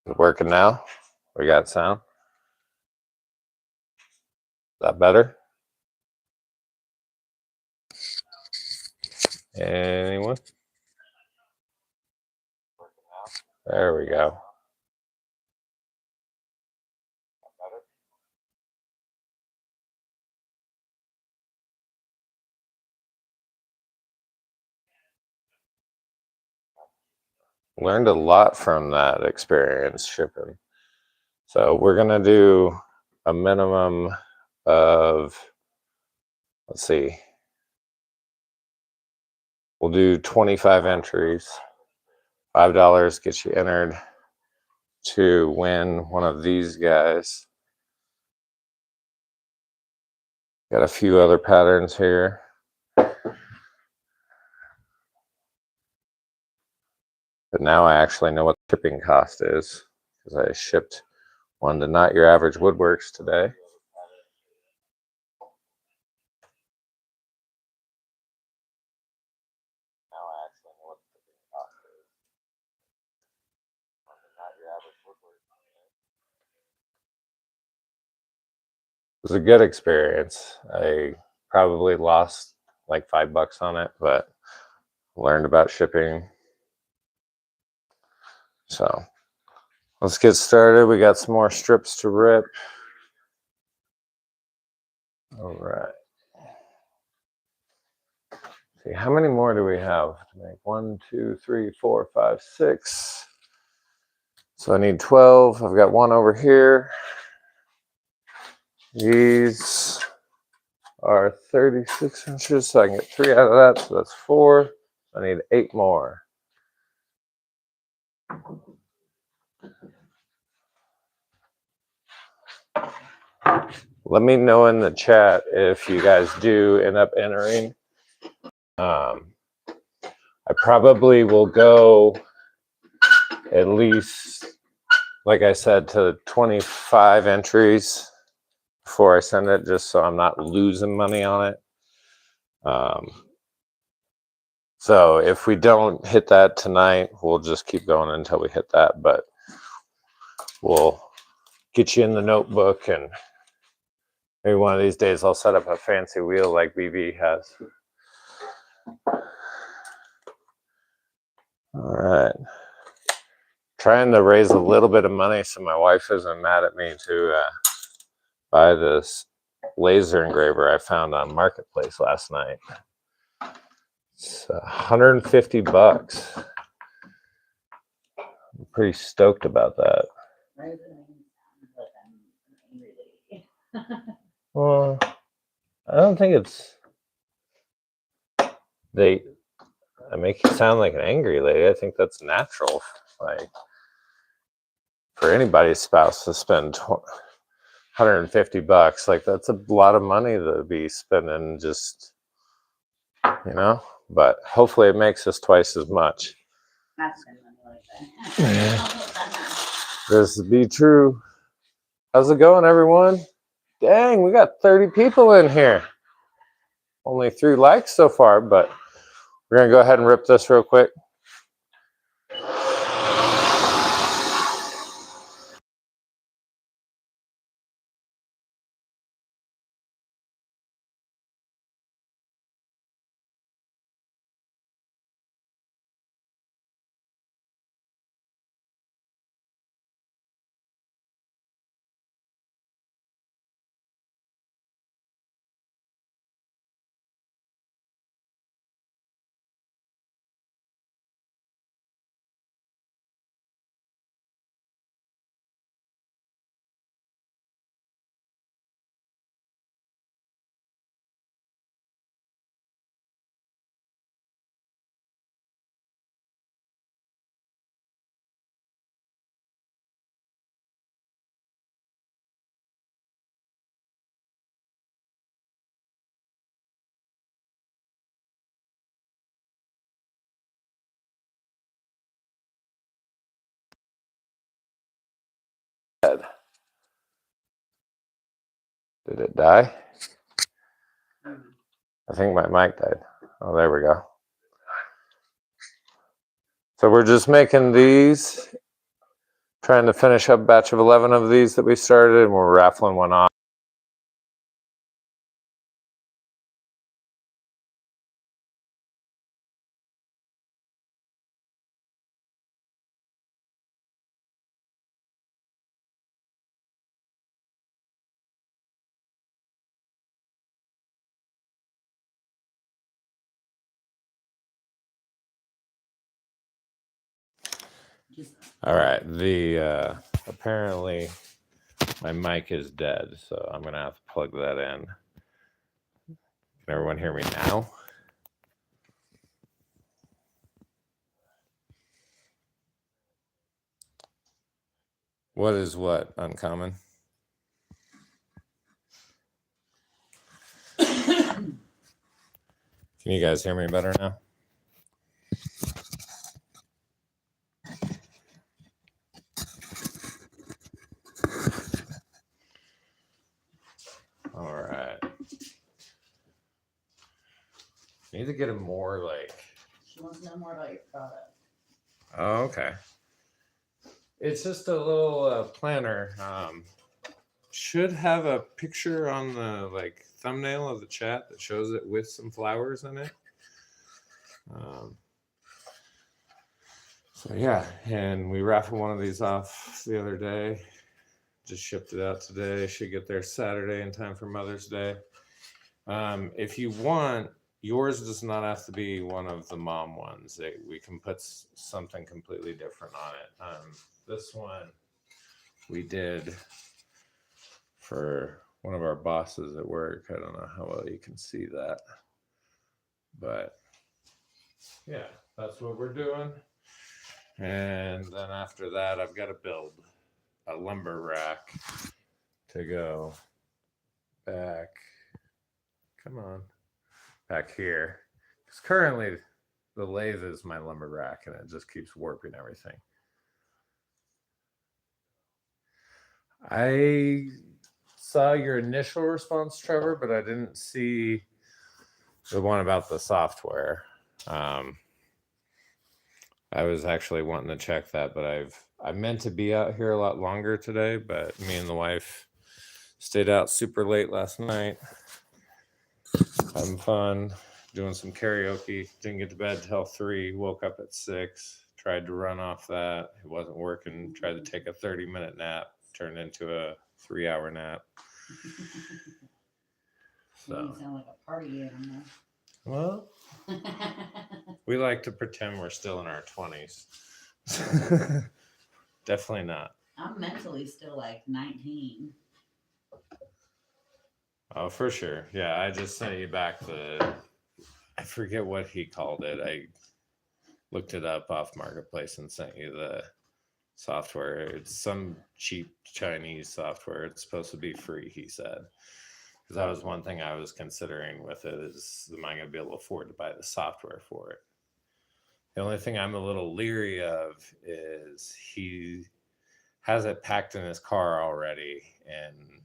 Is it working now? We got sound. Is that better? Anyone? There we go. Learned a lot from that experience shipping. So we're gonna do a minimum of, let's see, we'll do 25 entries. $5 gets you entered to win one of these guys. Got a few other patterns here. But now I actually know what the shipping cost is because I shipped one to Not Your Average Woodworks today. Now I actually know what the shipping cost is. One to Not Your Average Woodworks. It was a good experience. I probably lost like $5 on it, but learned about shipping. So let's get started. We got some more strips to rip. All right. See, how many more do we have to make? 1, 2, 3, 4, 5, 6. So I need 12. I've got one over here. These are 36 inches, so I can get 3 out of that. So that's 4. I need 8 more. Let me know in the chat if you guys do end up entering. I probably will go at least, like I said, to 25 entries before I send it, just so I'm not losing money on it. So if we don't hit that tonight, we'll just keep going until we hit that, but we'll get you in the notebook, and maybe one of these days I'll set up a fancy wheel like BB has. All right. Trying to raise a little bit of money so my wife isn't mad at me to buy this laser engraver I found on Marketplace last night. It's $150. I'm pretty stoked about that. Well, I don't think it's I make you sound like an angry lady. I think that's natural. Like for anybody's spouse to spend $150, like that's a lot of money to be spending, just, you know. But hopefully it makes us twice as much. This be true. How's it going, everyone? Dang, we got 30 people in here. Only 3 likes so far, but we're gonna go ahead and rip this real quick. Did it die? I think my mic died. Oh, there we go. So we're just making these, trying trying to finish up a batch of 11 of these that we started, and we're raffling one off. All right, the apparently my mic is dead, so I'm gonna have to plug that in. Can everyone hear me now? What is what? Uncommon? Can you guys hear me better now? All right. Need to get a more like. She wants to know more about your product. Oh, okay. It's just a little planner. Should have a picture on the like thumbnail of the chat that shows it with some flowers in it. So yeah, and we raffled one of these off the other day. Just shipped it out today. Should get there Saturday in time for Mother's Day. If you want, yours does not have to be one of the mom ones. We can put something completely different on it. This one we did for one of our bosses at work. I don't know how well you can see that, but yeah, that's what we're doing. And then after that, I've got to build a lumber rack to go back. Come on, back here. Because currently the lathe is my lumber rack and it just keeps warping everything. I saw your initial response, Trevor, but I didn't see the one about the software. I was actually wanting to check that, but I meant to be out here a lot longer today, but me and the wife stayed out super late last night, having fun, doing some karaoke. Didn't get to bed till 3, woke up at 6, tried to run off that. It wasn't working. Tried to take a 30-minute nap, turned into a 3-hour nap. So. You sound like a party animal. Well, we like to pretend we're still in our 20s. Definitely not. I'm mentally still like 19. Oh, for sure. Yeah, I just sent you back I forget what he called it. I looked it up off Marketplace and sent you the software. It's some cheap Chinese software. It's supposed to be free, he said. Because that was one thing I was considering with it is, am I going to be able to afford to buy the software for it? The only thing I'm a little leery of is he has it packed in his car already and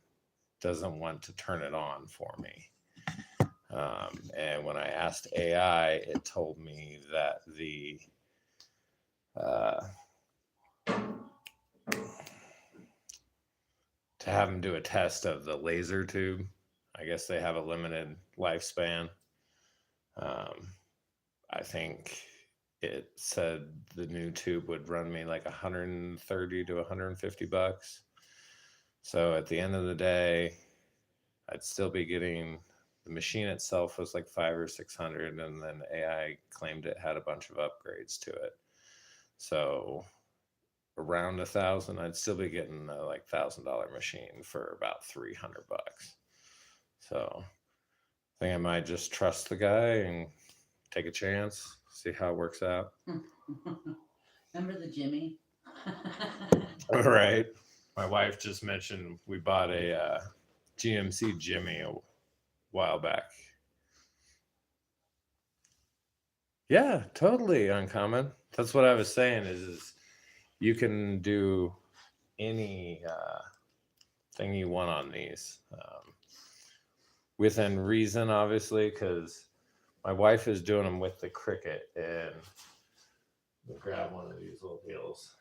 doesn't want to turn it on for me. And when I asked AI, it told me that to have him do a test of the laser tube. I guess they have a limited lifespan. I think it said the new tube would run me like $130 to $150. So at the end of the day, I'd still be getting, the machine itself was like $500 or $600, and then AI claimed it had a bunch of upgrades to it. So around $1,000, I'd still be getting a like $1,000 machine for about $300. So I think I might just trust the guy and take a chance, see how it works out. Remember the Jimmy? All right. My wife just mentioned we bought a GMC Jimmy a while back. Yeah, totally uncommon. That's what I was saying is you can do any thing you want on these within reason, obviously, because my wife is doing them with the Cricut, and we'll grab one of these little deals.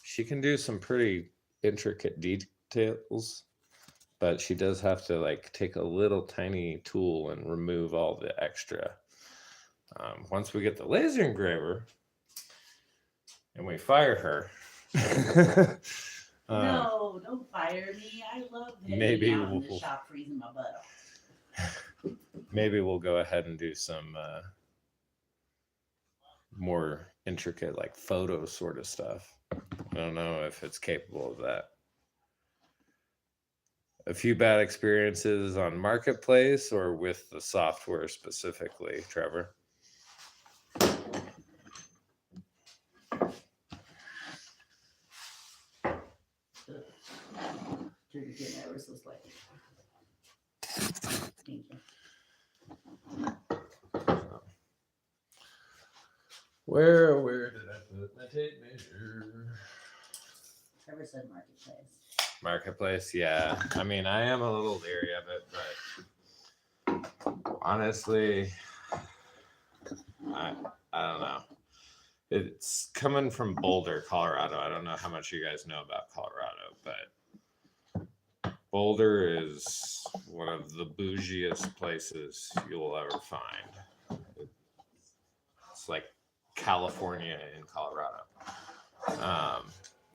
she can do some pretty intricate details, but she does have to like take a little tiny tool and remove all the extra. Once we get the laser engraver and we fire her, No, don't fire me. I love maybe hanging out in the shop freezing my butt off. maybe we'll go ahead and do some more intricate like photo sort of stuff. I don't know if it's capable of that. A few bad experiences on Marketplace or with the software specifically, Trevor? Dude, get nervous was like, thank you. Where did I put my tape measure? Trevor said Marketplace. Marketplace, yeah. I mean, I am a little leery of it, but honestly, I don't know. It's coming from Boulder, Colorado. I don't know how much you guys know about Colorado, but Boulder is one of the bougiest places you'll ever find. It's like California in Colorado.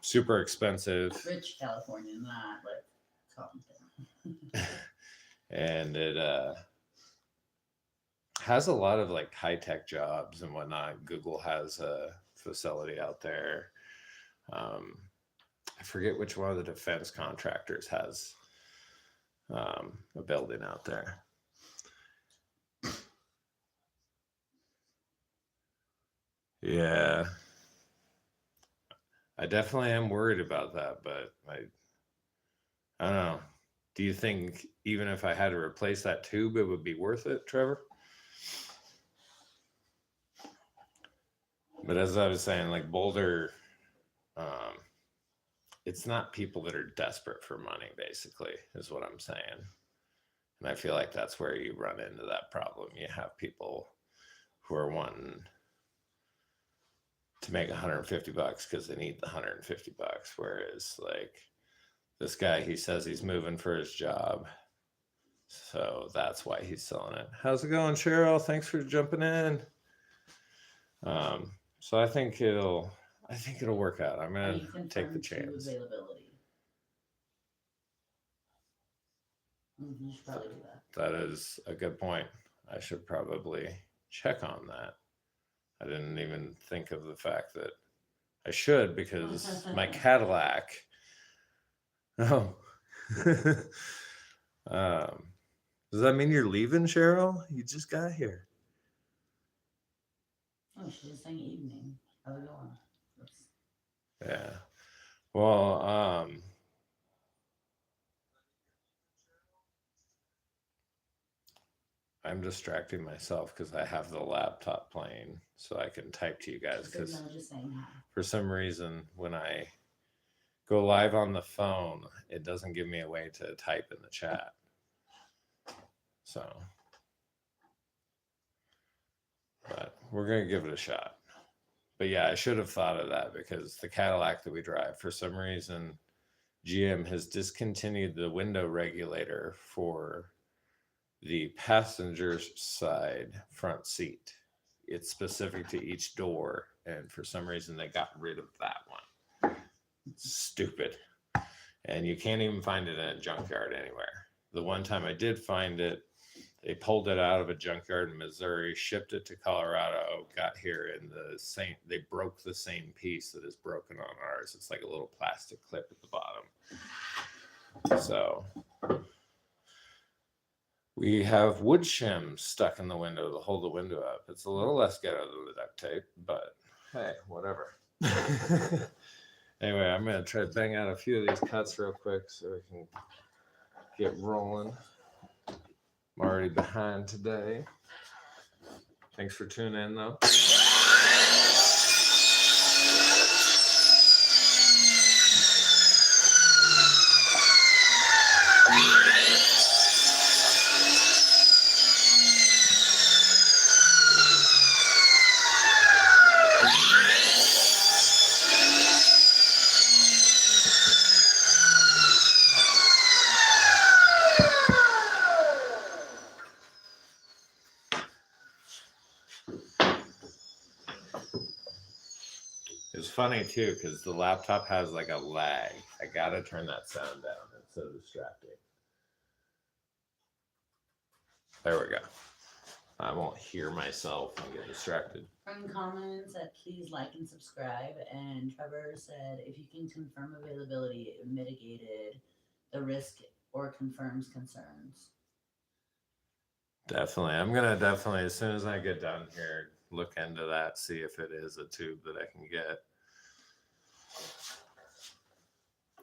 Super expensive. Rich California, not like Compton. And it has a lot of like high-tech jobs and whatnot. Google has a facility out there. I forget which one of the defense contractors has a building out there. Yeah, I definitely am worried about that, but I don't know. Do you think even if I had to replace that tube, it would be worth it, Trevor? But as I was saying, like Boulder, it's not people that are desperate for money, basically, is what I'm saying. And I feel like that's where you run into that problem. You have people who are wanting to make $150 because they need the $150, whereas like this guy, he says he's moving for his job, so that's why he's selling it. How's it going, Cheryl? Thanks for jumping in. So I think it'll work out. I'm gonna take the chance. Availability. You should probably do that. That is a good point. I should probably check on that. I didn't even think of the fact that I should, because my Cadillac. Oh. Does that mean you're leaving, Cheryl? You just got here. Oh, she's just saying evening. How's it going? Yeah. Well, I'm distracting myself because I have the laptop playing so I can type to you guys, because for some reason when I go live on the phone, it doesn't give me a way to type in the chat. So, but we're going to give it a shot. But yeah, I should have thought of that, because the Cadillac that we drive, for some reason, GM has discontinued the window regulator for the passenger side front seat. It's specific to each door, and for some reason they got rid of that one. Stupid. And you can't even find it in a junkyard anywhere. The one time I did find it, they pulled it out of a junkyard in Missouri, shipped it to Colorado, got here, and they broke the same piece that is broken on ours. It's like a little plastic clip at the bottom. So we have wood shims stuck in the window to hold the window up. It's a little less ghetto than the duct tape, but hey, whatever. Anyway, I'm going to try to bang out a few of these cuts real quick so we can get rolling. I'm already behind today. Thanks for tuning in, though. It's funny too because the laptop has like a lag. I gotta turn that sound down. It's so distracting. There we go. I won't hear myself and get distracted. Friend comments said please like and subscribe, and Trevor said if you can confirm availability, it mitigated the risk or confirms concerns. Definitely. I'm gonna definitely, as soon as I get done here, look into that, see if it is a tube that I can get.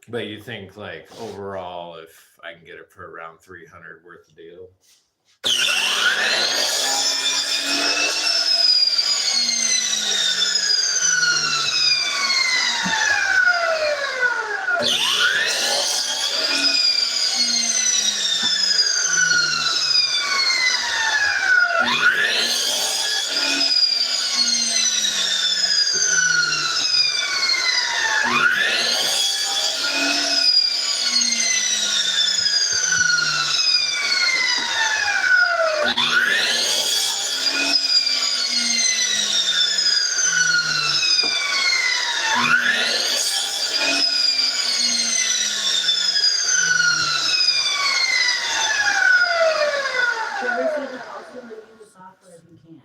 But you think like overall, if I can get it for around 300 worth the deal? Trevor said to also review the software if you can.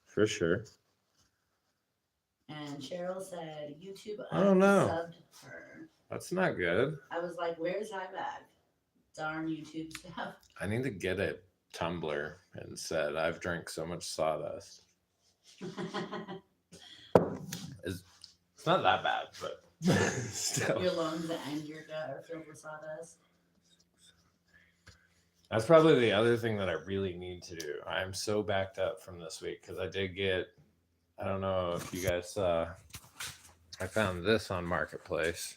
For sure. And Cheryl said YouTube Oh, no. unsubbed her. That's not good. I was like, where's Hybiak? Darn YouTube stuff. I need to get a tumbler and said I've drank so much sawdust. It's not that bad, but still. Your lungs and your gut are filled with sawdust. That's probably the other thing that I really need to do. I'm so backed up from this week because I did get, I don't know if you guys saw, I found this on Marketplace.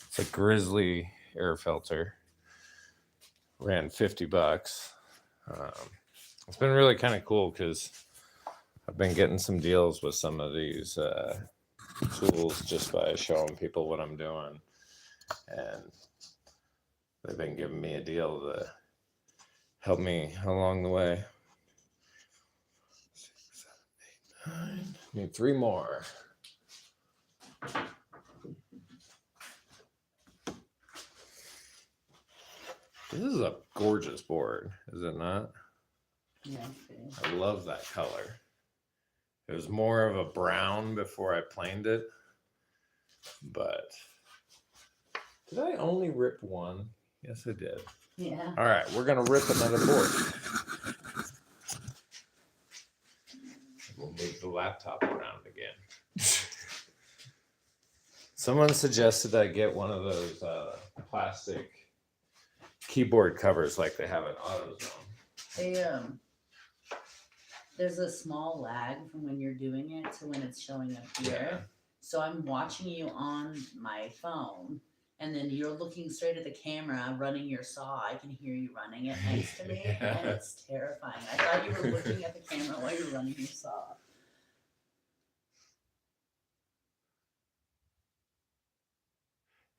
It's a Grizzly air filter. Ran $50. It's been really kind of cool because I've been getting some deals with some of these tools just by showing people what I'm doing. And they've been giving me a deal to help me along the way. 6, 7, 8, 9. Need 3 more. This is a gorgeous board, is it not? Yeah, I love that color. It was more of a brown before I planed it, but did I only rip one? Yes, I did. yeah. All right, we're gonna rip another board. We'll move the laptop around again. Someone suggested I get one of those plastic keyboard covers like they have at AutoZone. There's a small lag from when you're doing it to when it's showing up here. Yeah. So I'm watching you on my phone, and then you're looking straight at the camera, running your saw. I can hear you running it next to me, Yeah. and it's terrifying. I thought you were looking at the camera while you're running your saw.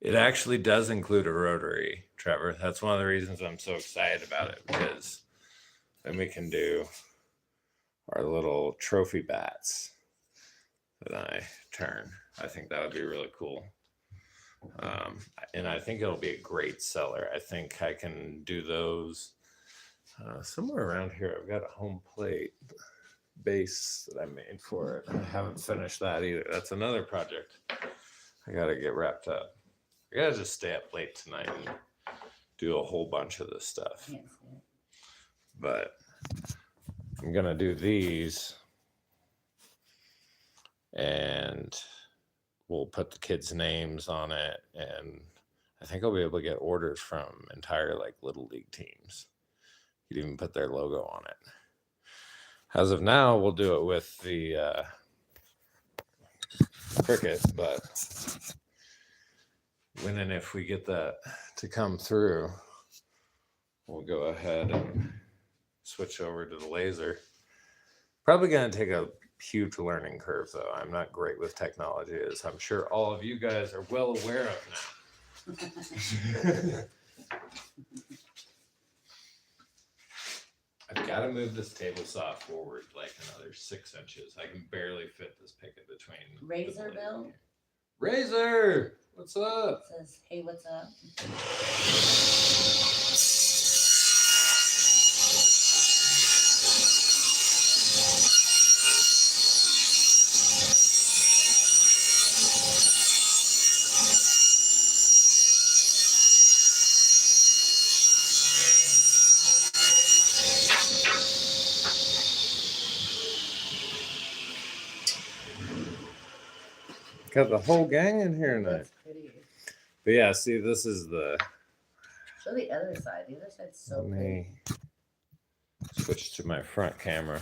It actually does include a rotary, Trevor. That's one of the reasons I'm so excited about it, because then we can do our little trophy bats that I turn. I think that would be really cool. And I think it'll be a great seller. I think I can do those somewhere around here. I've got a home plate base that I made for it. I haven't finished that either. That's another project I got to get wrapped up. I got to just stay up late tonight and do a whole bunch of this stuff. Yes. But I'm going to do these, and we'll put the kids' names on it, and I think I'll be able to get orders from entire like little league teams. You could even put their logo on it. As of now, we'll do it with the Cricket, but when and if we get that to come through, we'll go ahead and switch over to the laser. Probably going to take a huge learning curve, though. I'm not great with technology, as I'm sure all of you guys are well aware of now. I've got to move this table saw forward like another 6 inches. I can barely fit this picket between. Razor Bill? Razor! What's up? It says, hey, what's up? Got the whole gang in here tonight. That's pretty. But yeah, see, this is the. Show the other side. The other side's so Let pretty. me switch to my front camera.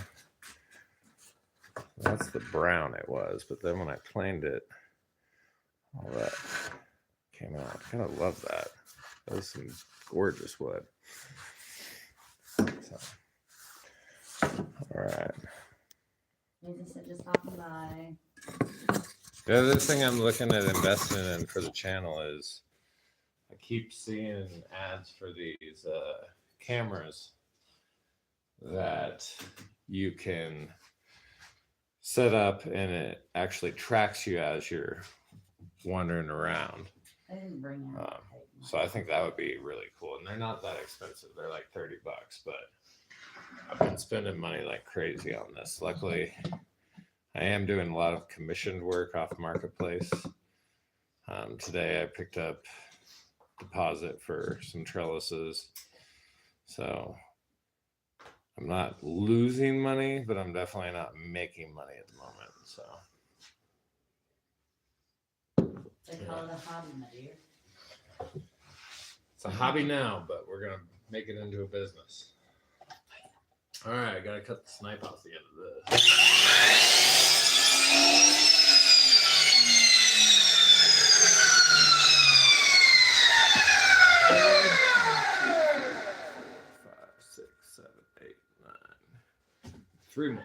That's the brown it was, but then when I planed it, all that came out. I kind of love that. That was some gorgeous wood. So, all right. Nathan said just hopping by. The other thing I'm looking at investing in for the channel is I keep seeing ads for these cameras that you can set up and it actually tracks you as you're wandering around. I didn't bring it. So I think that would be really cool. And they're not that expensive. They're like $30, but I've been spending money like crazy on this. Luckily, I am doing a lot of commissioned work off Marketplace. Today I picked up deposit for some trellises. So I'm not losing money, but I'm definitely not making money at the moment. So They call it a hobby, my dear. it's a hobby now, but we're gonna make it into a business. All right, I gotta cut the snipe off the end of this. Five, six, 7, 8, 9. 3 more.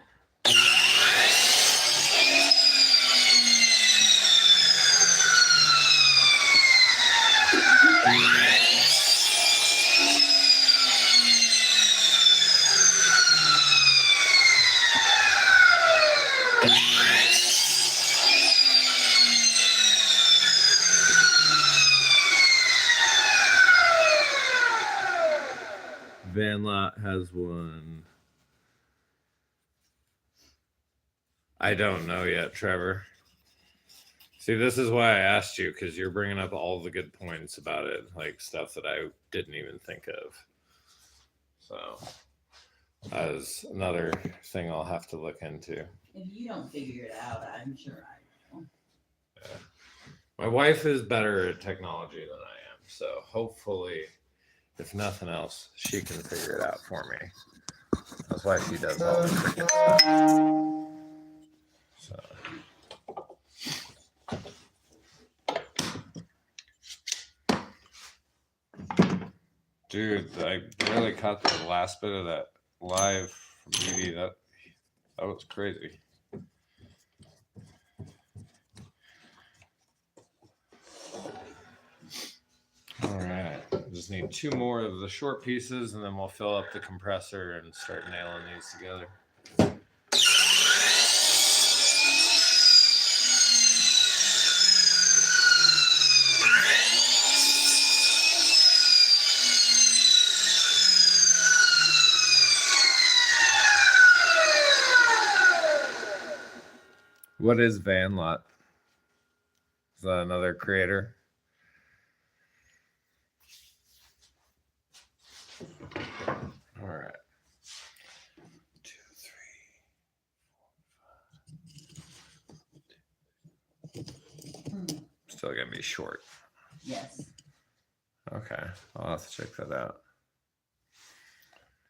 Van Lot has one. I don't know yet, Trevor. See, this is why I asked you, because you're bringing up all the good points about it, like stuff that I didn't even think of. So, as another thing I'll have to look into. If you don't figure it out, I'm sure I will. Yeah. My wife is better at technology than I am, so hopefully, if nothing else, she can figure it out for me. That's why she does all the freaking stuff. So. Dude, I barely caught the last bit of that live from BD. That was crazy. All right, just need 2 more of the short pieces and then we'll fill up the compressor and start nailing these together. What is Van Lot? Is that another creator? All right. 2, 3, 4, 5. Still gonna be short. Yes. Okay, I'll have to check that out.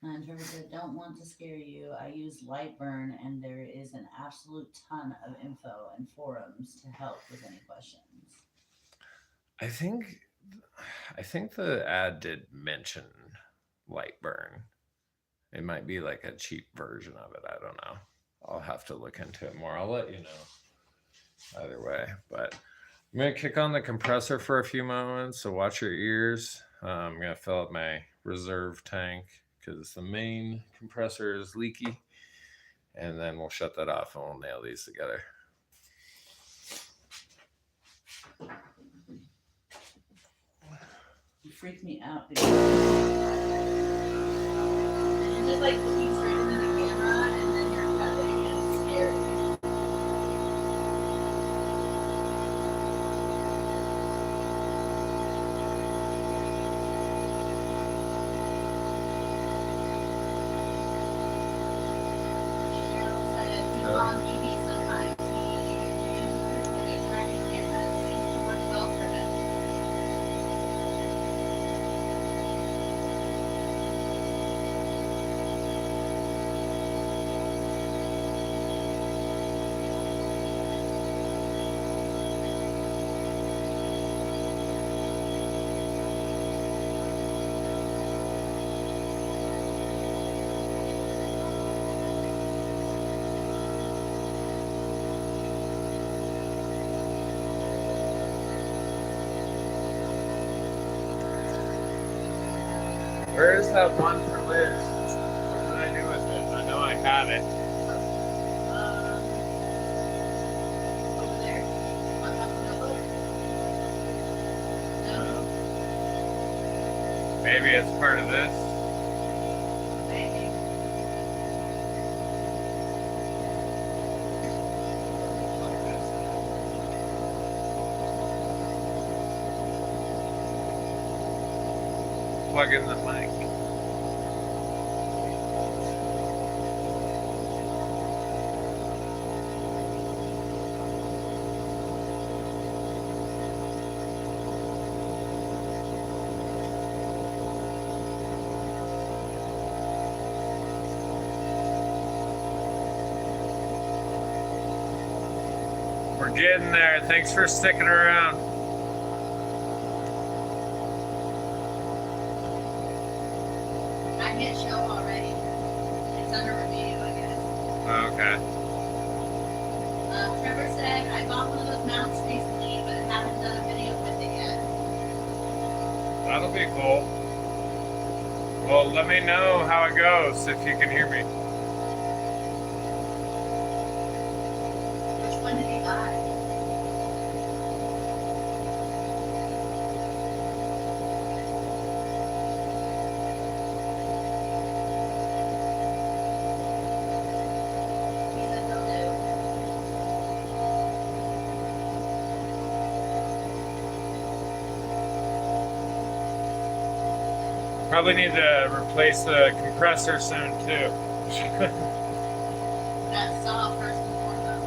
And Trevor said, don't want to scare you. I use Lightburn, and there is an absolute ton of info and forums to help with any questions. I think the ad did mention Lightburn. It might be like a cheap version of it. I don't know. I'll have to look into it more. I'll let you know either way. But I'm going to kick on the compressor for a few moments, so watch your ears. I'm going to fill up my reserve tank because the main compressor is leaky. And then we'll shut that off and we'll nail these together. You freak me out, dude. And just like looking straight into the camera and then you're cutting and it's scary. On TV sometimes. He uses the tracking camera. It seems to work well for him. Where is that one for Liz? What did I do with it? I know I had it. Over there. On top of the notebook. No. Maybe it's part of this. Maybe. Plug in the mic. We're getting there. Thanks for sticking around. I hit show already. It's under review, I guess. Okay. Trevor said, I bought one of those mounts recently, but haven't done a video with it yet. That'll be cool. Well, let me know how it goes if you can hear me. Which one did he buy? He said he'll do. Probably need to replace the compressor soon too. That saw first and foremost.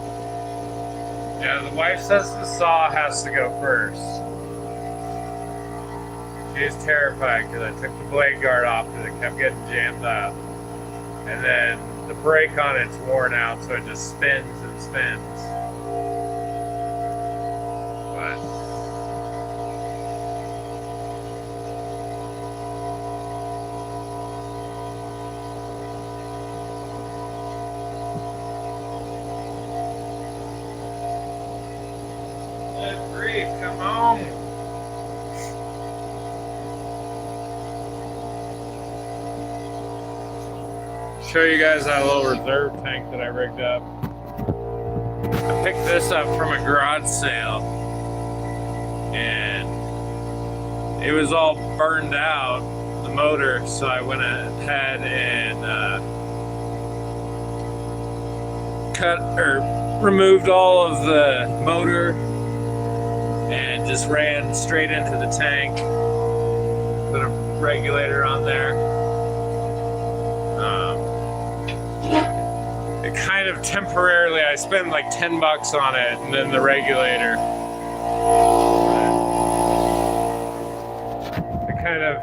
Yeah, the wife says the saw has to go first. She's terrified because I took the blade guard off because it kept getting jammed up. And then the brake on it's worn out, so it just spins and spins. But good grief, come on. Show you guys that little reserve tank that I rigged up. I picked this up from a garage sale and it was all burned out, the motor, so I went ahead and removed all of the motor and just ran straight into the tank. Put a regulator on there. It kind of temporarily, I spent like $10 on it, and then the regulator. It kind of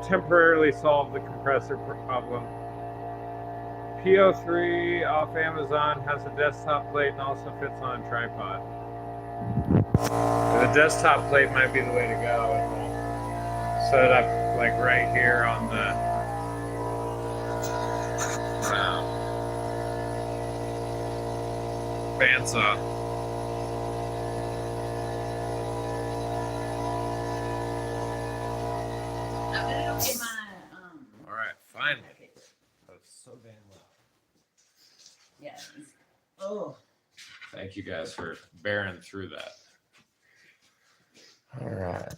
temporarily solved the compressor problem. PO3 off Amazon has a desktop plate and also fits on a tripod. The desktop plate might be the way to go. And we'll set it up like right here on the bandsaw. I'm gonna go get my All right, finally. Okay. guys. Oh. Thank you guys for bearing through that. All right.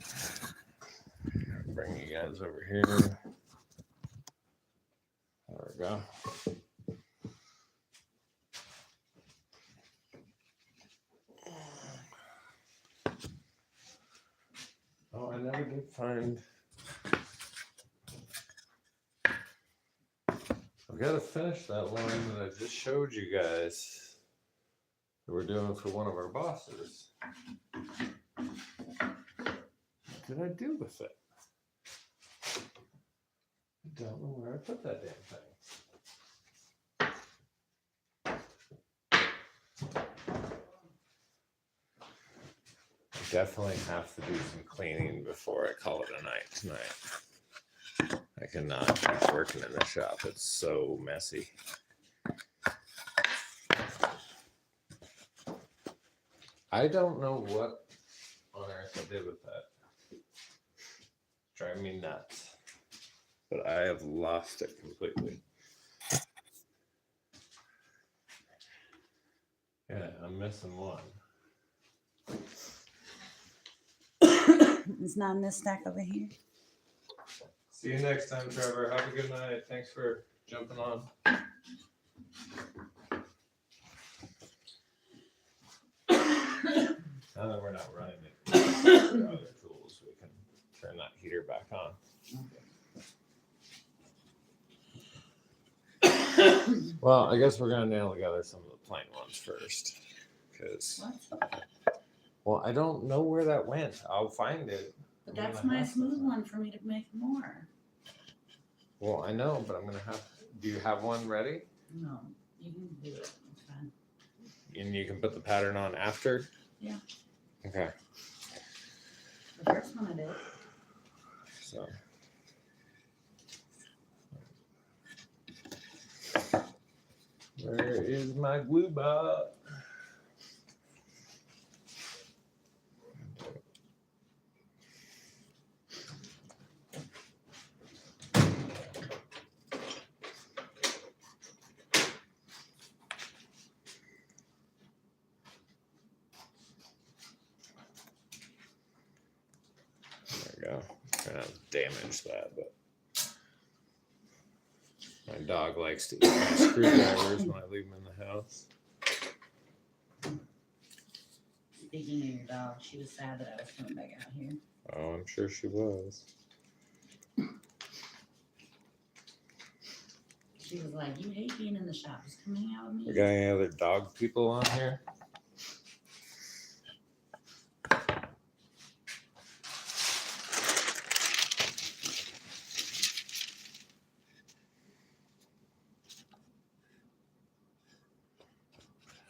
Bring you guys over here. There we go. Oh, I never did find. I've got to finish that line that I just showed you guys that we're doing for one of our bosses. What did I do with it? I don't know where I put that damn thing. I definitely have to do some cleaning before I call it a night tonight. I cannot keep working in the shop. It's so messy. I don't know what on earth I did with that. It's driving me nuts. But I have lost it completely. Yeah, I'm missing one. It's not in this stack over here. See you next time, Trevor. Have a good night. Thanks for jumping on. Now that we're not running it, for other tools, we can turn that heater back on. Well, I guess we're gonna nail together some of the plain ones first, because. Well, I don't know where that went. I'll find it. But that's my smooth one for me to make more. Well, I know, but I'm gonna have. Do you have one ready? No, you can do it. It's fine. And you can put the pattern on after? Yeah. Okay. The first one I did. So. Where is my glue bot? Go. Kind of damage that, but my dog likes to eat my screwdrivers when I leave them in the house. Speaking of your dog, she was sad that I was coming back out here. Oh, I'm sure she was. She was like, "You hate being in the shop. Just come hang out with me." We got any other dog people on here?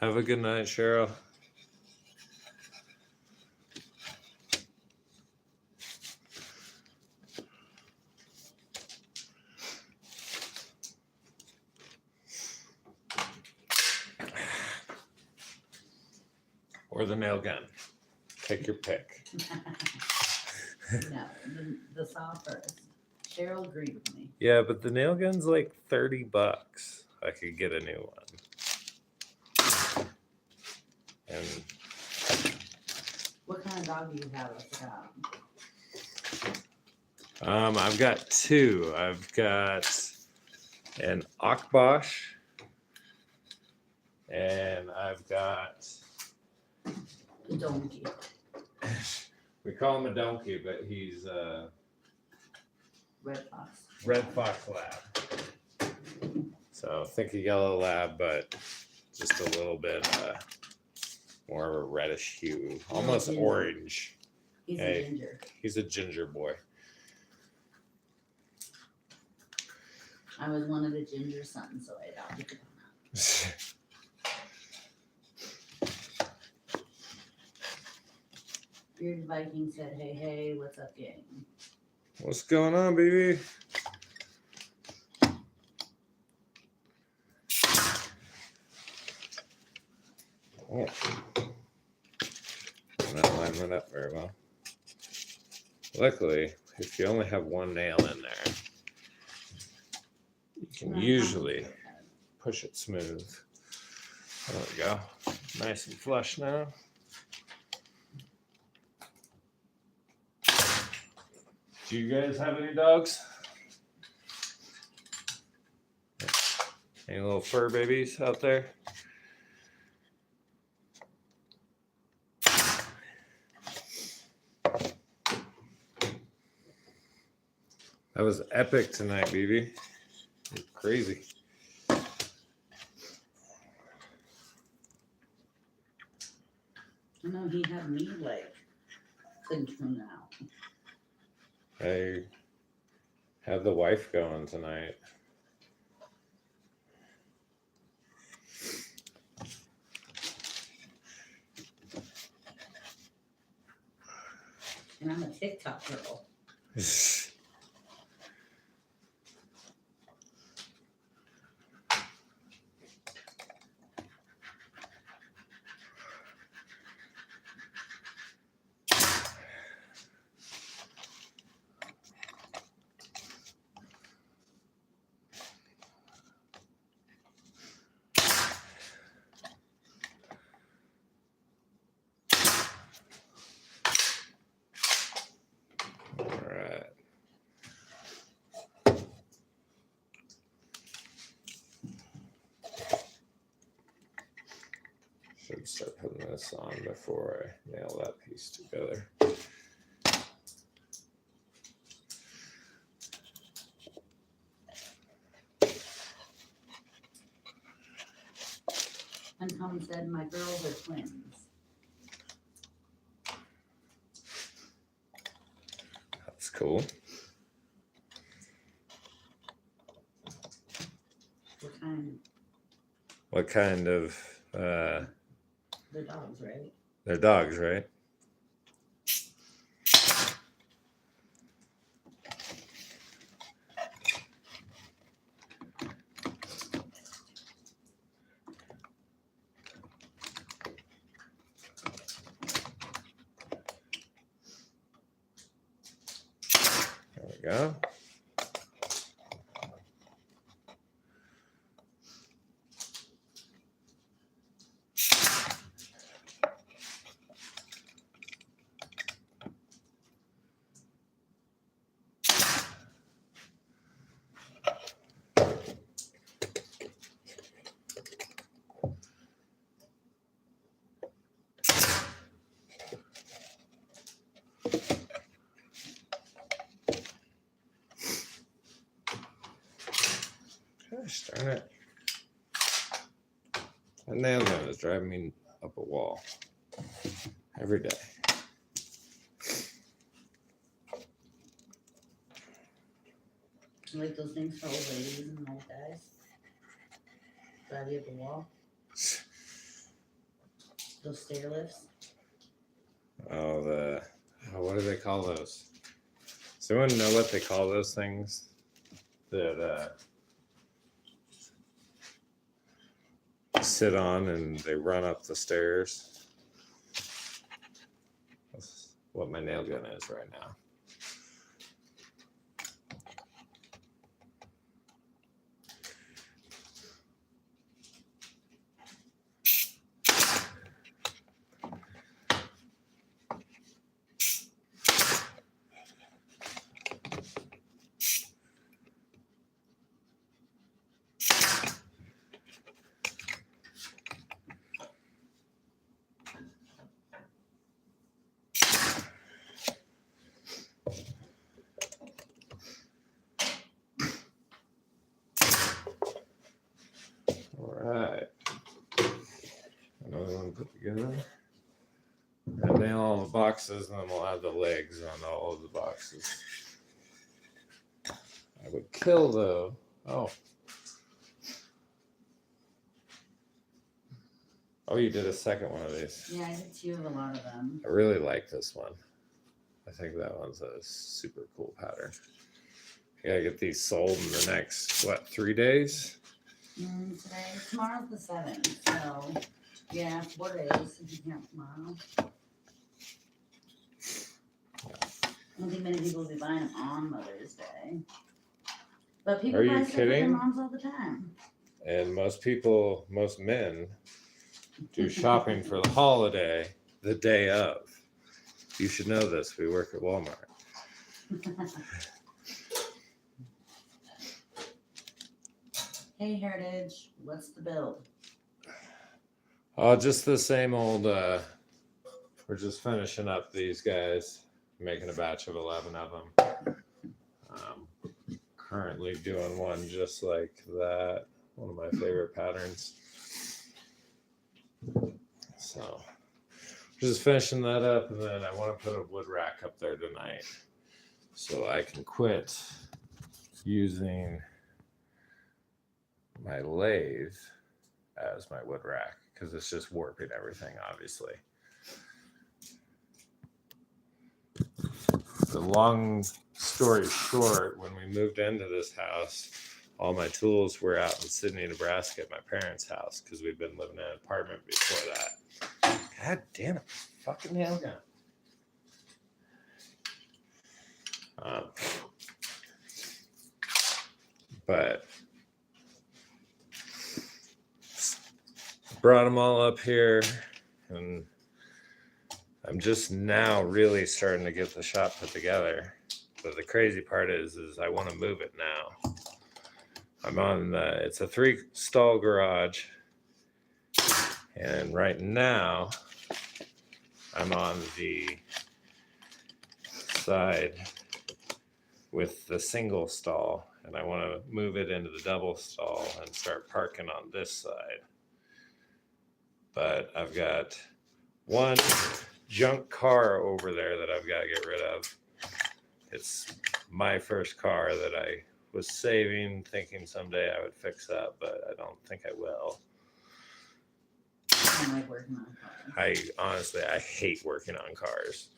Have a good night, Cheryl. Or the nail gun. Take your pick. No, the saw first. Cheryl agreed with me. Yeah, but the nail gun's like $30. I could get a new one. And what kind of dog do you have? I forgot. I've got two. I've got an Akbosh, and I've got A donkey. we call him a donkey, but he's Red fox. Red Fox Lab. So think a yellow lab, but just a little bit more of a reddish hue, almost orange. He's Hey, a ginger. He's a ginger boy. I was one of the ginger sons, so I adopted him. Bearded Viking said, "Hey, hey, what's up, gang?" What's going on, baby? Oh. I'm not lining it up very well. Luckily, if you only have one nail in there, you can usually push it smooth. There we go. Nice and flush now. Do you guys have any dogs? Any little fur babies out there? That was epic tonight, BB. Crazy. I know he had me like thinking out. I have the wife going tonight. And I'm a TikTok girl. Should start putting this on before I nail that piece together. And Tom said my girls are twins. That's cool. What kind of They're dogs, right? They're dogs, right? There we go. Gosh darn it. That nail gun is driving me up a wall every day. Like those things for old ladies and old guys. Drive you up the wall. Those stair lifts. Oh, what do they call those? Does anyone know what they call those things? That sit on and they run up the stairs. That's what my nail gun is right now. Alright. Another one put together. And nail all the boxes, and then we'll add the legs on all of the boxes. I would kill though. Oh, you did a second one of these. Yeah, I did 2 of a lot of them. I really like this one. I think that one's a super cool pattern. You gotta get these sold in the next, 3 days? Tomorrow's the 7th, so yeah, 4 days if you count tomorrow. I don't think many people will be buying them on Mother's Day. But people Are you buy stuff for their kidding? moms all the time. And most men do shopping for the holiday the day of. You should know this. We work at Walmart. Hey, Heritage, what's the build? Oh, just the same old. We're just finishing up these guys, making a batch of 11 of them. Currently doing one just like that. One of my favorite patterns. So, just finishing that up, and then I want to put a wood rack up there tonight, so I can quit using my lathe as my wood rack because it's just warping everything, obviously. The long story short, when we moved into this house, all my tools were out in Sydney, Nebraska at my parents' house because we'd been living in an apartment before that. God damn it, fucking nail gun. But brought them all up here, and I'm just now really starting to get the shop put together. But the crazy part is I want to move it now. I'm on it's a 3-stall garage, and right now I'm on the side with the single stall, and I want to move it into the double stall and start parking on this side. But I've got one junk car over there that I've got to get rid of. It's my first car that I was saving, thinking someday I would fix up, but I don't think I will. I like working on cars. I hate working on cars.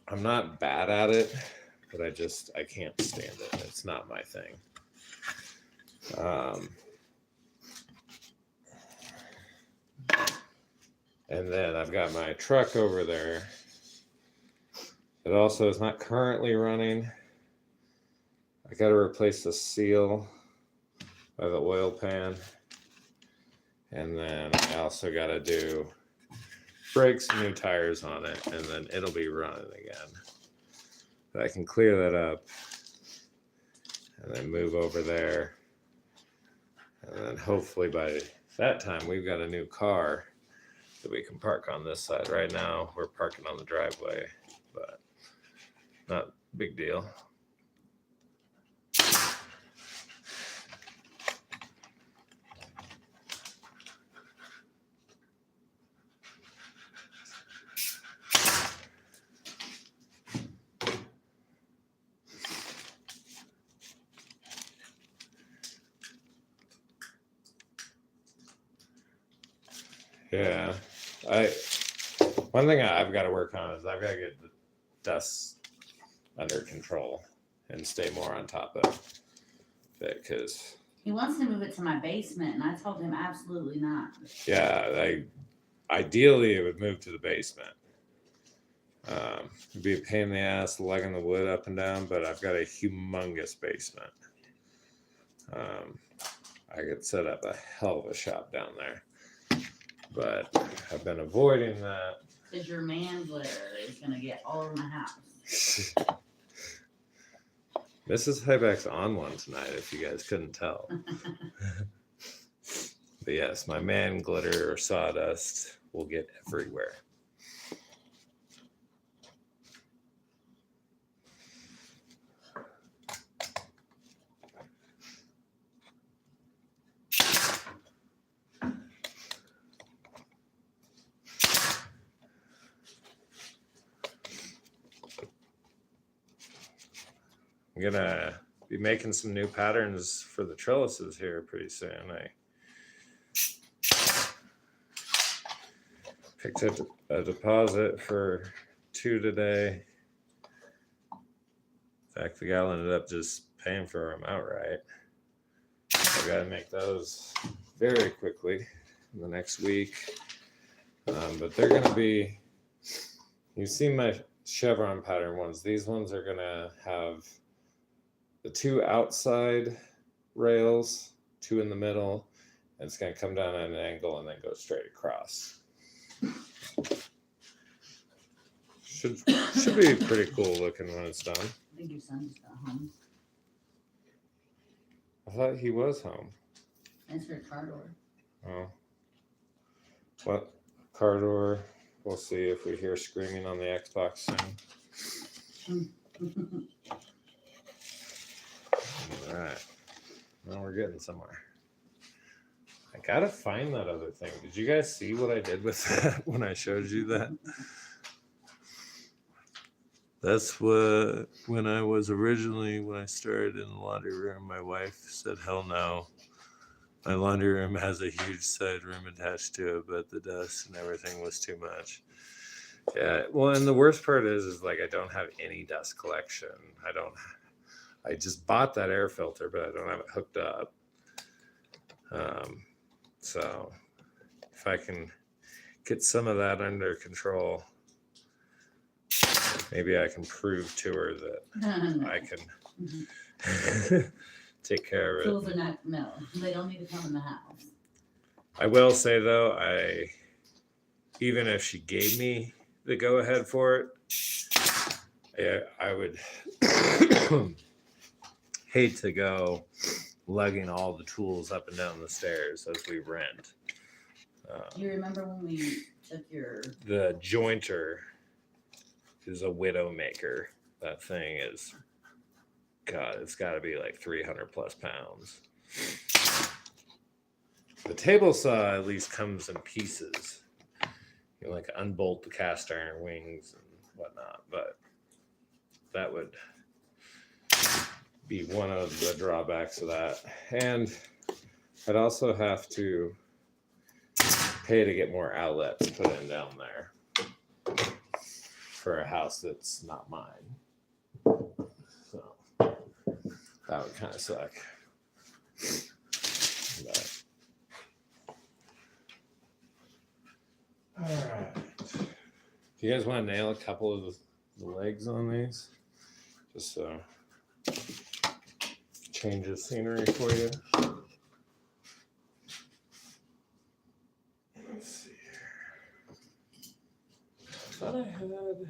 I'm not bad at it, but I can't stand it. It's not my thing. And then I've got my truck over there. It also is not currently running. I got to replace the seal by the oil pan. And then I also got to do brakes and new tires on it, and then it'll be running again. But I can clear that up and then move over there. And then hopefully by that time we've got a new car that we can park on this side. Right now we're parking on the driveway, but not a big deal. Yeah, one thing I've got to work on is I've got to get the dust under control and stay more on top of it, because He wants to move it to my basement, and I told him absolutely not. yeah, ideally it would move to the basement. It'd be a pain in the ass lugging the wood up and down, but I've got a humongous basement. I could set up a hell of a shop down there. But I've been avoiding that. Because your man glitter is going to get all over my house. Mrs. Hybiak's on one tonight, if you guys couldn't tell. But yes, my man glitter or sawdust will get everywhere. I'm gonna be making some new patterns for the trellises here pretty soon. I picked up a deposit for 2 today. In fact, the gal ended up just paying for them outright. I gotta make those very quickly in the next week. But they're gonna be, you've seen my chevron pattern ones. These ones are gonna have the 2 outside rails, 2 in the middle, And it's going to come down at an angle and then go straight across. Should be pretty cool looking when it's done. I think your son just got home. I thought he was home. That's her car door. Oh. What? Car door. We'll see if we hear screaming on the Xbox soon. All right. Now we're getting somewhere. I gotta find that other thing. Did you guys see what I did with that when I showed you that? That's what, when I started in the laundry room, my wife said, hell no. My laundry room has a huge side room attached to it, but the dust and everything was too much. Yeah, well, and the worst part is like I don't have any dust collection. I just bought that air filter, but I don't have it hooked up. So if I can get some of that under control, maybe I can prove to her that I can take care of it. Tools are not, no, they don't need to come in the house. I will say though, even if she gave me the go ahead for it, I would hate to go lugging all the tools up and down the stairs as we rent. You remember when we took your... The jointer is a widow maker. That thing is, God, it's got to be like 300 plus pounds. The table saw at least comes in pieces. You like unbolt the cast iron wings and whatnot, but that would be one of the drawbacks of that. And I'd also have to pay to get more outlets put in down there for a house that's not mine. So that would kind of suck. But, all right. Do you guys want to nail a couple of the legs on these? Just so change the scenery for you. Let's see here. I thought I had.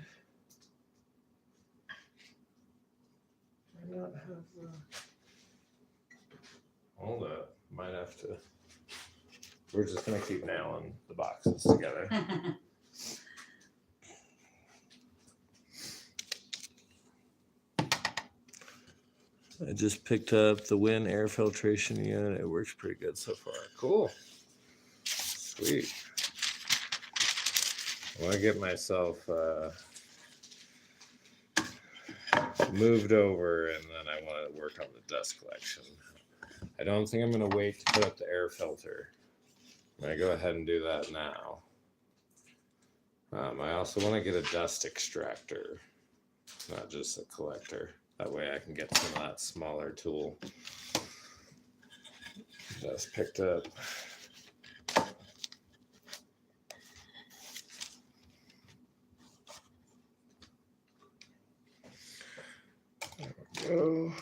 Do I not have the. Hold up. Might have to. We're just going to keep nailing the boxes together. I just picked up the Win air filtration unit. It works pretty good so far. Cool. Sweet. I want to get myself moved over, and then I want to work on the dust collection. I don't think I'm going to wait to put up the air filter. I'm going to go ahead and do that now. I also want to get a dust extractor, not just a collector. That way I can get some of that smaller tool dust picked up. There we go.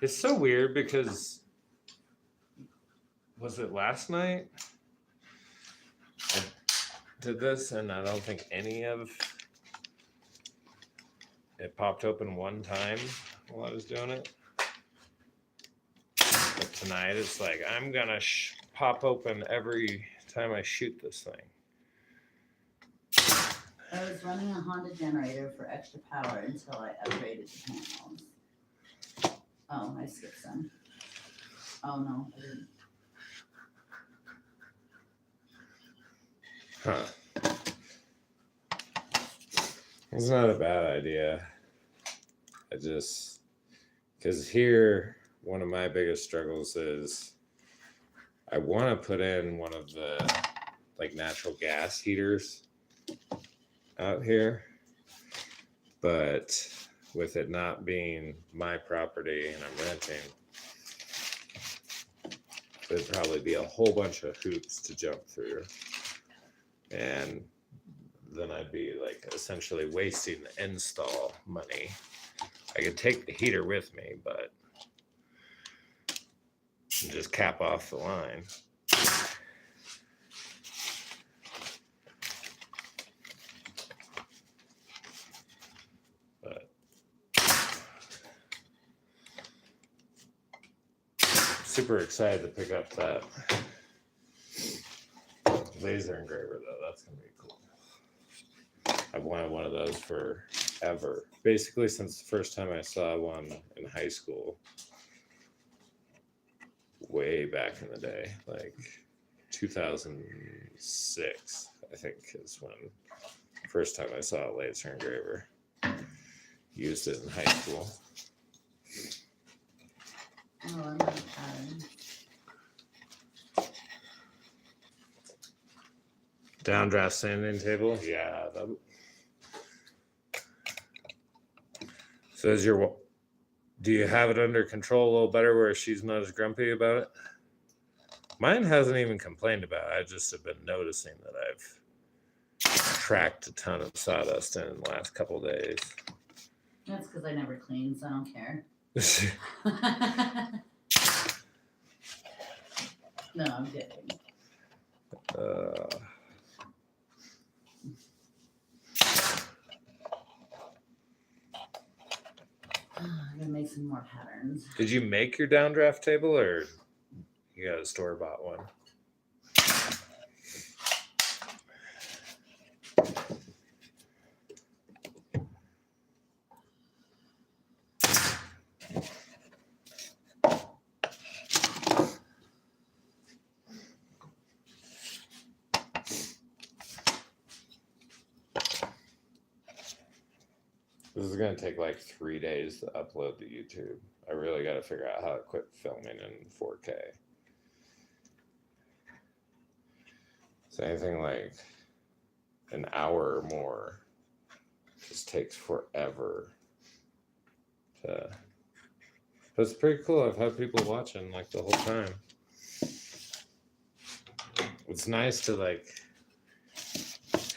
It's so weird because, was it last night? I did this and I don't think any of it popped open one time while I was doing it. But tonight it's like, I'm gonna pop open every time I shoot this thing. I was running a Honda generator for extra power until I upgraded the panels. Oh, I skipped some. Oh no, I didn't. Huh. It's not a bad idea. I just, because here, one of my biggest struggles is I want to put in one of the like natural gas heaters out here, but with it not being my property and I'm renting, there'd probably be a whole bunch of hoops to jump through. And then I'd be like essentially wasting the install money I could take the heater with me, but just cap off the line. But super excited to pick up that laser engraver, though. That's gonna be cool. I've wanted one of those forever, basically since the first time I saw one in high school, way back in the day, like 2006, I think is when first time I saw a laser engraver. Used it in high school. Oh, I'm out of pattern. Downdraft sanding table, yeah. So do you have it under control a little better where she's not as grumpy about it? Mine hasn't even complained about it. I just have been noticing that I've cracked a ton of sawdust in the last couple days. That's because I never clean, so I don't care. No, I'm kidding. I'm gonna make some more patterns. Did you make your downdraft table, or you got a store-bought one? This is going to take like 3 days to upload to YouTube. I really got to figure out how to quit filming in 4K. So anything like an hour or more just takes forever to... But it's pretty cool. I've had people watching like the whole time. It's nice to like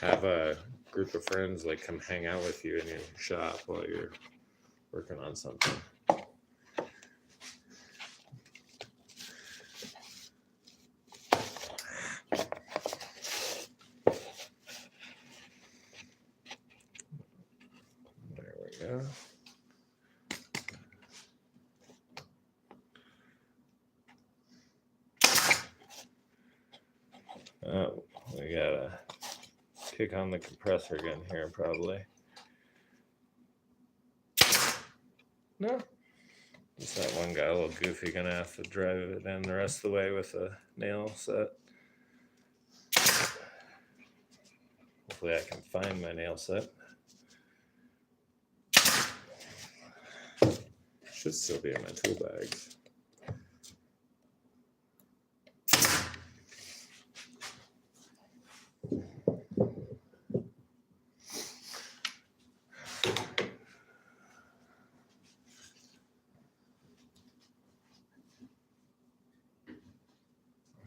have a group of friends like come hang out with you in your shop while you're working on something. There we go. Oh, we gotta kick on the compressor again here, probably. No. Just that one guy, a little goofy, gonna have to drive it in the rest of the way with a nail set. Hopefully I can find my nail set. Should still be in my tool bags.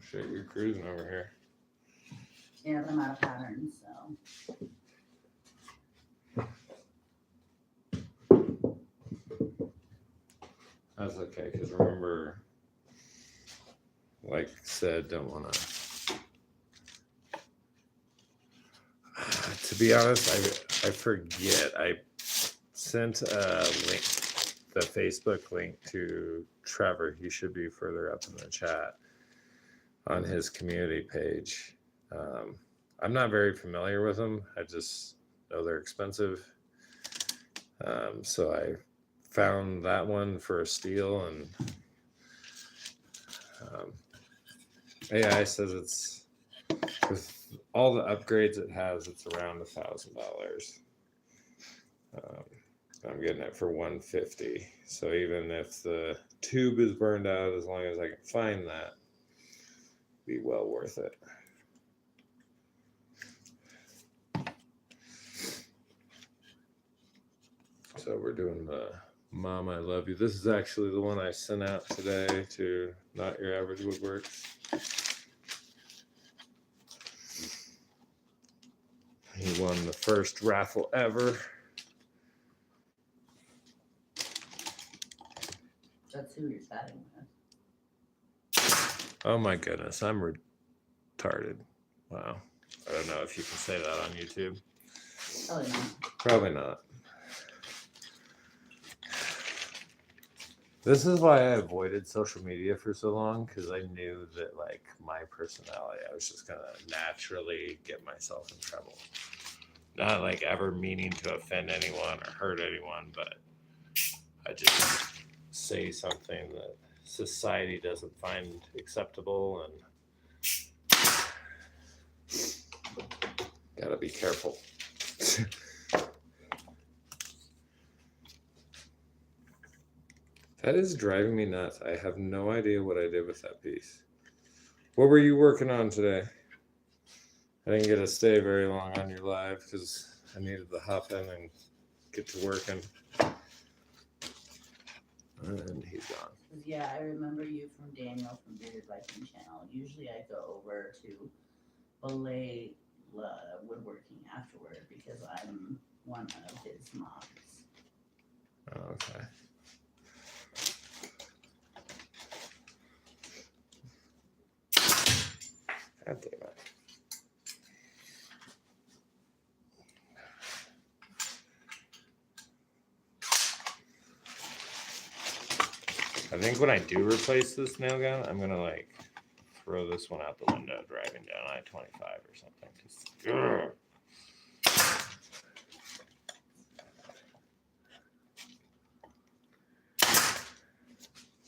Shit, you're cruising over here. Yeah, but I'm out of patterns, so. That's okay, because remember, like I said, don't want to be honest, I forget. I sent a link, the Facebook link to Trevor. He should be further up in the chat on his community page. I'm not very familiar with them. I just know they're expensive. So I found that one for a steal, and AI says it's, with all the upgrades it has, it's around $1,000. I'm getting it for $150. So even if the tube is burned out, as long as I can find that, be well worth it. So we're doing the Mom, I Love You. This is actually the one I sent out today to Not Your Average Woodworks. He won the first raffle ever. That's who you're chatting with. Oh my goodness, I'm retarded. Wow. I don't know if you can say that on YouTube. Probably not. Probably not. This is why I avoided social media for so long, because I knew that, like, my personality, I was just going to naturally get myself in trouble. Not, like, ever meaning to offend anyone or hurt anyone, but I just say something that society doesn't find acceptable, and gotta be careful. That is driving me nuts. I have no idea what I did with that piece. What were you working on today? I didn't get to stay very long on your live because I needed to hop in and get to working. And he's gone. Yeah, I remember you from Daniel from Bearded Viking channel. Usually I go over to belay woodworking afterward because I'm one of his moms. Oh, okay. God damn it. I think when I do replace this nail gun, I'm gonna like throw this one out the window driving down I-25 or something. Just,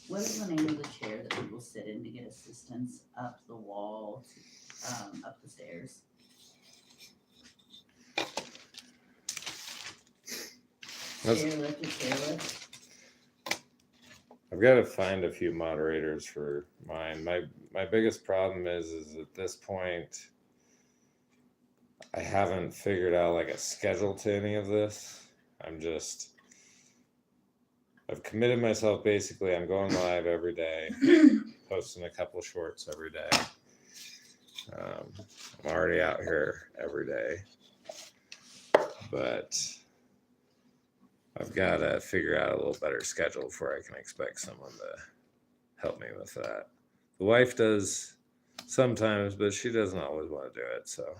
what is the name of the chair that people sit in to get assistance up the wall, up the stairs? Chairlift or chairlift? I've got to find a few moderators for mine. My biggest problem is at this point, I haven't figured out like a schedule to any of this. I've committed myself basically. I'm going live every day, posting a couple shorts every day. I'm already out here every day, but I've got to figure out a little better schedule before I can expect someone to help me with that. The wife does sometimes, but she doesn't always want to do it, so,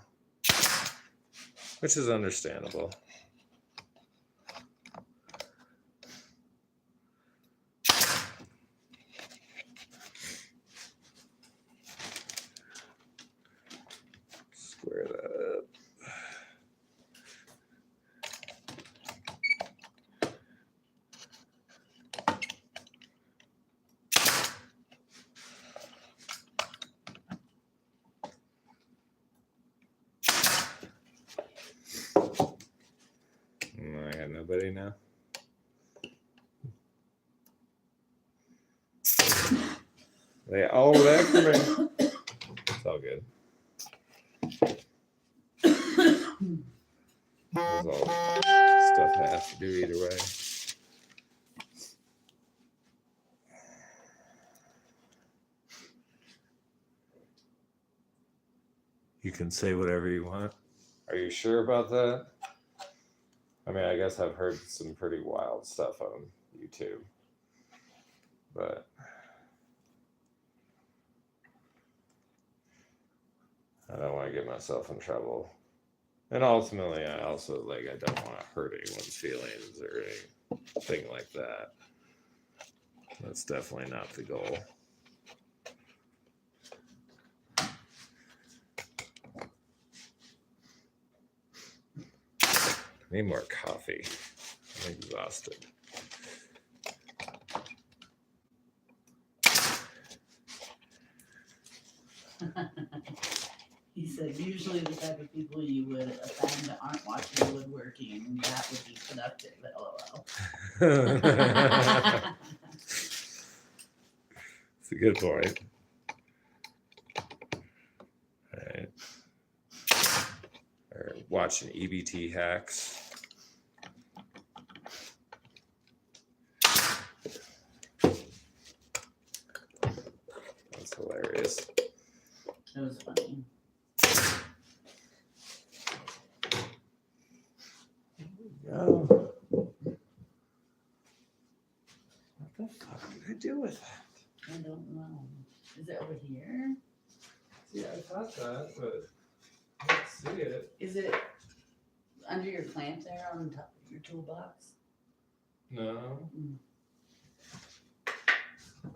which is understandable. Square that up. I got nobody now. They all that for me. It's all good. There's all stuff I have to do either way. You can say whatever you want. Are you sure about that? I mean, I guess I've heard some pretty wild stuff on YouTube, but I don't want to get myself in trouble. And ultimately, I also, like, I don't want to hurt anyone's feelings or anything like that. That's definitely not the goal. I need more coffee. I'm exhausted. He said, usually the type of people you would offend aren't watching woodworking. That would be productive, LOL. It's a good point. All right. Or watching EBT hacks. That's hilarious. It was funny. Go. What the fuck did I do with that? I don't know. Is it over here? Yeah, I thought that, but I don't see it. Is it under your clamp there on top of your toolbox? No.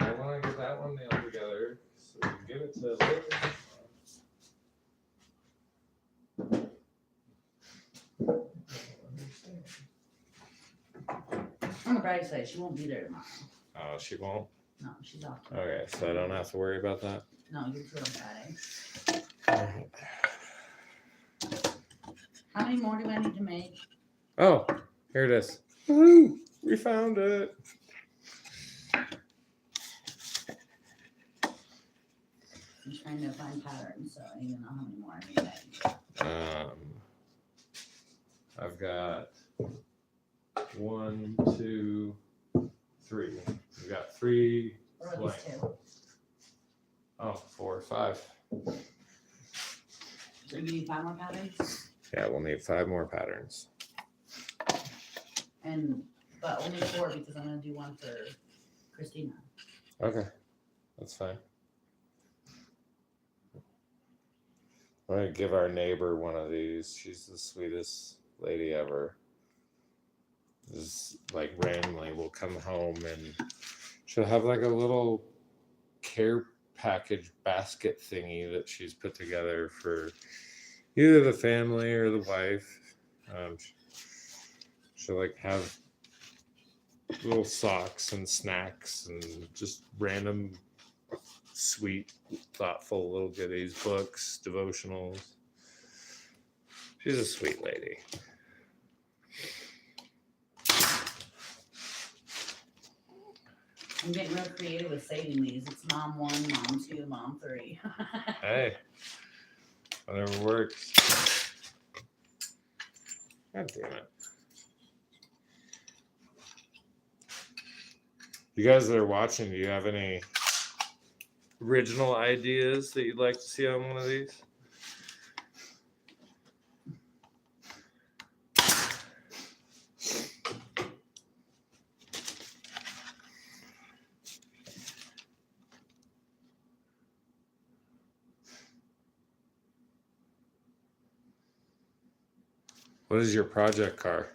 I want to get that one nailed together so we can give it to Lily. On the bright side, she won't be there tomorrow. Oh, she won't? No, she's off tomorrow. Okay, so I don't have to worry about that? No, you're good on Friday. Alright. How many more do I need to make? Oh, here it is. Woohoo! We found it. I'm trying to find patterns, so I need to know how many more I need to make. I've got 1, 2, 3. We've got 3. Or at blank. least 2. Oh, 4, 5. So you need 5 more patterns? Yeah, we'll need 5 more patterns. But only 4 because I'm gonna do one for Christina. Okay, that's fine. I'm gonna give our neighbor one of these. She's the sweetest lady ever. Just like randomly will come home and she'll have like a little care package basket thingy that she's put together for either the family or the wife. She'll like have little socks and snacks and just random sweet, thoughtful little goodies, books, devotionals. She's a sweet lady. I'm getting real creative with saving these. It's mom 1, mom 2, mom 3. Hey, whatever works. God damn it. You guys that are watching, do you have any original ideas that you'd like to see on one of these? What is your project car?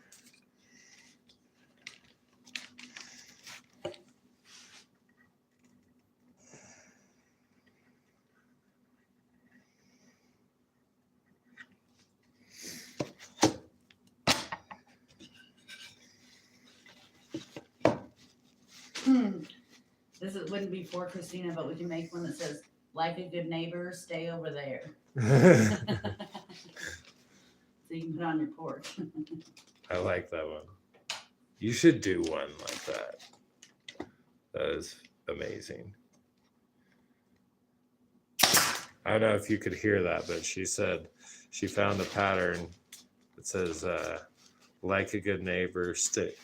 This wouldn't be for Christina, but we can make one that says, like a good neighbor, stay over there. So you can put on your porch. I like that one. You should do one like that. That is amazing. I don't know if you could hear that, but she said she found a pattern that says, like a good neighbor, stay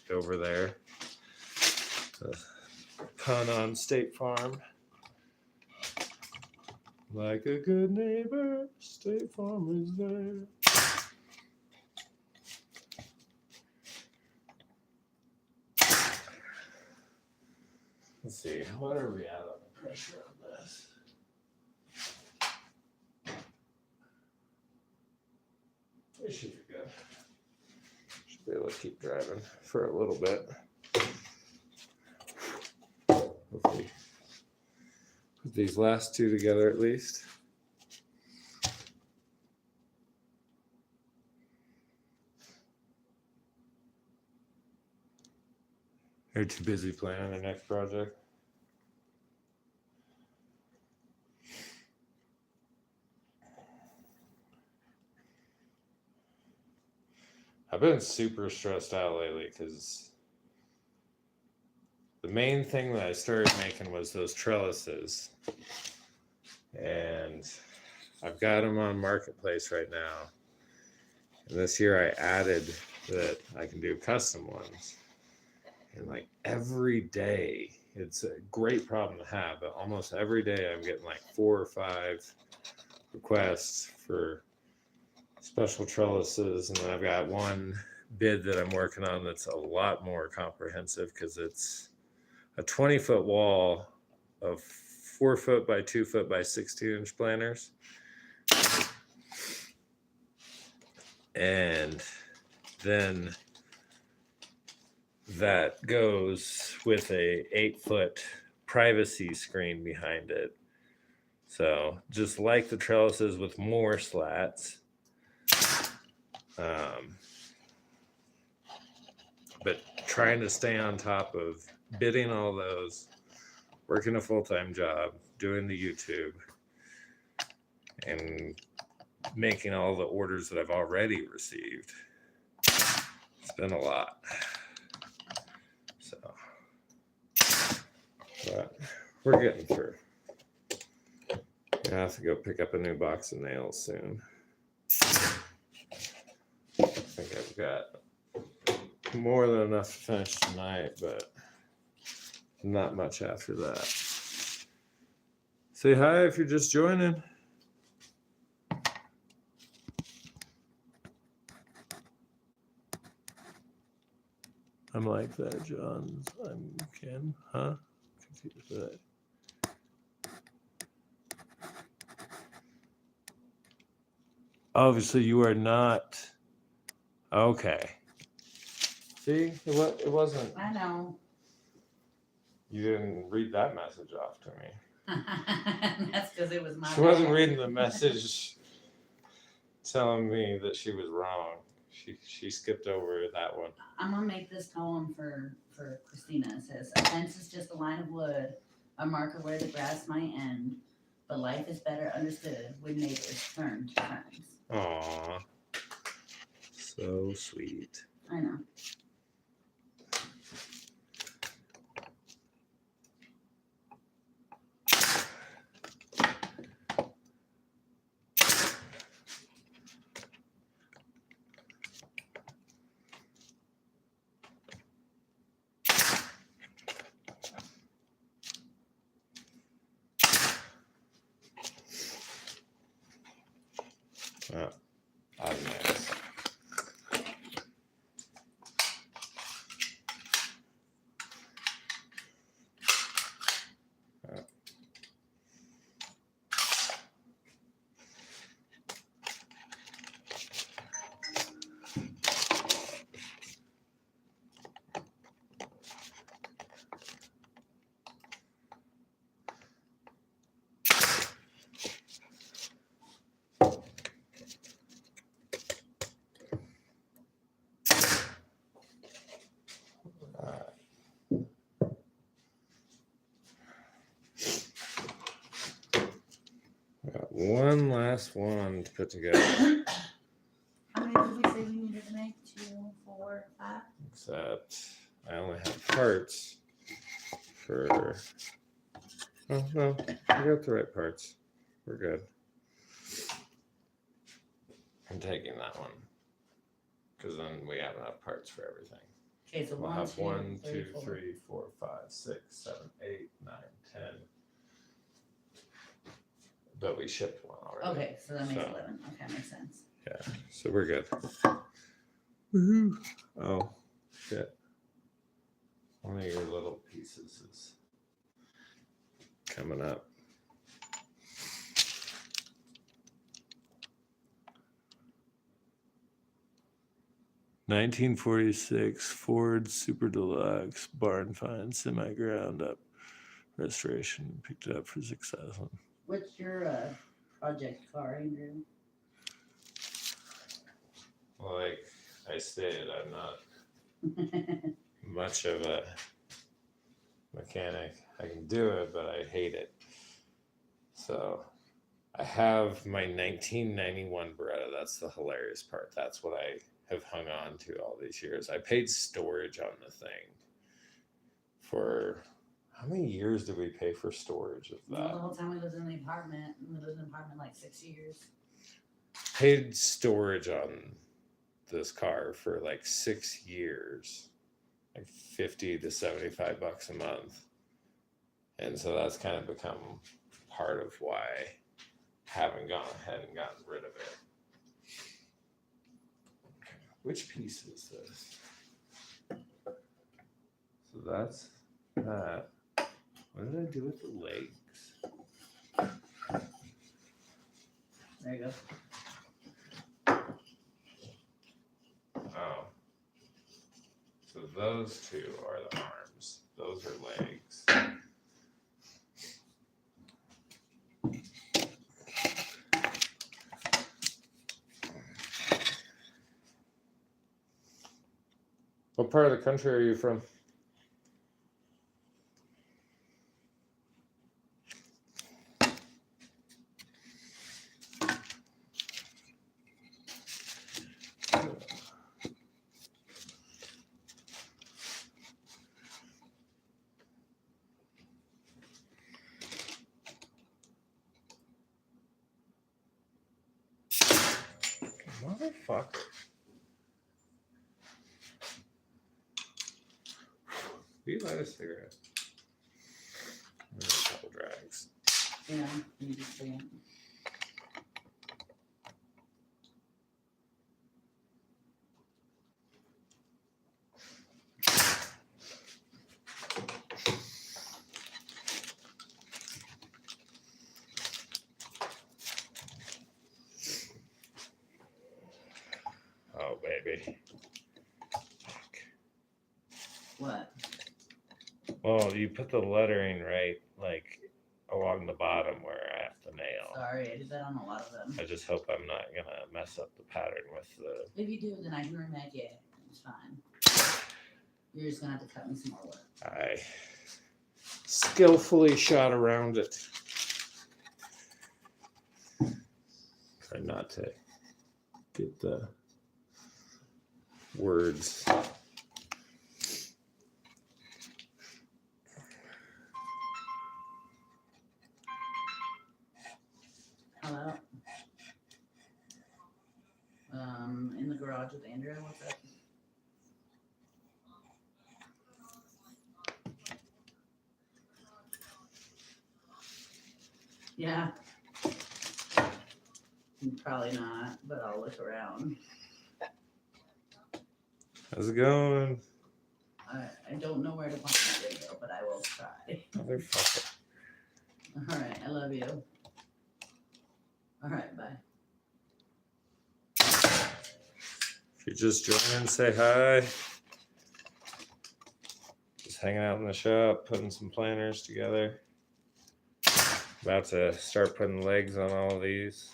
over there. Pun on State Farm. Like a good neighbor, State Farm is there. Let's see, what are we at on the pressure on this? It should be good. Should be able to keep driving for a little bit. Hopefully put these last 2 together at least. They're too busy planning their next project. I've been super stressed out lately because the main thing that I started making was those trellises. And I've got them on Marketplace right now. And this year I added that I can do custom ones. And like every day, it's a great problem to have, but almost every day I'm getting like 4 or 5 requests for special trellises. And then I've got one bid that I'm working on that's a lot more comprehensive because it's a 20-foot wall of 4 foot by 2 foot by 16-inch planters. And then that goes with a 8-foot privacy screen behind it. So just like the trellises with more slats. But trying to stay on top of bidding all those, working a full-time job, doing the YouTube, and making all the orders that I've already received. It's been a lot. So, but we're getting through. I have to go pick up a new box of nails soon. I think I've got more than enough to finish tonight, but not much after that. Say hi if you're just joining. I'm like that, John. I'm Ken, huh? Confused with that. Obviously, you are not. Okay. See, it wasn't. I know. You didn't read that message off to me. That's because it was my She wasn't bad. reading the message telling me that she was wrong. She skipped over that one. I'm gonna make this poem for Christina. It says, "A fence is just a line of wood, a marker where the grass might end. But life is better understood when neighbors turn to friends." Aw, so sweet. I know. Oh, nice. Got one last one to put together. How many did we say we needed to make? 2, 4, 5? Except I only have parts for. Oh, no, I got the right parts. We're good. I'm taking that one because then we have enough parts for everything. Okay, so We'll 1, have 2, 1, 3, 2, 4. 3, 4, 5, 6, 7, 8, 9, 10. But we shipped one already. Okay, so that makes So- 11. Okay, makes sense. Yeah, so we're good. Woohoo! Oh, shit. One of your little pieces is coming up. (1946) Ford Super Deluxe barn find semi ground up restoration, picked it up for $6,000. What's your project car, Andrew? Like I stated, I'm not much of a mechanic. I can do it, but I hate it. So I have my 1991 Beretta. That's the hilarious part. That's what I have hung on to all these years. I paid storage on the thing for how many years did we pay for storage of Well, that? the whole time we lived in the apartment, we lived in the apartment like 6 years. Paid storage on this car for like 6 years, like $50 to $75 a month. And so that's kind of become part of why I haven't gone ahead and gotten rid of it. Which piece is this? So that's What did I do with the legs? There you go. Oh. So those two are the arms. Those are legs. What part of the country are you from? Motherfucker. Will you light a cigarette? There's a couple drags. Yeah, you just say it. Oh, baby. What? Well, you put the lettering right, like, along the bottom where I have to nail. Sorry, I did that on a lot of them. I just hope I'm not going to mess up the pattern with the... If you do, then I can remake it. It's fine. You're just gonna have to cut me some more wood. I skillfully shot around it. Try not to get the words. Hello? In the garage with Andrea, what's up? Yeah. Probably not, but I'll look around. How's it going? I don't know where to find that video, but I will try. Motherfucker. Alright, I love you. Alright, bye. If you're just joining, say hi. Just hanging out in the shop, putting some planters together. About to start putting legs on all of these.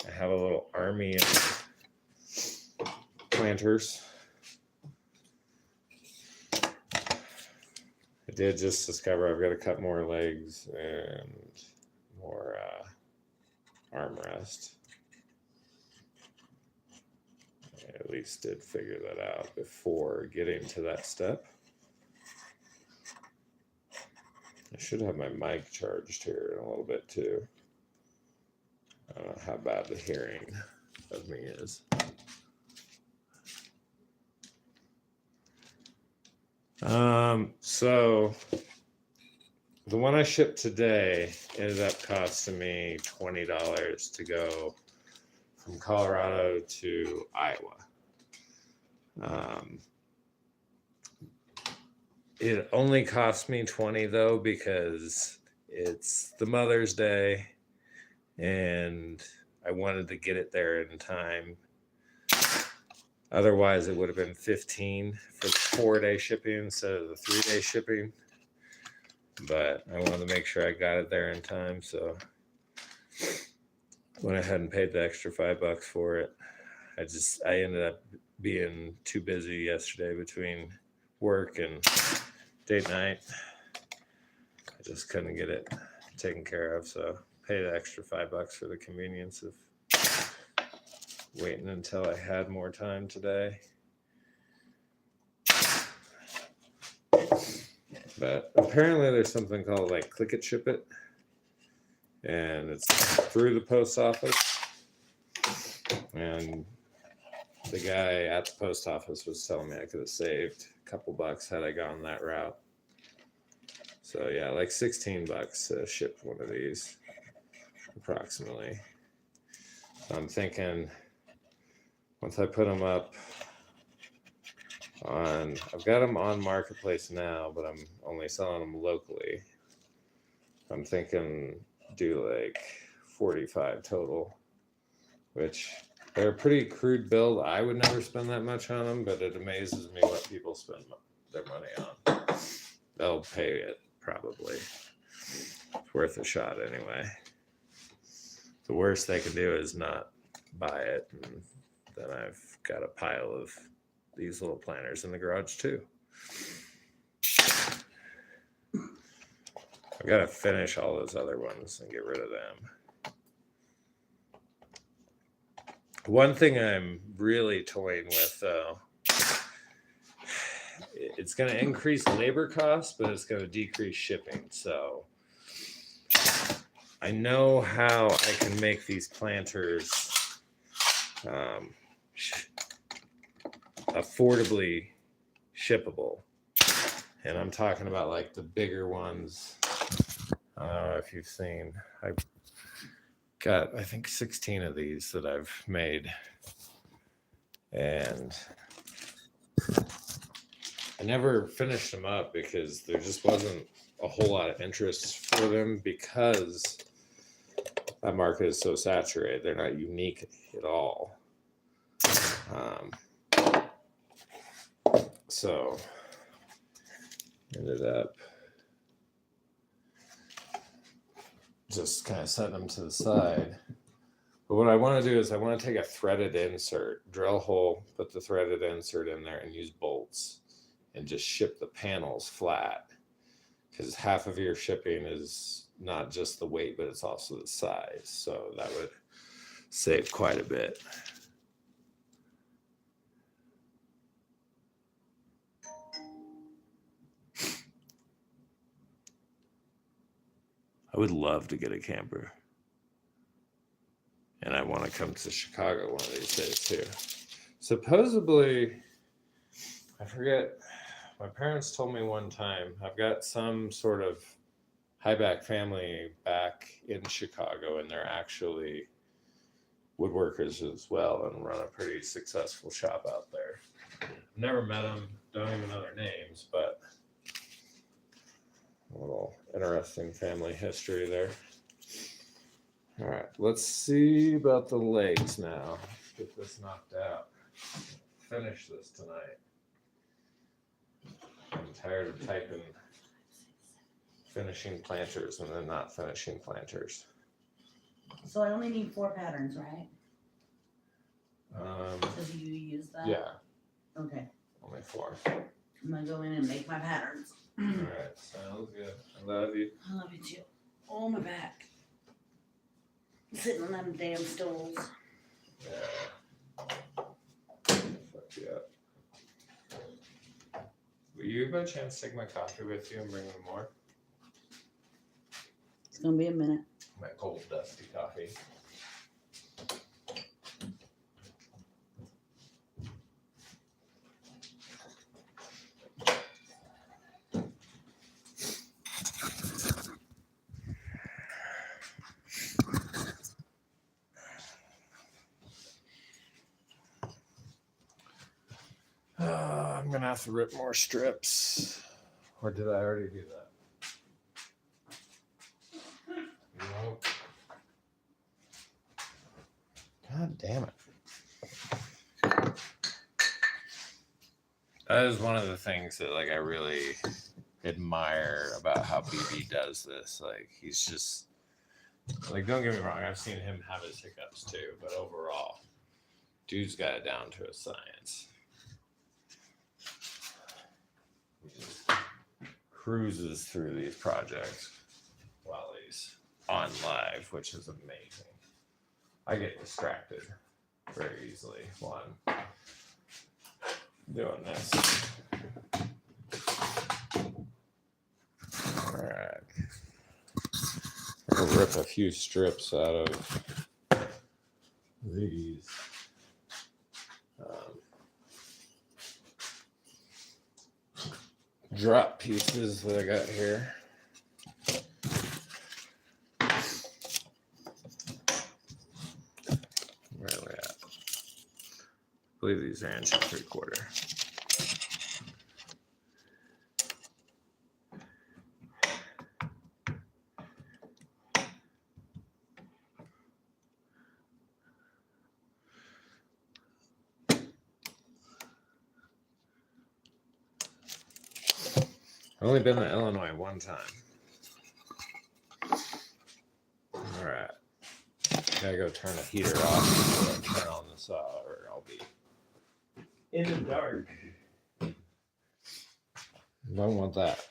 I have a little army of planters. I did just discover I've got to cut more legs and more armrest. I at least did figure that out before getting to that step. I should have my mic charged here in a little bit too. I don't know how bad the hearing of me is. So the one I shipped today ended up costing me $20 to go from Colorado to Iowa. It only cost me $20 though because it's the Mother's Day and I wanted to get it there in time. Otherwise, it would have been $15 for the 4-day shipping instead of the 3-day shipping. But I wanted to make sure I got it there in time, so went ahead and paid the extra $5 for it. I ended up being too busy yesterday between work and date night. I just couldn't get it taken care of, so paid the extra $5 for the convenience of waiting until I had more time today. But apparently there's something called like Click It Ship It, and it's through the post office. And the guy at the post office was telling me I could have saved a couple bucks had I gone that route. So yeah, like $16 to ship one of these, approximately. So I'm thinking once I put them up I've got them on Marketplace now, but I'm only selling them locally. I'm thinking do like 45 total, which they're a pretty crude build. I would never spend that much on them, but it amazes me what people spend their money on. They'll pay it probably. It's worth a shot anyway. The worst they can do is not buy it, and then I've got a pile of these little planters in the garage too. I've got to finish all those other ones and get rid of them. One thing I'm really toying with, though, it's going to increase labor costs, but it's going to decrease shipping. So I know how I can make these planters affordably shippable. And I'm talking about like the bigger ones. I don't know if you've seen. I got, I think, 16 of these that I've made. And I never finished them up because there just wasn't a whole lot of interest for them because that market is so saturated. They're not unique at all. So ended up just kind of setting them to the side. But what I want to do is I want to take a threaded insert, drill a hole, put the threaded insert in there, and use bolts and just ship the panels flat. Because half of your shipping is not just the weight, but it's also the size. So that would save quite a bit. I would love to get a camper. And I want to come to Chicago one of these days too. Supposedly, I forget, my parents told me one time, I've got some sort of Hybiak family back in Chicago, and they're actually woodworkers as well and run a pretty successful shop out there. Never met them, don't even know their names, but a little interesting family history there. All right, let's see about the legs now. Get this knocked out. Finish this tonight. I'm tired of typing finishing planters and then not finishing planters. So I only need 4 patterns, right? Because you use that? Yeah. Okay. Only 4. I'm gonna go in and make my patterns. All right, sounds good. I love you. I love you too. Oh, my back. Sitting on them damn stools. Yeah. Fuck you up. Will you by chance take my coffee with you and bring me more? It's gonna be a minute. My cold, dusty coffee. I'm gonna have to rip more strips. Or did I already do that? Nope. God damn it. That is one of the things that like I really admire about how BB does this. Like he's just like, don't get me wrong, I've seen him have his hiccups too, but overall, dude's got it down to a science. He just cruises through these projects while he's on live, which is amazing. I get distracted very easily while I'm doing this. All right. I'll rip a few strips out of these. Drop pieces that I got here. Where are we at? I believe these are 1 3/4 inches. I've only been to Illinois one time. All right. Gotta go turn the heater off before I turn on the saw, or I'll be in the dark. Don't want that.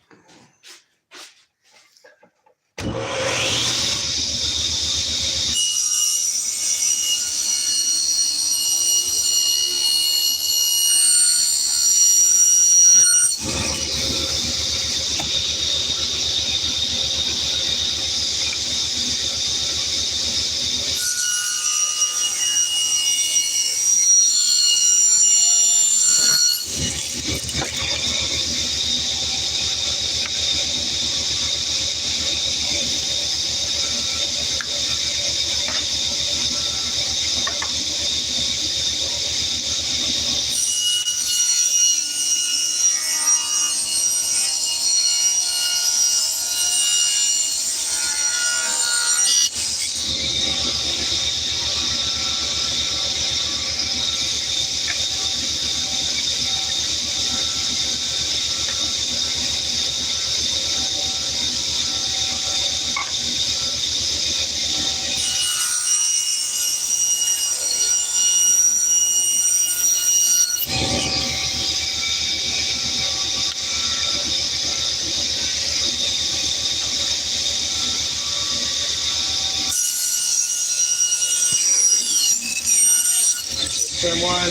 Been one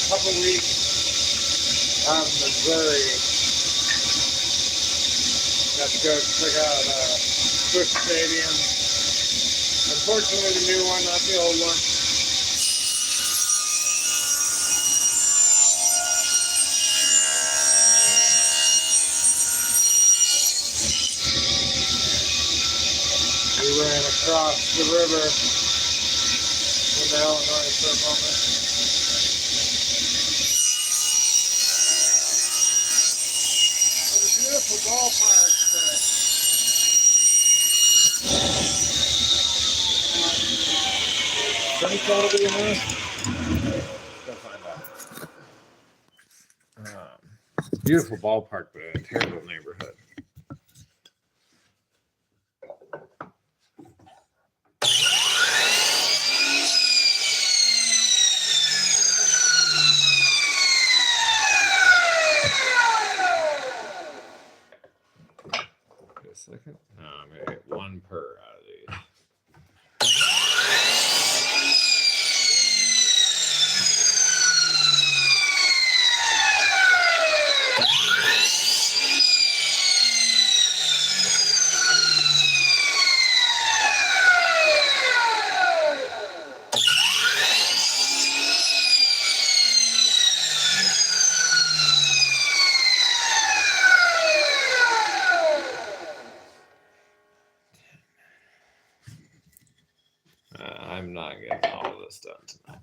couple weeks out in Missouri. Got to go check out Bush Stadium. Unfortunately, the new one, not the old one. We ran across the river into Illinois for a moment. It's a beautiful ballpark. Think that'll be enough? Go find out. Beautiful ballpark, but a terrible neighborhood. Wait a second. No, I'm gonna get one per out of these. I'm not getting all of this done tonight.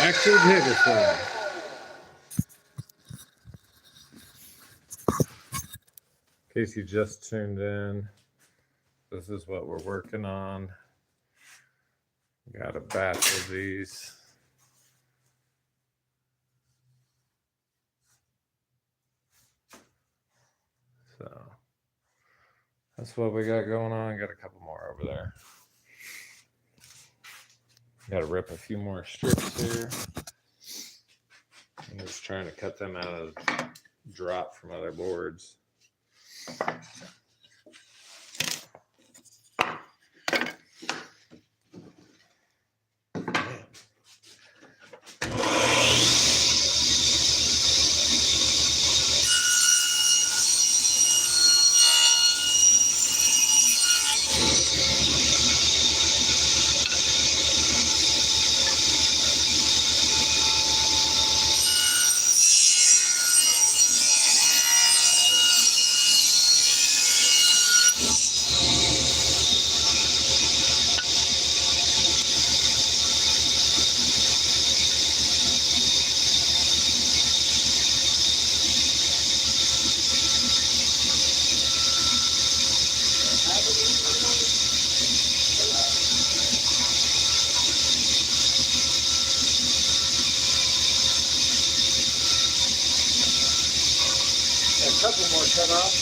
Active Hiberson. In case you just tuned in, this is what we're working on. Got a batch of these. So that's what we got going on. Got a couple more over there. Got to rip a few more strips here. I'm just trying to cut them out of drop from other boards. couple more cut off.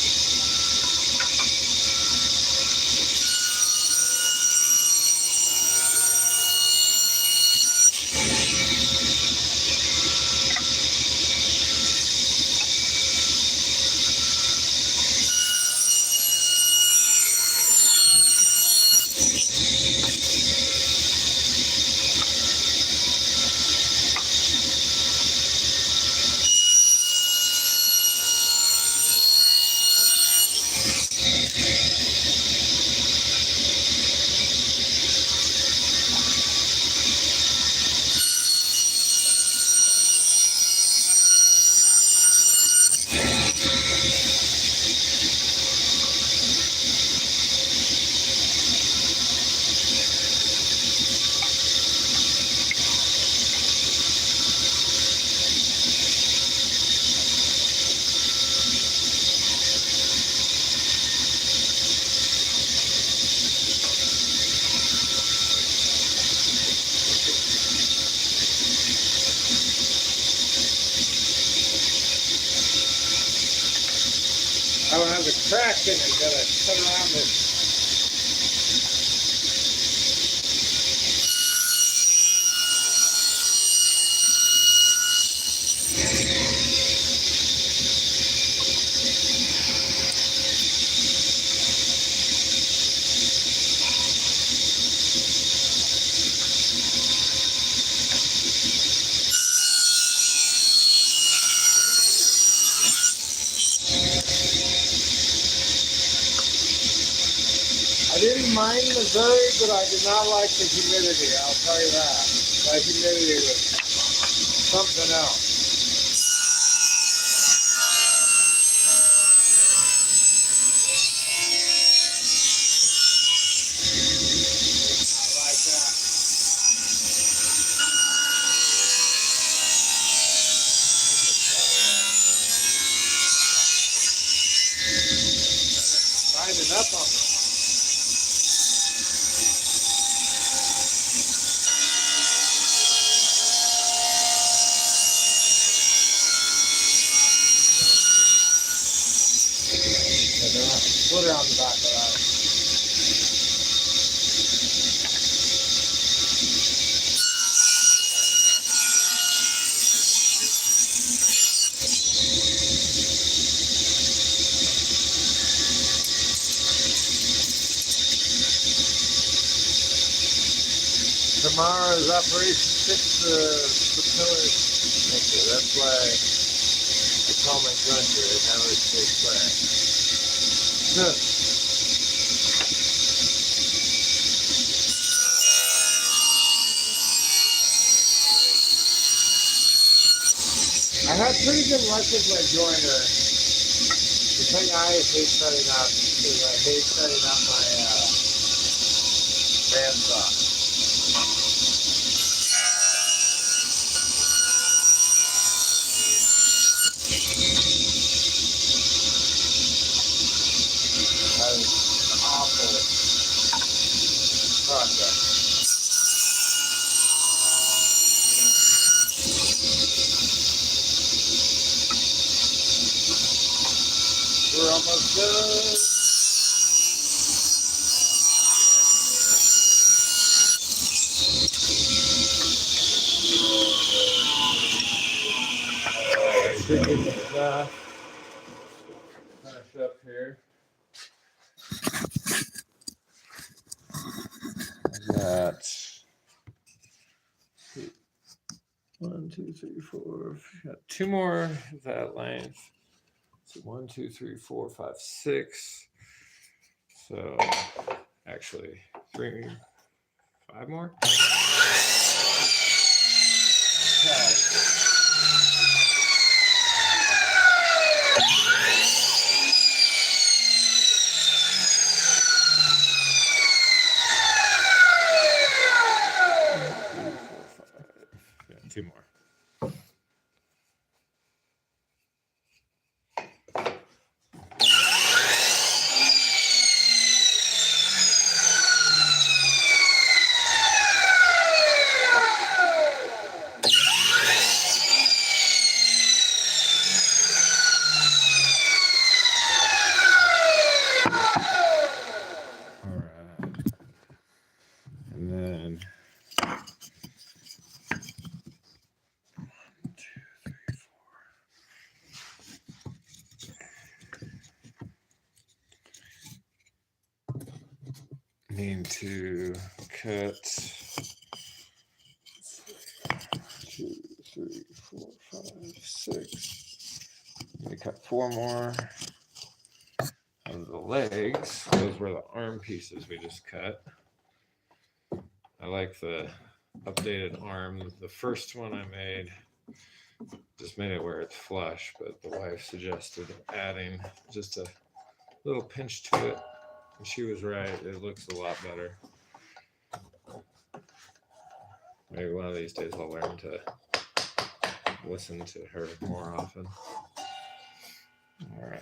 I don't have the crack in it, gotta cut around it. I didn't mind Missouri, but I did not like the humidity, I'll tell you that. That humidity was something else. I like that. Grinding up on me. Put it on the back of that. Tomorrow is Operation Fix the Pillars. Okay, that's why I call my grunter. It never stays quiet. I had pretty good luck with my joiner. The thing I hate setting up is I hate setting up my bandsaw. That is an awful process. We're almost done. Should get this finished up here. Got 1, 2, 3, 4. Got 2 more of that length. So 1, 2, 3, 4, 5, 6. So actually 3, 5 more. Okay. Yeah, 2 more. to cut 2, 3, 4, 5, 6. Let me cut 4 more of the legs. Those were the arm pieces we just cut. I like the updated arm. The first one I made just made it where it's flush, but the wife suggested adding just a little pinch to it. And she was right. It looks a lot better. Maybe one of these days I'll learn to listen to her more often. All right.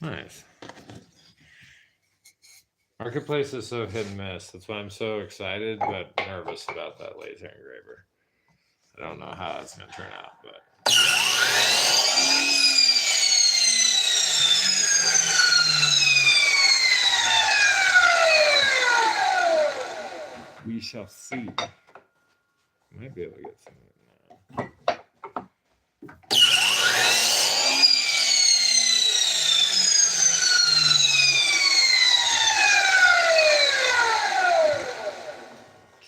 Nice. Marketplace is so hit and miss. That's why I'm so excited but nervous about that laser engraver. I don't know how it's going to turn out, but we shall see. Might be able to get some of it now.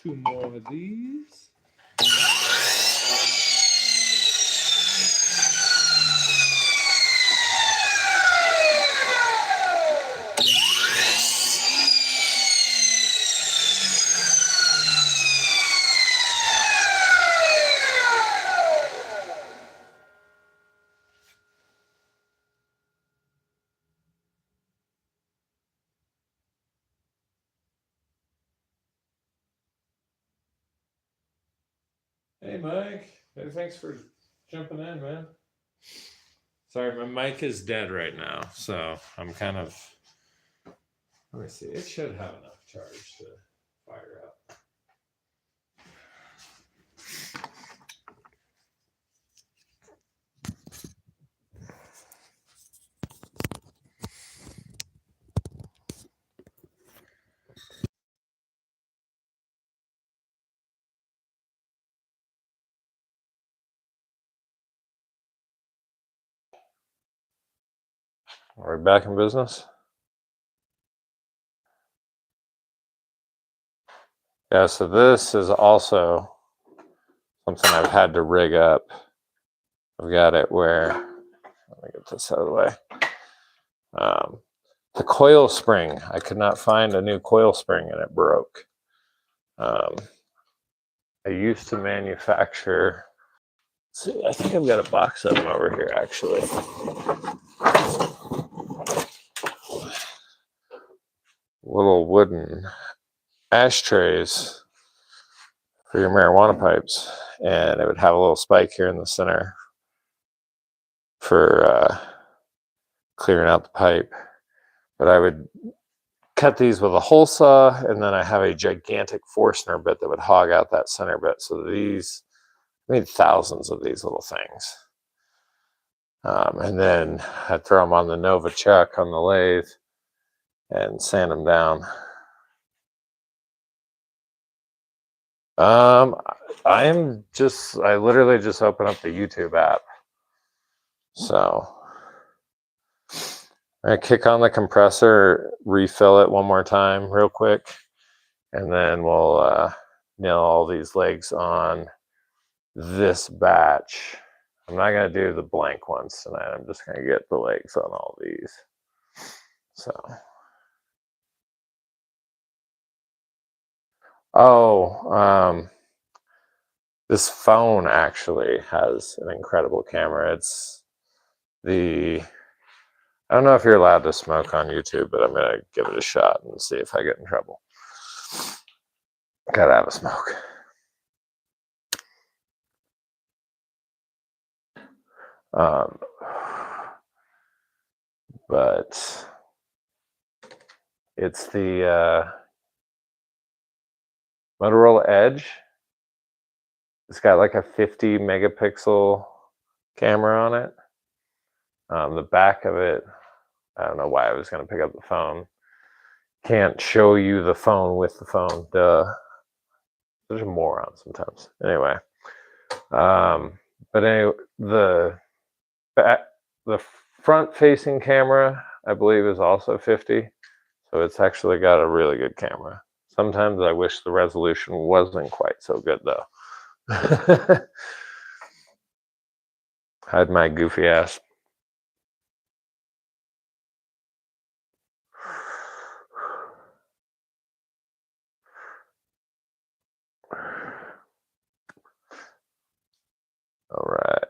Two more of these. Hey, Mike. Hey, thanks for jumping in, man. Sorry, my mic is dead right now, so I'm kind of. Let me see. It should have enough charge to fire up. Are we back in business? Yeah, so this is also something I've had to rig up. I've got it where, let me get this out of the way. The coil spring, I could not find a new coil spring and it broke. I used to manufacture, see, I think I've got a box of them over here actually. Little wooden ashtrays for your marijuana pipes, and it would have a little spike here in the center for clearing out the pipe. But I would cut these with a hole saw, and then I have a gigantic Forstner bit that would hog out that center bit. So these, I made thousands of these little things. And then I'd throw them on the Nova chuck on the lathe and sand them down. I literally just open up the YouTube app. So I kick on the compressor, refill it one more time real quick, and then we'll nail all these legs on this batch. I'm not going to do the blank ones tonight. I'm just going to get the legs on all these. So. This phone actually has an incredible camera. It's I don't know if you're allowed to smoke on YouTube, but I'm going to give it a shot and see if I get in trouble. Gotta have a smoke. But it's the Motorola Edge. It's got like a 50 megapixel camera on it. The back of it, I don't know why I was going to pick up the phone. Can't show you the phone with the phone. Duh. There's a moron sometimes. Anyway, But anyway, the front facing camera, I believe, is also 50. So it's actually got a really good camera. Sometimes I wish the resolution wasn't quite so good though. Hide my goofy ass. All right.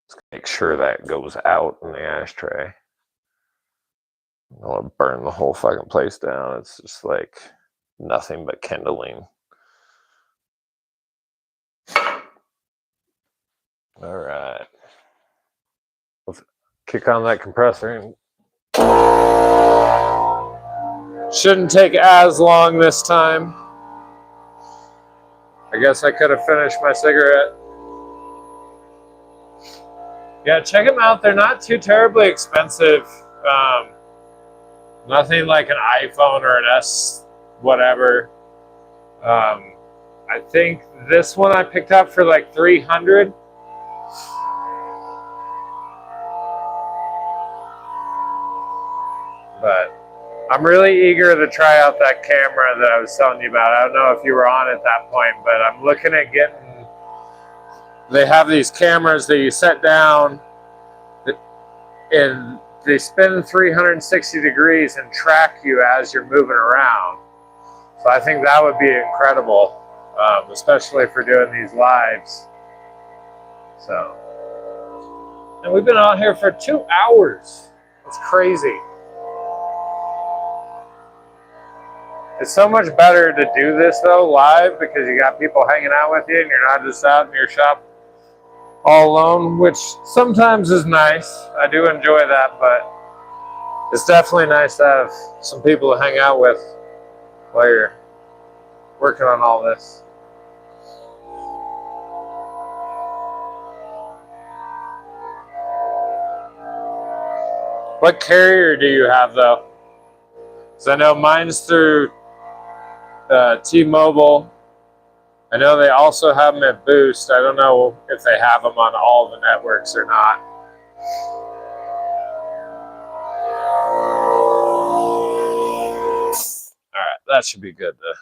Let's make sure that goes out in the ashtray. I don't want to burn the whole fucking place down. It's just like nothing but kindling. All right. Let's kick on that compressor. Shouldn't take as long this time. I guess I could have finished my cigarette. Yeah, check them out. They're not too terribly expensive. Nothing like an iPhone or an S whatever. I think this one I picked up for like $300. But I'm really eager to try out that camera that I was telling you about. I don't know if you were on at that point, but I'm looking at getting. They have these cameras that you set down, and they spin 360 degrees and track you as you're moving around. So I think that would be incredible, especially for doing these lives. So, and we've been out here for 2 hours. It's crazy. It's so much better to do this though live because you got people hanging out with you and you're not just out in your shop all alone, which sometimes is nice. I do enjoy that, but it's definitely nice to have some people to hang out with while you're working on all this. What carrier do you have though? Because I know mine's through T-Mobile. I know they also have them at Boost. I don't know if they have them on all the networks or not. All right, that should be good to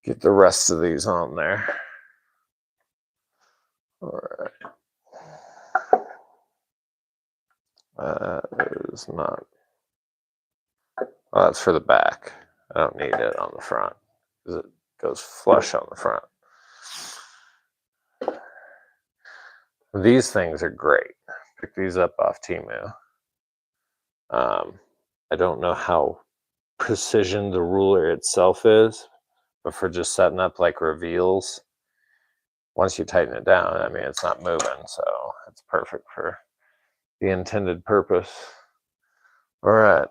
get the rest of these on there. All right. That is not. Oh, that's for the back. I don't need it on the front because it goes flush on the front. These things are great. Pick these up off Temu. I don't know how precision the ruler itself is, but for just setting up like reveals, once you tighten it down, I mean, it's not moving, so it's perfect for the intended purpose. All right.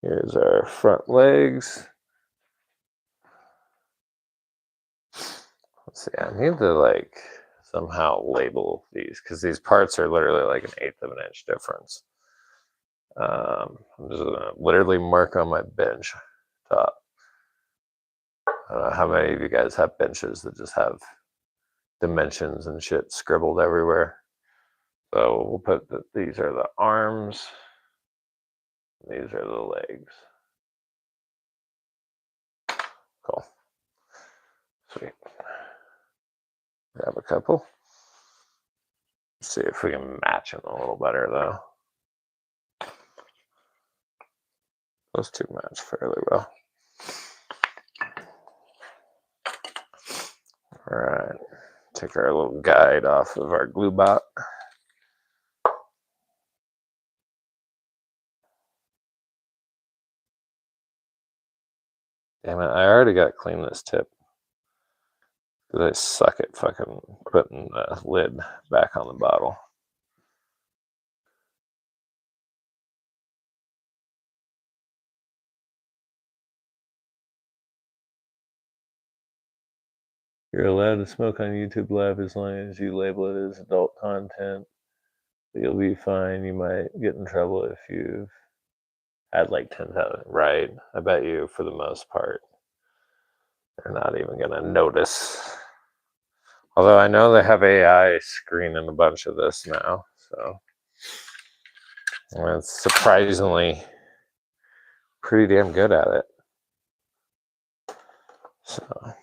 Here's our front legs. Let's see, I need to like somehow label these because these parts are literally like 1/8 of an inch difference. I'm just gonna literally mark on my bench top. I don't know how many of you guys have benches that just have dimensions and shit scribbled everywhere. So we'll put that these are the arms, these are the legs. Cool. Sweet. Grab a couple. Let's see if we can match them a little better though. Those two match fairly well. All right. Take our little guide off of our glue bot. Damn it, I already got to clean this tip. Because I suck at fucking putting the lid back on the bottle. You're allowed to smoke on YouTube Live as long as you label it as adult content. But you'll be fine. You might get in trouble if you've at like 10,000, right? I bet you for the most part, they're not even going to notice. Although I know they have AI screening a bunch of this now, so it's surprisingly pretty damn good at it. So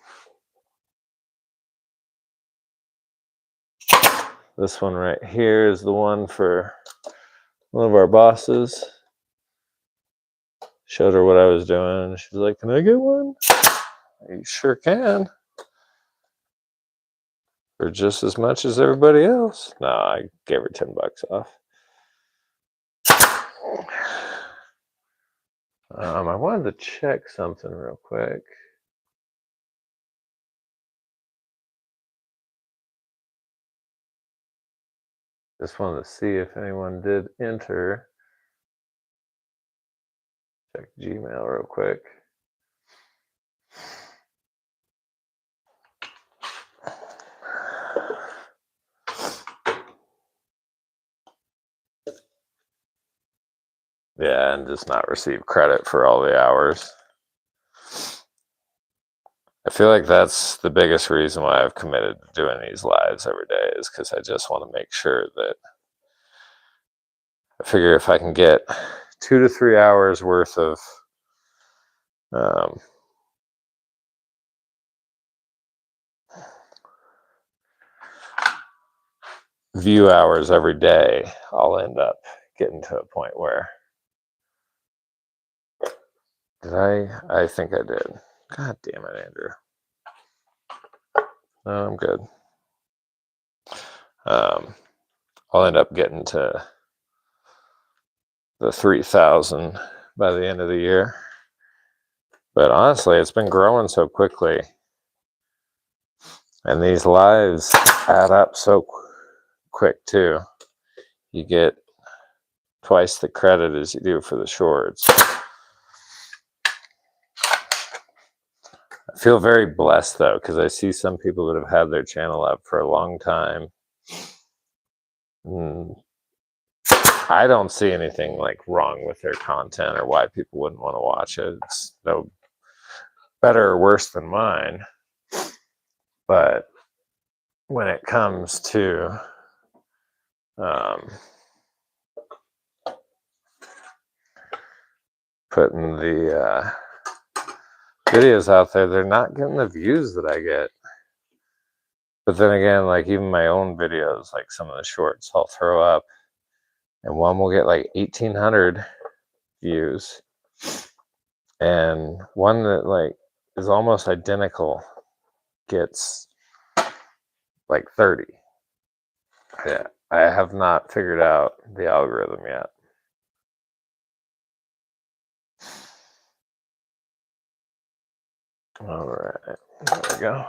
this one right here is the one for one of our bosses. Showed her what I was doing. She's like, "Can I get one?" You sure can. For just as much as everybody else. No, I gave her $10 off. I wanted to check something real quick. Just wanted to see if anyone did enter. Check Gmail real quick. Yeah, and just not receive credit for all the hours. I feel like that's the biggest reason why I've committed to doing these lives every day, is because I just want to make sure that I figure if I can get 2 to 3 hours worth of view hours every day, I'll end up getting to a point where I think I did. God damn it, Andrew. No, I'm good. I'll end up getting to the 3,000 by the end of the year. But honestly, it's been growing so quickly. And these lives add up so quick too. You get twice the credit as you do for the shorts. I feel very blessed though, because I see some people that have had their channel up for a long time. I don't see anything like wrong with their content or why people wouldn't want to watch it. It's no better or worse than mine. But when it comes to putting the videos out there, they're not getting the views that I get. But then again, like even my own videos, like some of the shorts I'll throw up, and one will get like 1,800 views, and one that like is almost identical gets like 30. Yeah, I have not figured out the algorithm yet. All right, there we go.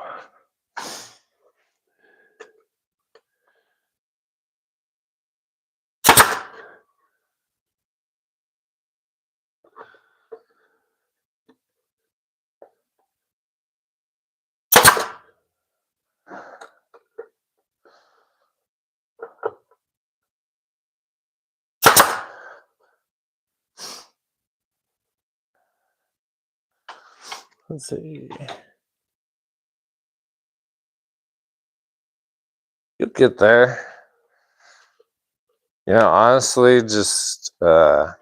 Let's see. You'll get there. You know, honestly, just find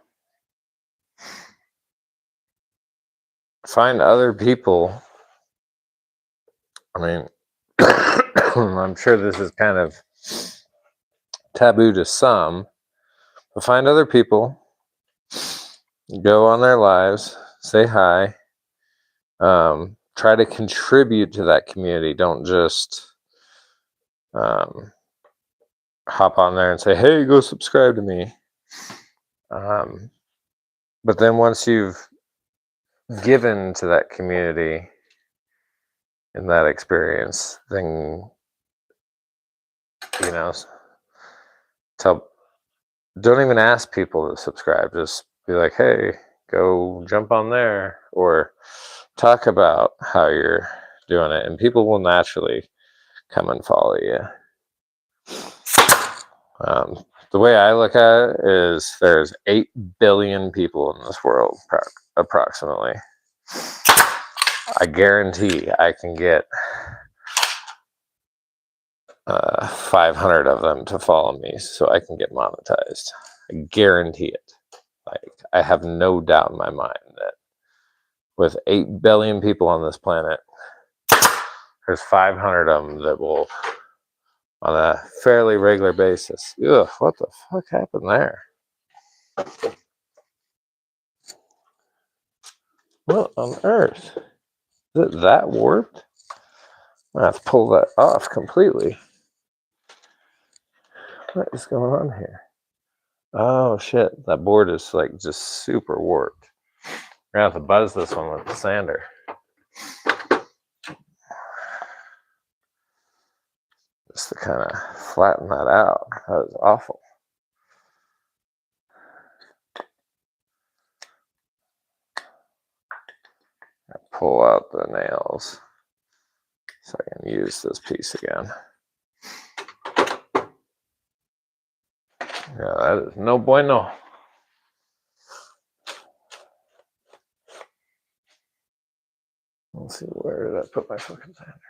other people. I mean, I'm sure this is kind of taboo to some, but find other people, go on their lives, say hi, try to contribute to that community. Don't just hop on there and say, hey, go subscribe to me. But then once you've given to that community in that experience, then, you know, don't even ask people to subscribe. Just be like, hey, go jump on there, or talk about how you're doing it, and people will naturally come and follow you. The way I look at it is there's 8 billion people in this world, approximately. I guarantee I can get 500 of them to follow me so I can get monetized. I guarantee it. Like, I have no doubt in my mind that with 8 billion people on this planet, there's 500 of them that will, on a fairly regular basis. Ugh, what the fuck happened there? What on earth? Is it that warped? I'm gonna have to pull that off completely. What is going on here? Oh shit, that board is like just super warped. We're gonna have to buzz this one with the sander. Just to kind of flatten that out. That was awful. Pull out the nails so I can use this piece again. Yeah, that is no bueno. Let's see, where did I put my fucking sander?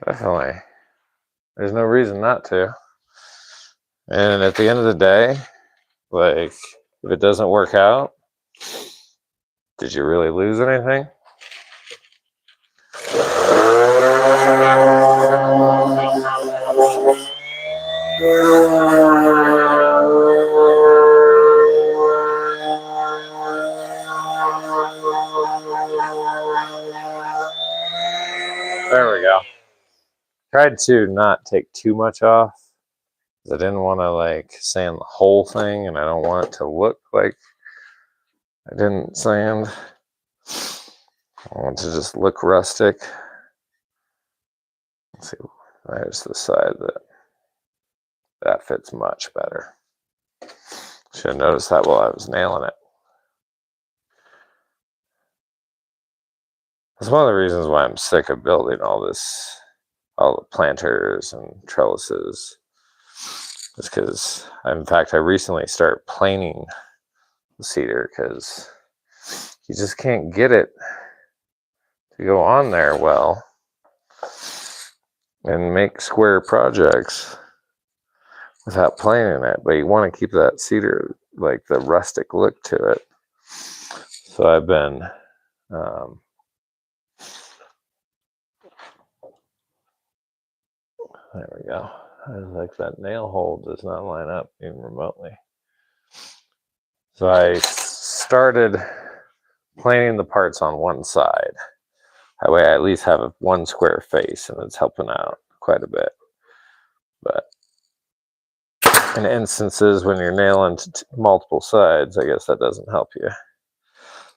Definitely. There's no reason not to. And at the end of the day, like, if it doesn't work out, did you really lose anything? There we go. Tried to not take too much off. I didn't want to like sand the whole thing, and I don't want it to look like I didn't sand. I want to just look rustic. Let's see, there's the side that fits much better. Should have noticed that while I was nailing it. That's one of the reasons why I'm sick of building all the planters and trellises. It's because, in fact, I recently started planing the cedar because you just can't get it to go on there well and make square projects without planing it. But you want to keep that cedar, like the rustic look to it. So I've been there we go. I was like, that nail hole does not line up even remotely. So I started planing the parts on one side. That way I at least have one square face, and it's helping out quite a bit. But in instances when you're nailing multiple sides, I guess that doesn't help you.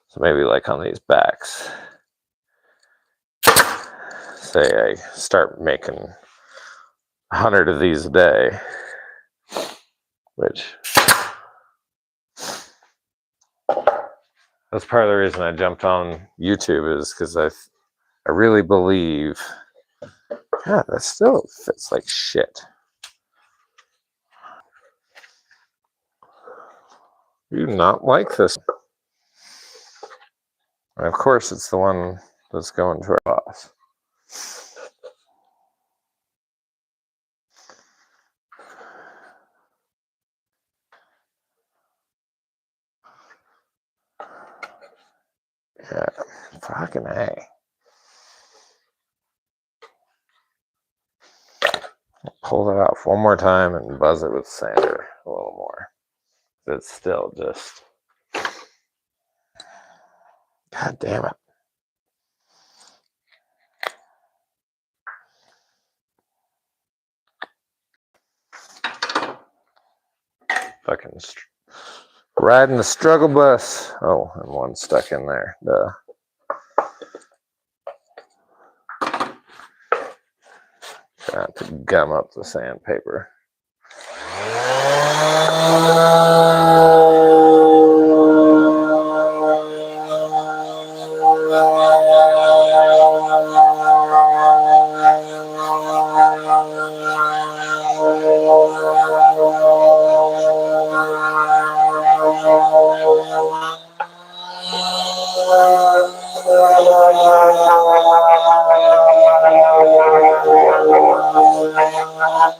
So maybe like on these backs, say I start making 100 of these a day, which that's part of the reason I jumped on YouTube, is because I really believe, God, that still fits like shit. You do not like this. And of course, it's the one that's going to our boss. Yeah, fucking A. Pull it off one more time and buzz it with sander a little more. It's still just, God damn it. Fucking riding the struggle bus. Oh, and one stuck in there. Duh. Got to gum up the sandpaper. I'll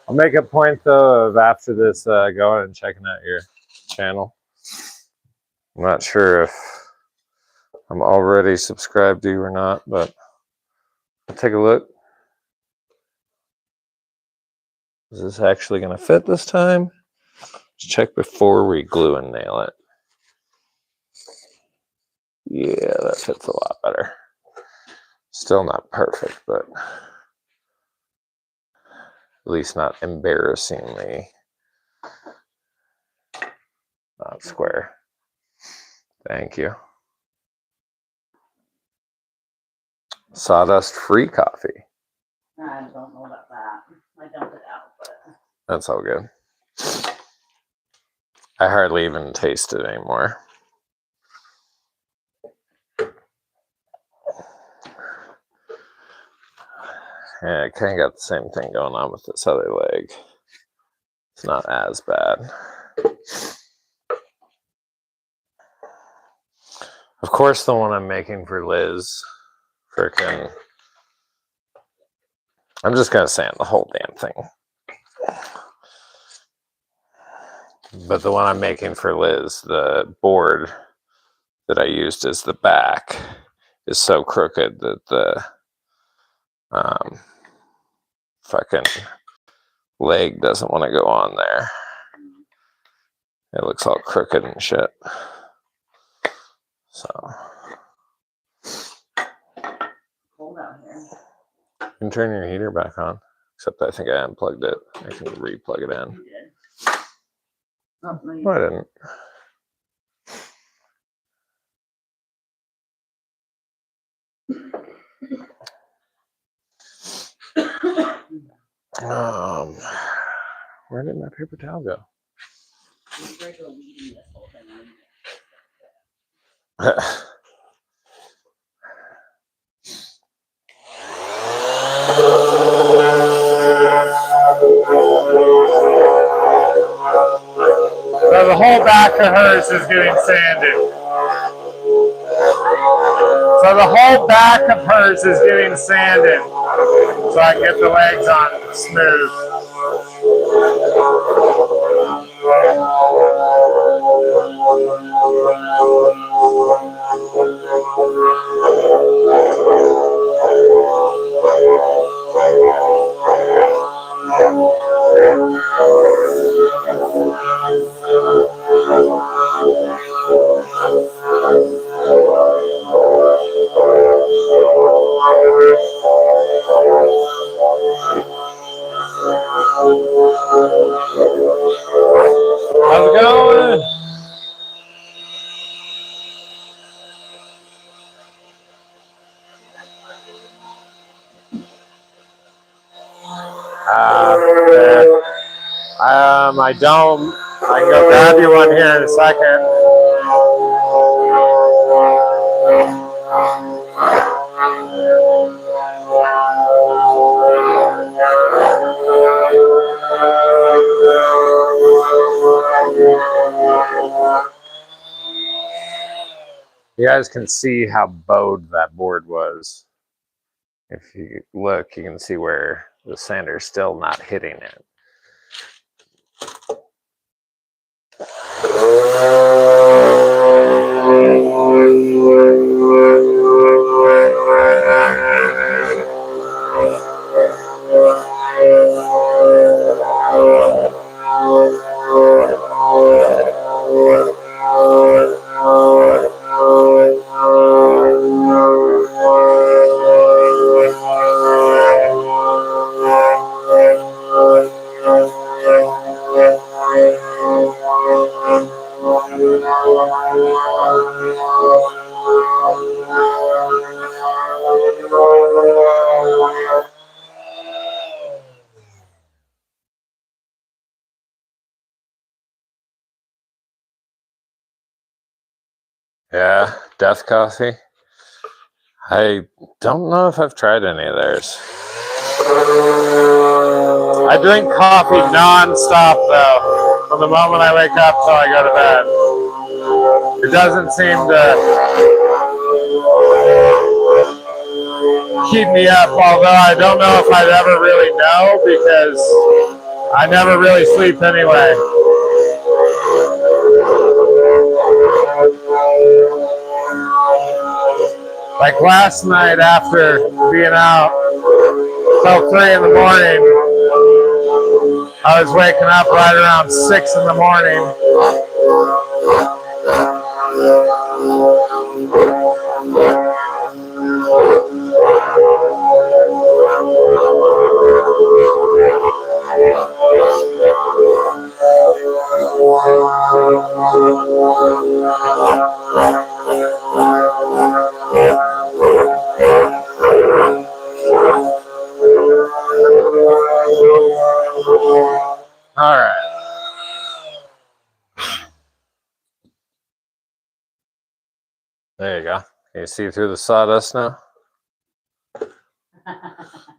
make a point though of after this going and checking out your channel. I'm not sure if I'm already subscribed to you or not, but I'll take a look. Is this actually going to fit this time? Let's check before we glue and nail it. Yeah, that fits a lot better. Still not perfect, but at least not embarrassingly not square. Thank you. Sawdust-free coffee. I don't know about that. I dumped it out, but That's all good. I hardly even taste it anymore. Yeah, I kind of got the same thing going on with this other leg. It's not as bad. Of course, the one I'm making for Liz, frickin', I'm just gonna sand the whole damn thing. But the one I'm making for Liz, the board that I used as the back, is so crooked that the fucking leg doesn't want to go on there. It looks all crooked and shit. So cold out here. you can turn your heater back on. Except I think I unplugged it. I can re-plug it in. You did. Oh, no, you No, I didn't. Where did my paper towel go? You're like a weeding this whole thing. So the whole back of hers is getting sanded. So the whole back of hers is getting sanded. So I can get the legs on smooth. How's it going? I don't. I can go grab you one here in a second. You guys can see how bowed that board was. If you look, you can see where the sander's still not hitting it. Yeah, Death Coffee. I don't know if I've tried any of theirs. I drink coffee non-stop though, from the moment I wake up till I go to bed. It doesn't seem to keep me up, although I don't know if I'd ever really know because I never really sleep anyway. Like last night after being out till 3 in the morning, I was waking up right around 6 in the morning. All right. There you go. Can you see through the sawdust now?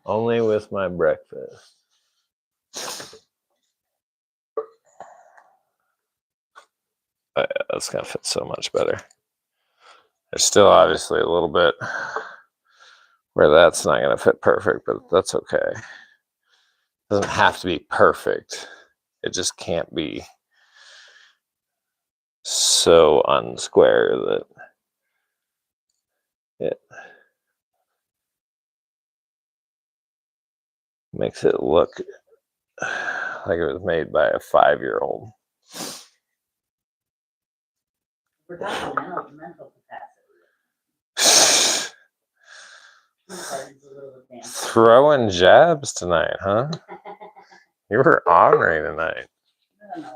Only with my breakfast. Oh, yeah, that's gonna fit so much better. There's still obviously a little bit where that's not gonna fit perfect, but that's okay. It doesn't have to be perfect. It just can't be so unsquare that it makes it look like it was made by a 5-year-old. We're talking mental capacity. Throwing jabs tonight, huh? You were ornery tonight. I don't know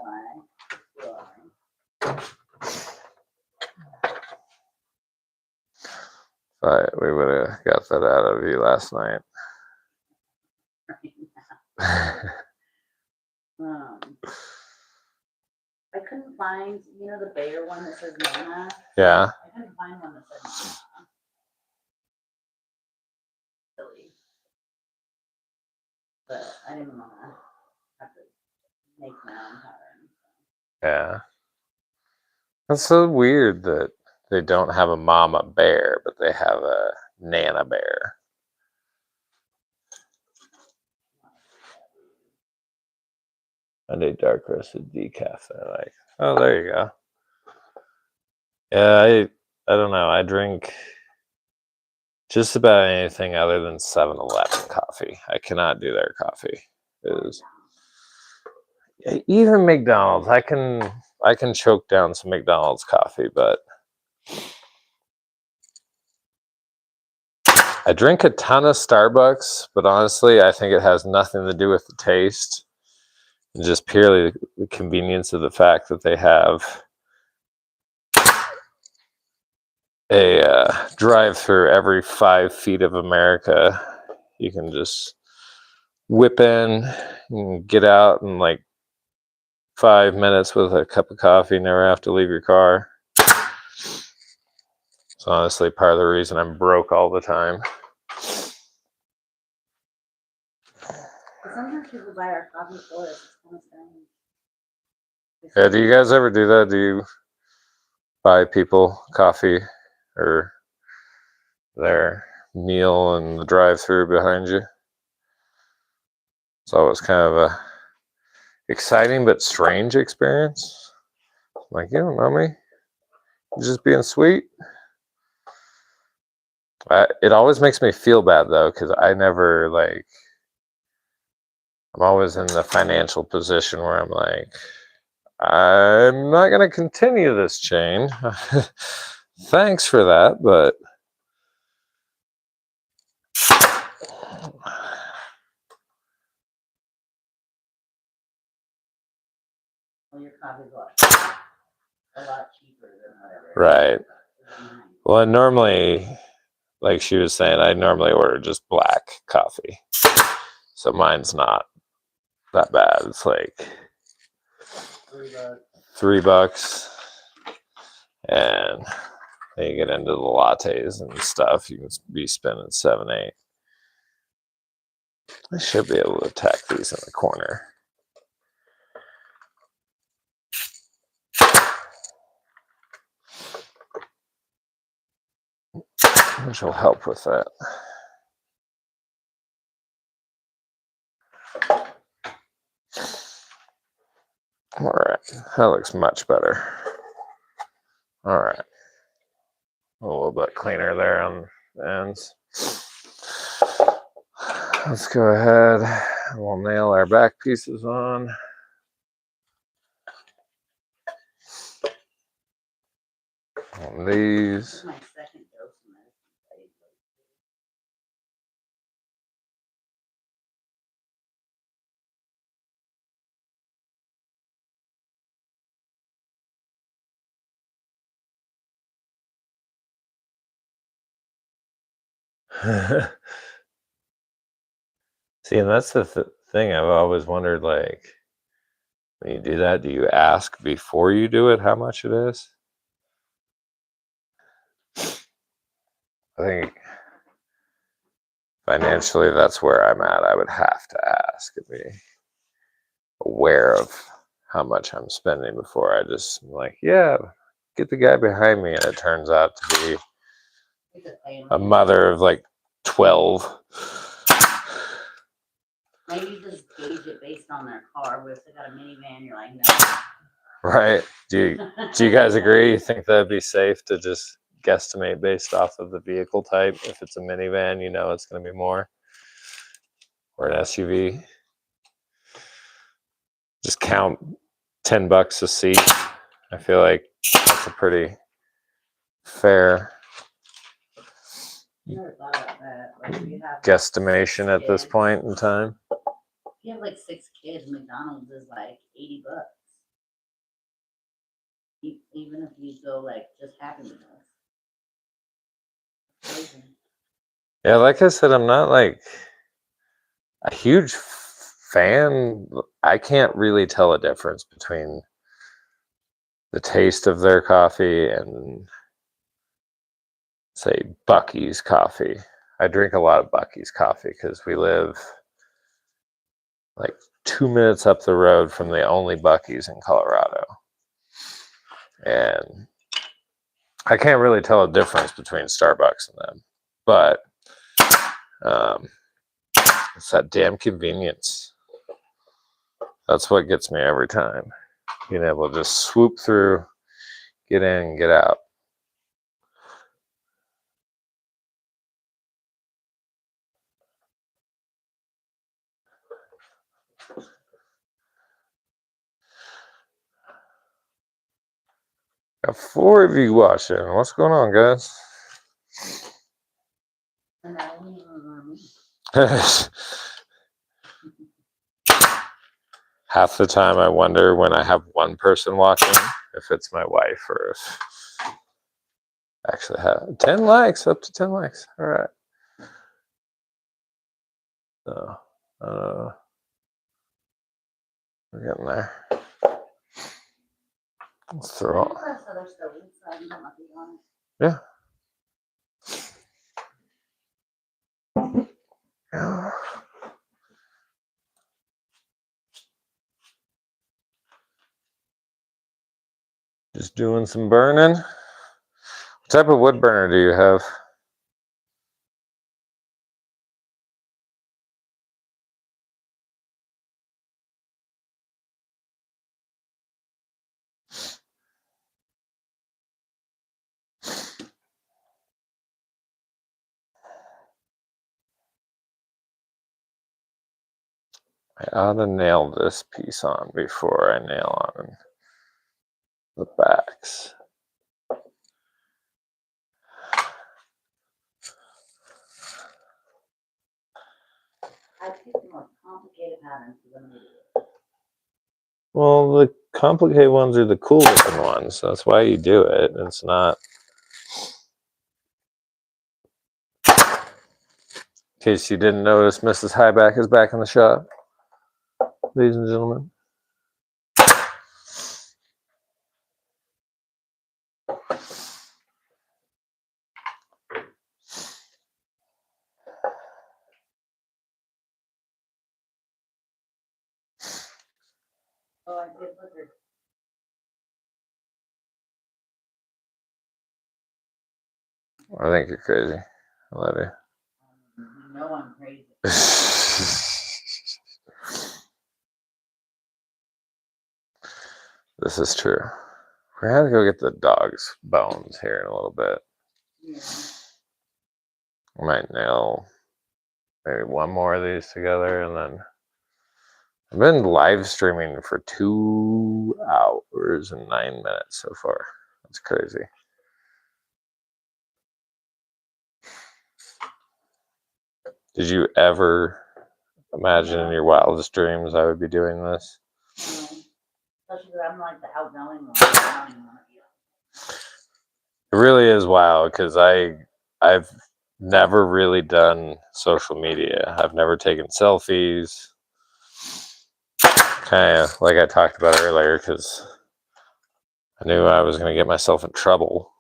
why. We would have got that out of you last night. I couldn't find, the Bayer one that says Nana. Yeah. I couldn't find one that said Nana. Silly. But I didn't want to have to make my own pattern. Yeah. That's so weird that they don't have a mama bear, but they have a Nana bear. Monday dark roasted decaf. I like. Oh, there you go. Yeah, I don't know. I drink just about anything other than 7-Eleven coffee. I cannot do their coffee. It is even McDonald's. I can choke down some McDonald's coffee, but I drink a ton of Starbucks, but honestly, I think it has nothing to do with the taste. And just purely the convenience of the fact that they have a drive-through every 5 feet of America. You can just whip in and get out in like 5 minutes with a cup of coffee. Never have to leave your car. It's honestly part of the reason I'm broke all the time. Sometimes people buy our coffee for us. It's kind of strange. Yeah, do you guys ever do that? Do you buy people coffee or their meal in the drive-through behind you? It's always kind of a exciting but strange experience. Like, you don't know me. You're just being sweet. It always makes me feel bad though, because I never I'm always in the financial position where I'm like, I'm not going to continue this chain. Thanks for that, but your coffee's a lot cheaper than whatever. right. Well, and normally, like she was saying, I normally order just black coffee. So mine's not that bad. It's like $3. And then you get into the lattes and stuff. You can be spending 7, 8. I should be able to tack these in the corner. Which will help with that. All right, that looks much better. All right, a little bit cleaner there on the ends. Let's go ahead. We'll nail our back pieces on. On these. This is my second dose of medicine. See, and that's the thing I've always wondered, like, when you do that, do you ask before you do it how much it is? I think financially, that's where I'm at. I would have to ask and be aware of how much I'm spending before I just like, yeah, get the guy behind me. And it turns out to be a mother of like 12. Maybe you just gauge it based on their car. But if they got a minivan, you're like, no. Right. Do you guys agree? You think that'd be safe to just guesstimate based off of the vehicle type? If it's a minivan, you know it's going to be more. Or an SUV. Just count $10 a seat. I feel like that's a pretty fair Never thought about that. Like, if you have guesstimation at this kids, point in time. If you have like 6 kids, McDonald's is like $80. Even if you go like just Happy Meals. Crazy. Yeah, like I said, I'm not like a huge fan. I can't really tell a difference between the taste of their coffee and, say, Bucky's coffee. I drink a lot of Bucky's coffee because we live like 2 minutes up the road from the only Bucky's in Colorado. And I can't really tell a difference between Starbucks and them. But it's that damn convenience. That's what gets me every time. Being able to just swoop through, get in, and get out. Got 4 of you watching. What's going on, guys? And I don't even remember me. Half the time I wonder when I have one person watching if it's my wife or if I actually have 10 likes, up to 10 likes. All right. So, we're getting there. Let's throw all. Yeah. Yeah. Just doing some burning. What type of wood burner do you have? I ought to nail this piece on before I nail on the backs. I picked the most complicated patterns for them to do. Well, the complicated ones are the cool looking ones. That's why you do it. It's not. In case you didn't notice, Mrs. Hybiak is back in the shop, ladies and gentlemen. Oh, I did look her. I think you're crazy. I love you. You know I'm crazy. This is true. We're gonna go get the dog's bones here in a little bit. Yeah. I might nail maybe one more of these together, and then I've been live streaming for 2 hours and 9 minutes so far. That's crazy. Did you ever imagine in your wildest dreams I would be doing this? Especially because I'm like the outgoing one. It really is wild because I've never really done social media. I've never taken selfies. Kind of like I talked about earlier, because I knew I was going to get myself in trouble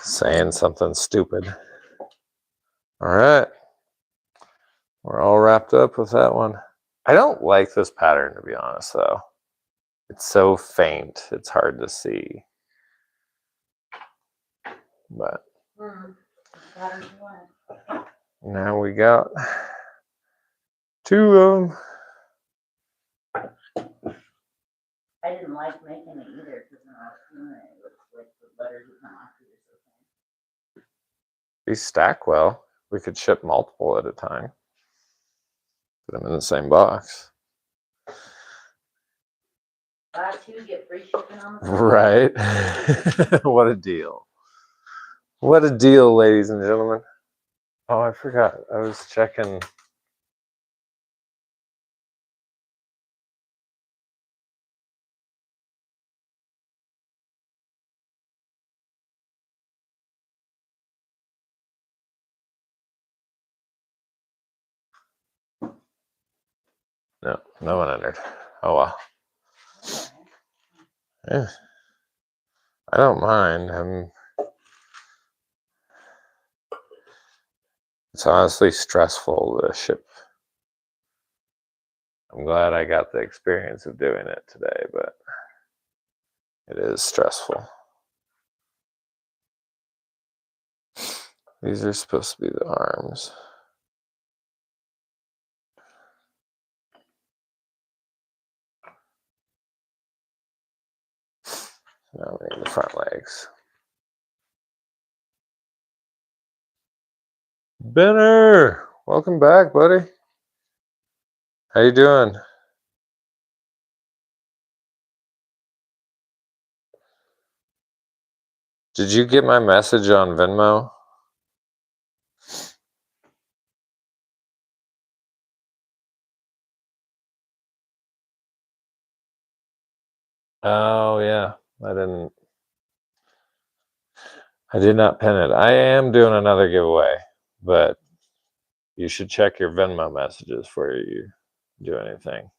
saying something stupid. All right. We're all wrapped up with that one. I don't like this pattern, to be honest, though. It's so faint. It's hard to see. But now we got 2 of them. I didn't like making it either because when I was doing it, it looks like the butter did not do so. These stack well. We could ship multiple at a time. Put them in the same box. Buy 2, get free shipping on the Right. What a deal. What a deal, ladies and gentlemen. Oh, I forgot. I was checking. No one entered. Oh, well. Yeah. I don't mind. It's honestly stressful to ship. I'm glad I got the experience of doing it today, but it is stressful. These are supposed to be the arms. Now we need the front legs. Benner, welcome back, buddy. How you doing? Did you get my message on Venmo? Oh yeah, I did not pin it. I am doing another giveaway, but you should check your Venmo messages before you do anything.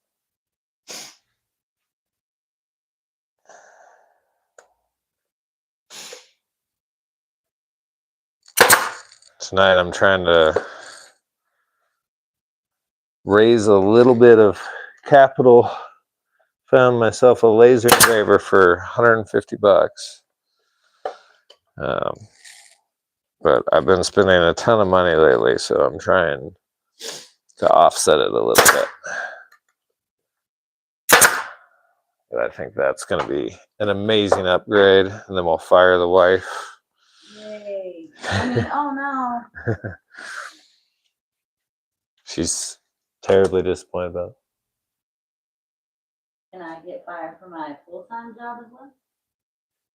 Tonight I'm trying to raise a little bit of capital. Found myself a laser engraver for 150 bucks. But I've been spending a ton of money lately, so I'm trying to offset it a little bit. But I think that's going to be an amazing upgrade, and then we'll fire the wife. Yay. Oh no. She's terribly disappointed about it. Can I get fired from my full-time job as well?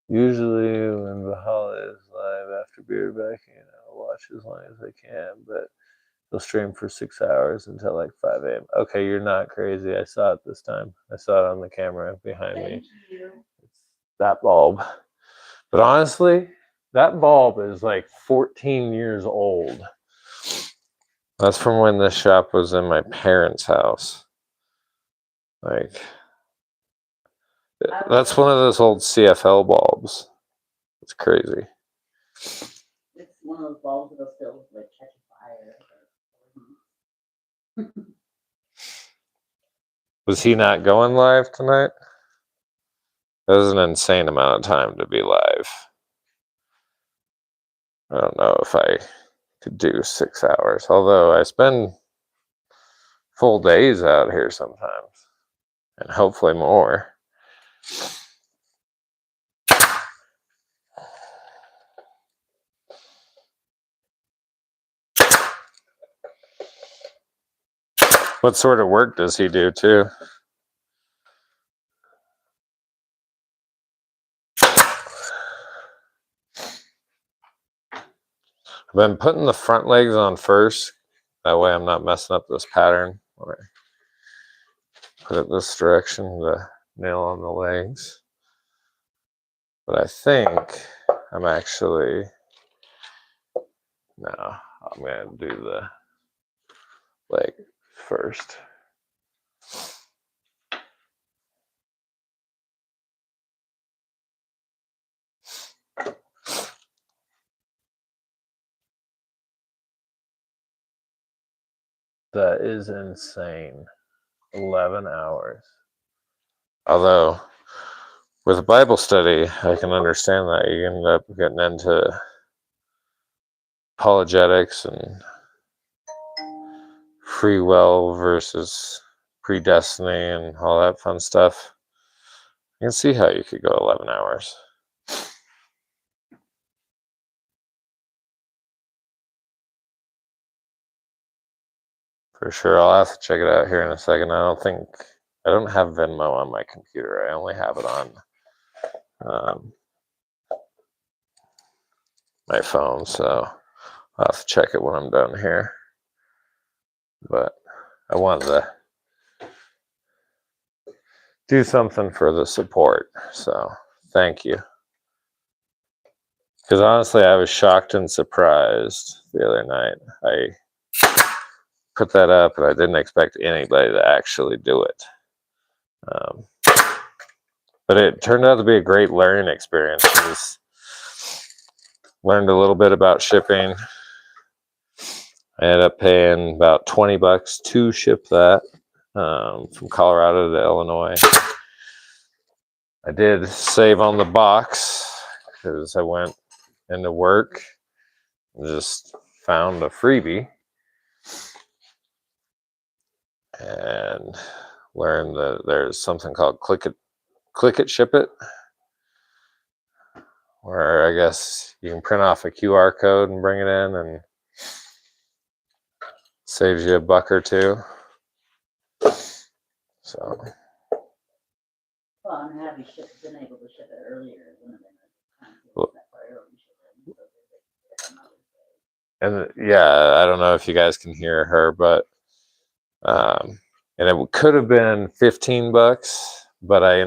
Usually when Valhalla is live after beer backing, I'll watch as long as I can, but they'll stream for 6 hours until like 5 a.m. Okay, you're not crazy. I saw it this time. I saw it on the camera behind me. Thank you. It's that bulb. But honestly, that bulb is like 14 years old. That's from when this shop was in my parents' house. Like, that's one of those old CFL bulbs. It's crazy. It's one of those bulbs that'll still like catch fire. Was he not going live tonight? That was an insane amount of time to be live. I don't know if I could do 6 hours, although I spend full days out here sometimes, and hopefully more. What sort of work does he do too? I've been putting the front legs on first. That way I'm not messing up this pattern. When I put it this direction, the nail on the legs. But I think I'm actually, no, I'm going to do the leg first. That is insane. 11 hours. Although, with a Bible study, I can understand that. You end up getting into apologetics and free will versus predestiny and all that fun stuff. You can see how you could go 11 hours. For sure, I'll have to check it out here in a second. I don't have Venmo on my computer. I only have it on my phone, so I'll have to check it when I'm done here. But I wanted to do something for the support, so thank you. Because honestly, I was shocked and surprised the other night. I put that up, and I didn't expect anybody to actually do it. But it turned out to be a great learning experience. Just learned a little bit about shipping. I ended up paying about $20 to ship that from Colorado to Illinois. I did save on the box because I went into work and just found a freebie and learned that there's something called click it, ship it, where I guess you can print off a QR code and bring it in and saves you $1 or $2. So. Well, I'm happy been able to ship it earlier. And yeah, I don't know if you guys can hear her, but and it could have been $15, but I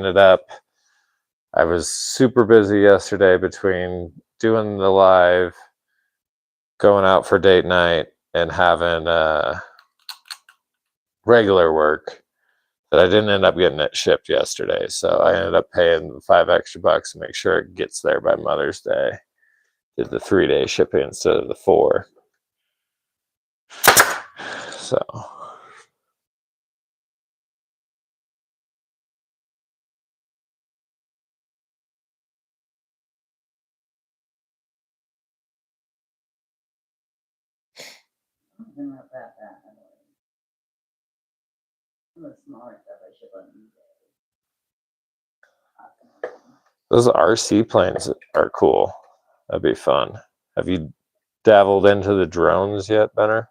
was super busy yesterday between doing the live, going out for date night, and having regular work that I didn't end up getting it shipped yesterday. So I ended up paying the $5 extra to make sure it gets there by Mother's Day. Did the 3-day shipping instead of the 4. So. Not that bad. Some of the smaller stuff I ship on eBay. Those RC planes are cool. That'd be fun. Have you dabbled into the drones yet, Benner?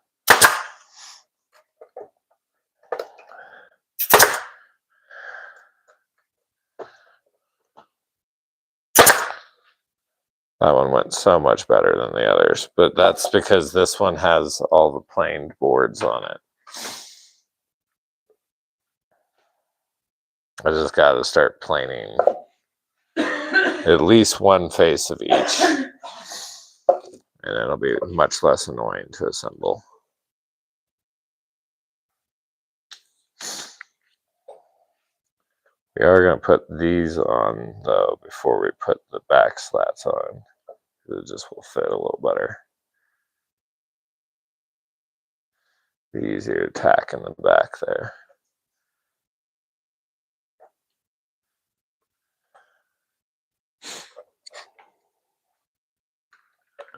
That one went so much better than the others, but that's because this one has all the planed boards on it. I just got to start planing at least one face of each, and it'll be much less annoying to assemble. We are going to put these on, though, before we put the back slats on. It just will fit a little better. Be easier to tack in the back there.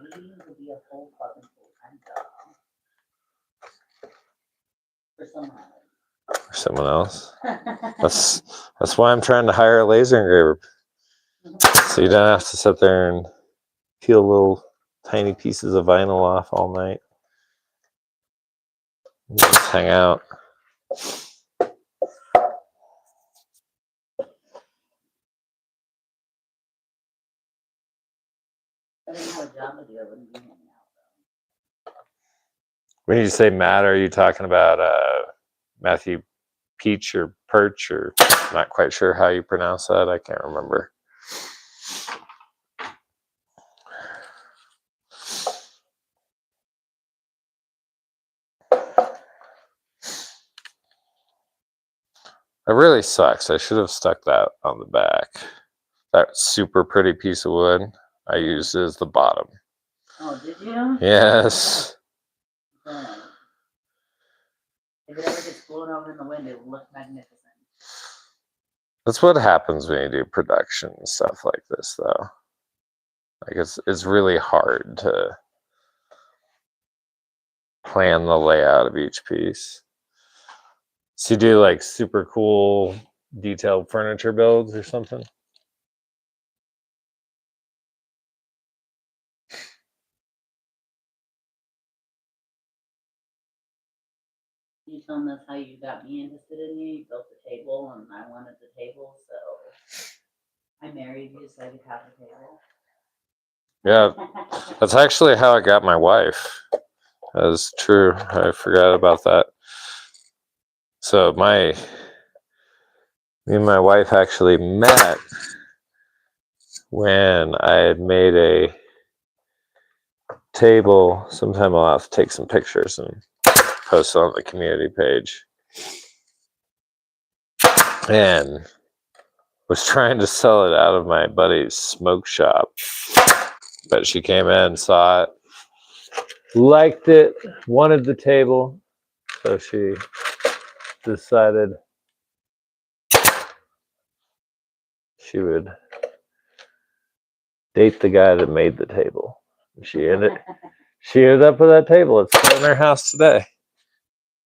These will be a full plug and full-time job. For someone or someone else. That's why I'm trying to hire a laser engraver, so you don't have to sit there and peel little tiny pieces of vinyl off all night. Just hang out. I didn't have a job to do. I wouldn't be hanging out. When you say Matt, are you talking about Matthew Peach or Perch, or not quite sure how you pronounce that? I can't remember. It really sucks. I should have stuck that on the back. That super pretty piece of wood I used as the bottom. Oh, did you? Yes. Good. If it ever gets blown over in the wind, it will look magnificent. That's what happens when you do production and stuff like this, though. Like it's really hard to plan the layout of each piece. So you do like super cool detailed furniture builds or something? You told me that's how you got me interested in you. You built the table, and I wanted the table, so I married you so I could have the table. Yeah, that's actually how I got my wife. That's true. I forgot about that. So me and my wife actually met when I had made a table. Sometime I'll have to take some pictures and post it on the community page. And was trying to sell it out of my buddy's smoke shop. But she came in, saw it, liked it, wanted the table. So she decided she would date the guy that made the table. She ended up with that table. It's still in her house today.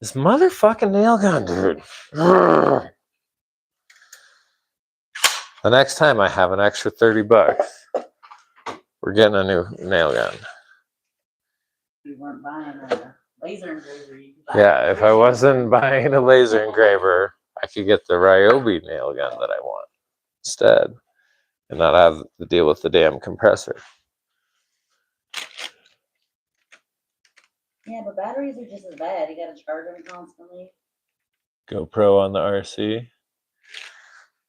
This motherfucking nail gun, dude. The next time I have an extra $30, we're getting a new nail gun. You weren't buying a laser engraver. You could buy Yeah, if I wasn't buying a laser engraver, I could get the Ryobi nail gun that I want instead and not have to deal with the damn compressor. Yeah, but batteries are just as bad. You gotta charge them constantly. GoPro on the RC.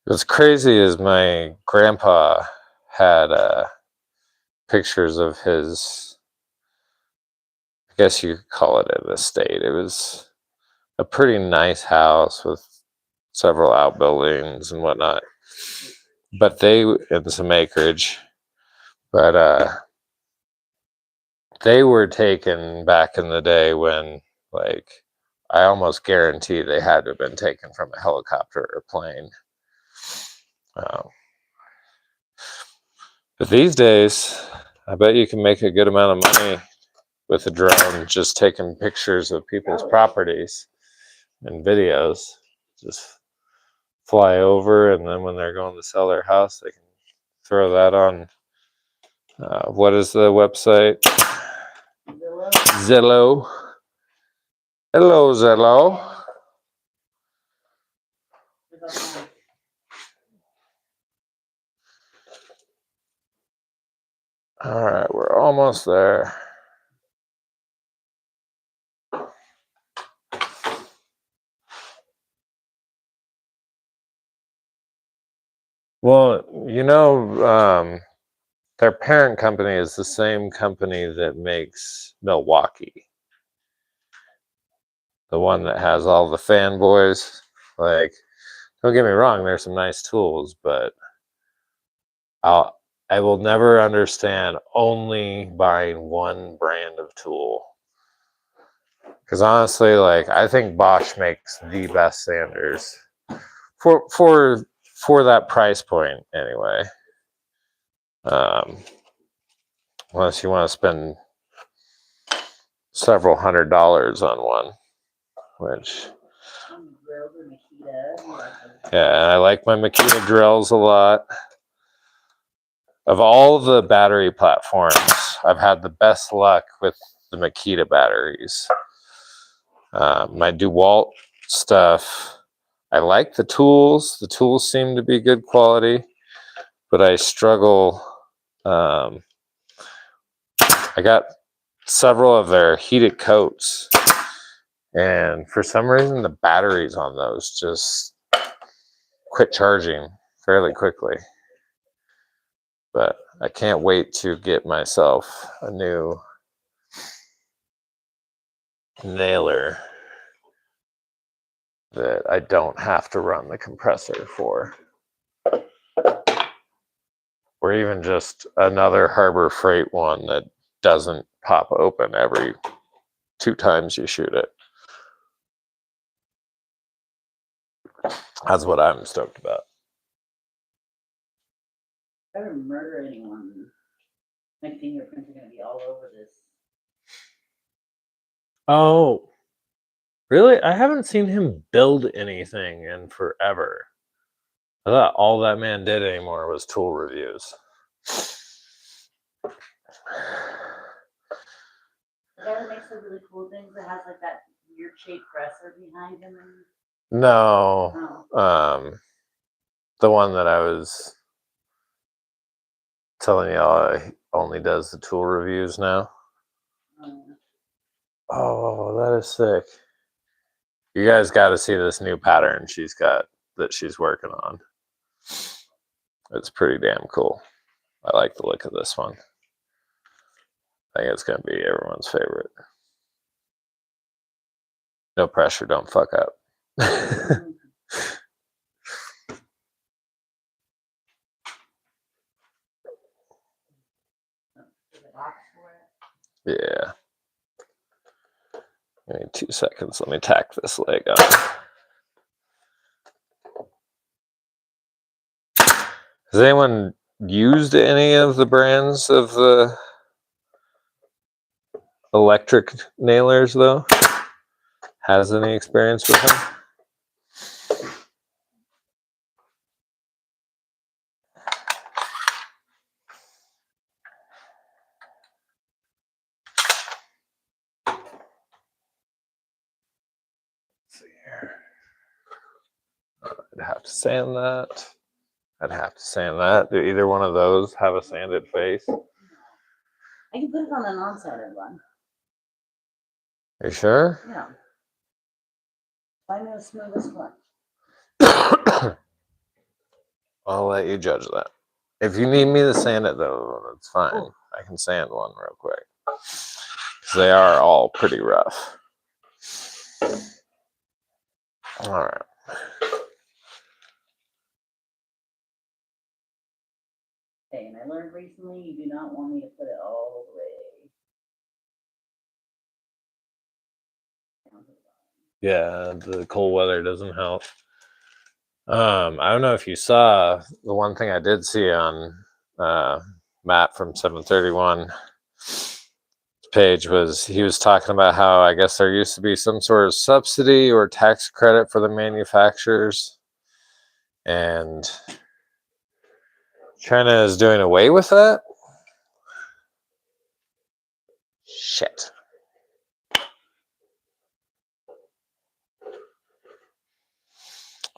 What's crazy is my grandpa had pictures of his, I guess you could call it an estate. It was a pretty nice house with several outbuildings and whatnot. But and some acreage. But they were taken back in the day when, like, I almost guarantee they had to have been taken from a helicopter or plane. But these days, I bet you can make a good amount of money with a drone just taking pictures of people's properties and videos. Just fly over, and then when they're going to sell their house, they can throw that on. What is the website? Zillow. Hello, Zillow. All right, we're almost there. Well, their parent company is the same company that makes Milwaukee. The one that has all the fanboys. Like, don't get me wrong, there's some nice tools, but I will never understand only buying one brand of tool. Because honestly, like, I think Bosch makes the best sanders for that price point anyway. Unless you want to spend several $100s on one, which, Grills or Makita. You like those? yeah, I like my Makita drills a lot. Of all the battery platforms, I've had the best luck with the Makita batteries. My DeWalt stuff, I like the tools. The tools seem to be good quality, but I struggle. I got several of their heated coats, and for some reason the batteries on those just quit charging fairly quickly. But I can't wait to get myself a new nailer that I don't have to run the compressor for. Or even just another Harbor Freight one that doesn't pop open every 2 times you shoot it. That's what I'm stoked about. If I ever murder anyone, my fingerprints are gonna be all over this. Oh, really? I haven't seen him build anything in forever. I thought all that man did anymore was tool reviews. The guy that makes the really cool things that has like that weird shaped dresser behind him. No, the one that I was telling y'all only does the tool reviews now. Oh, that is sick. You guys got to see this new pattern she's got that she's working on. It's pretty damn cool. I like the look of this one. I think it's going to be everyone's favorite. No pressure, don't fuck up. Yeah. Give me 2 seconds. Let me tack this leg on. Has anyone used any of the brands of the electric nailers, though? Has any experience with them? Let's see here. I'd have to sand that. I'd have to sand that. Do either one of those have a sanded face? I can put it on a non-sanded one. Are you sure? Yeah. Find me the smoothest one. I'll let you judge that. If you need me to sand it, though, that's fine. Oh. I can sand one real quick. Because they are all pretty rough. All right. Okay, and I learned recently you do not want me to put it all the way. Yeah, the cold weather doesn't help. I don't know if you saw the one thing I did see on Matt from 731 page was he was talking about how I guess there used to be some sort of subsidy or tax credit for the manufacturers, and China is doing away with that. Shit.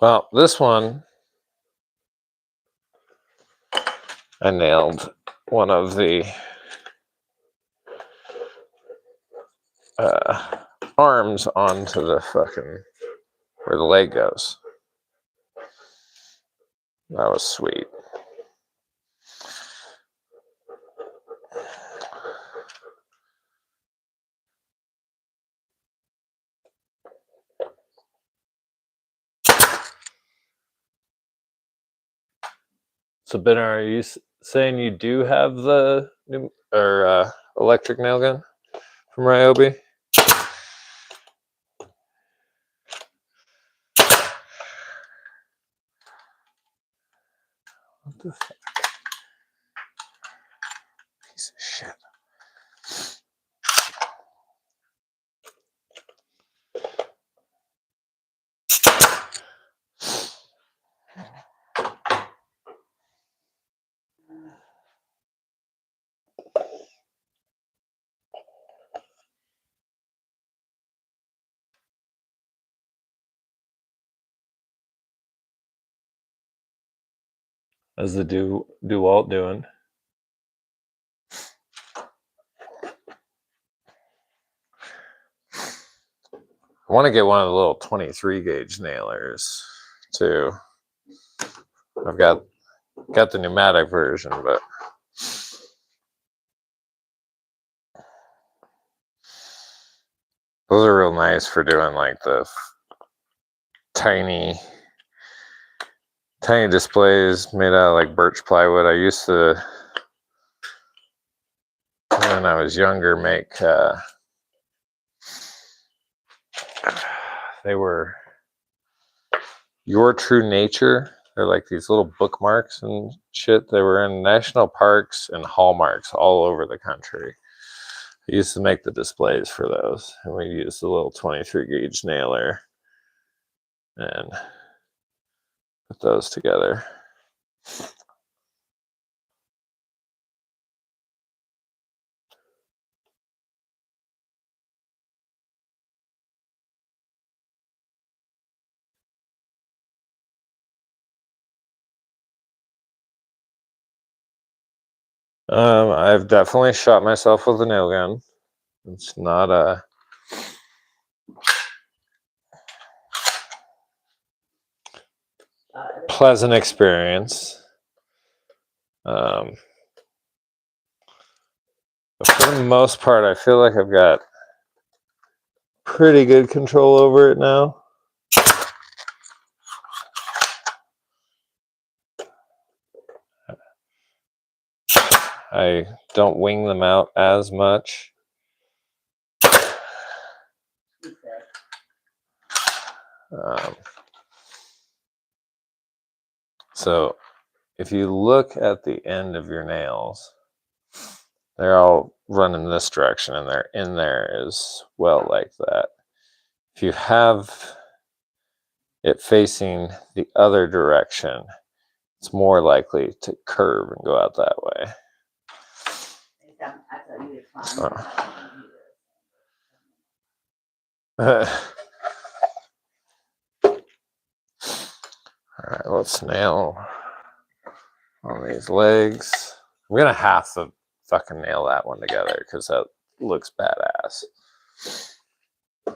Well, this one I nailed one of the arms onto the fucking where the leg goes. That was sweet. So Ben, are you saying you do have the new or electric nail gun from Ryobi? What the fuck? Piece of shit. How's the DeWalt doing? I want to get one of the little 23 gauge nailers too. I've got the pneumatic version, but those are real nice for doing like the tiny displays made out of like birch plywood. I used to, when I was younger, make they were Your True Nature. They're like these little bookmarks and shit. They were in national parks and hallmarks all over the country. I used to make the displays for those, and we used the little 23 gauge nailer and put those together. I've definitely shot myself with a nail gun. It's not a pleasant experience. But for the most part, I feel like I've got pretty good control over it now. I don't wing them out as much. So if you look at the end of your nails, they're all running this direction and they're in there as well like that. If you have it facing the other direction, it's more likely to curve and go out that way. All right, let's nail on these legs. I'm gonna have to fucking nail that one together because that looks badass. I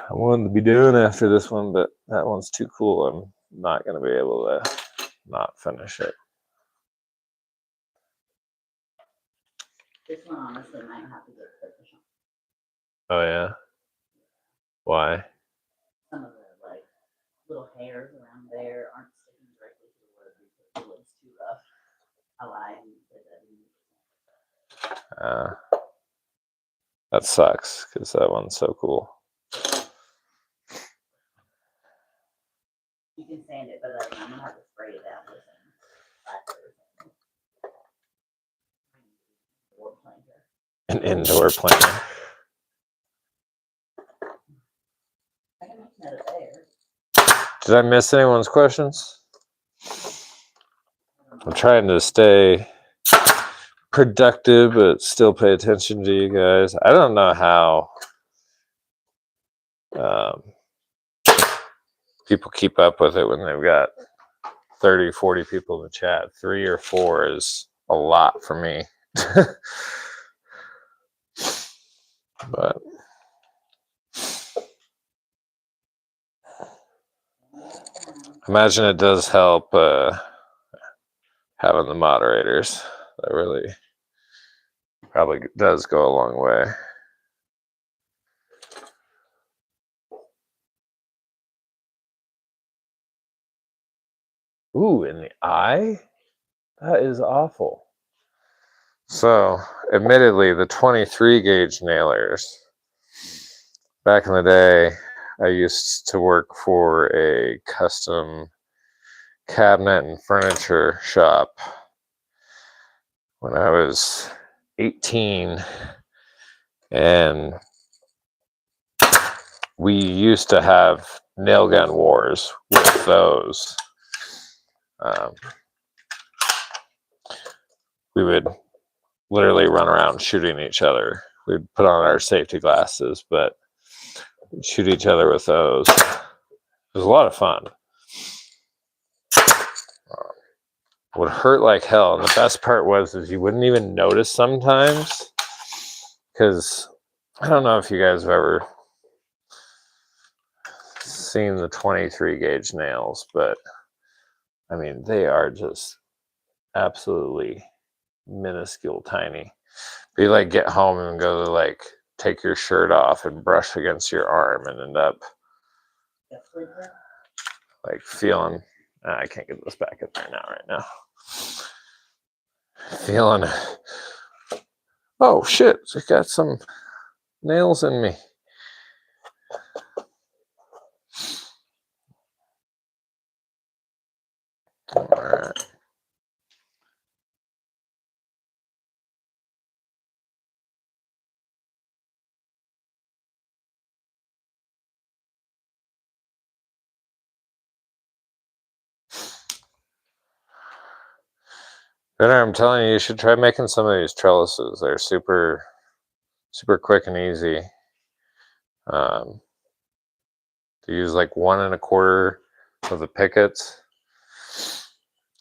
wanted to be doing after this one, but that one's too cool. I'm not gonna be able to not finish it. This one honestly might have to get clippers Oh on. yeah? Why? Some of the like little hairs around there aren't sticking directly to the wood because the wood's too rough. I lied and said that. That sucks because that one's so cool. You can sand it, but I'm gonna have to spray it out with An indoor planter. I can make another there. Did I miss anyone's questions? I'm trying to stay productive, but still pay attention to you guys. I don't know how people keep up with it when they've got 30, 40 people in the chat. 3 or 4 is a lot for me. But imagine it does help having the moderators. That really probably does go a long way. Ooh, in the eye? That is awful. So, admittedly, the 23 gauge nailers, back in the day, I used to work for a custom cabinet and furniture shop when I was 18, and we used to have nail gun wars with those. We would literally run around shooting each other. We'd put on our safety glasses, but we'd shoot each other with those. It was a lot of fun. would hurt like hell. And the best part is you wouldn't even notice sometimes, because I don't know if you guys have ever seen the 23 gauge nails, but I mean, they are just absolutely minuscule tiny. But you like get home and go to like take your shirt off and brush against your arm and end up like feeling, I can't get this back in there right now. Feeling, oh shit, I got some nails in me. All right. Benner, I'm telling you, you should try making some of these trellises. They're super, super quick and easy. To use like 1 1/4 of the pickets.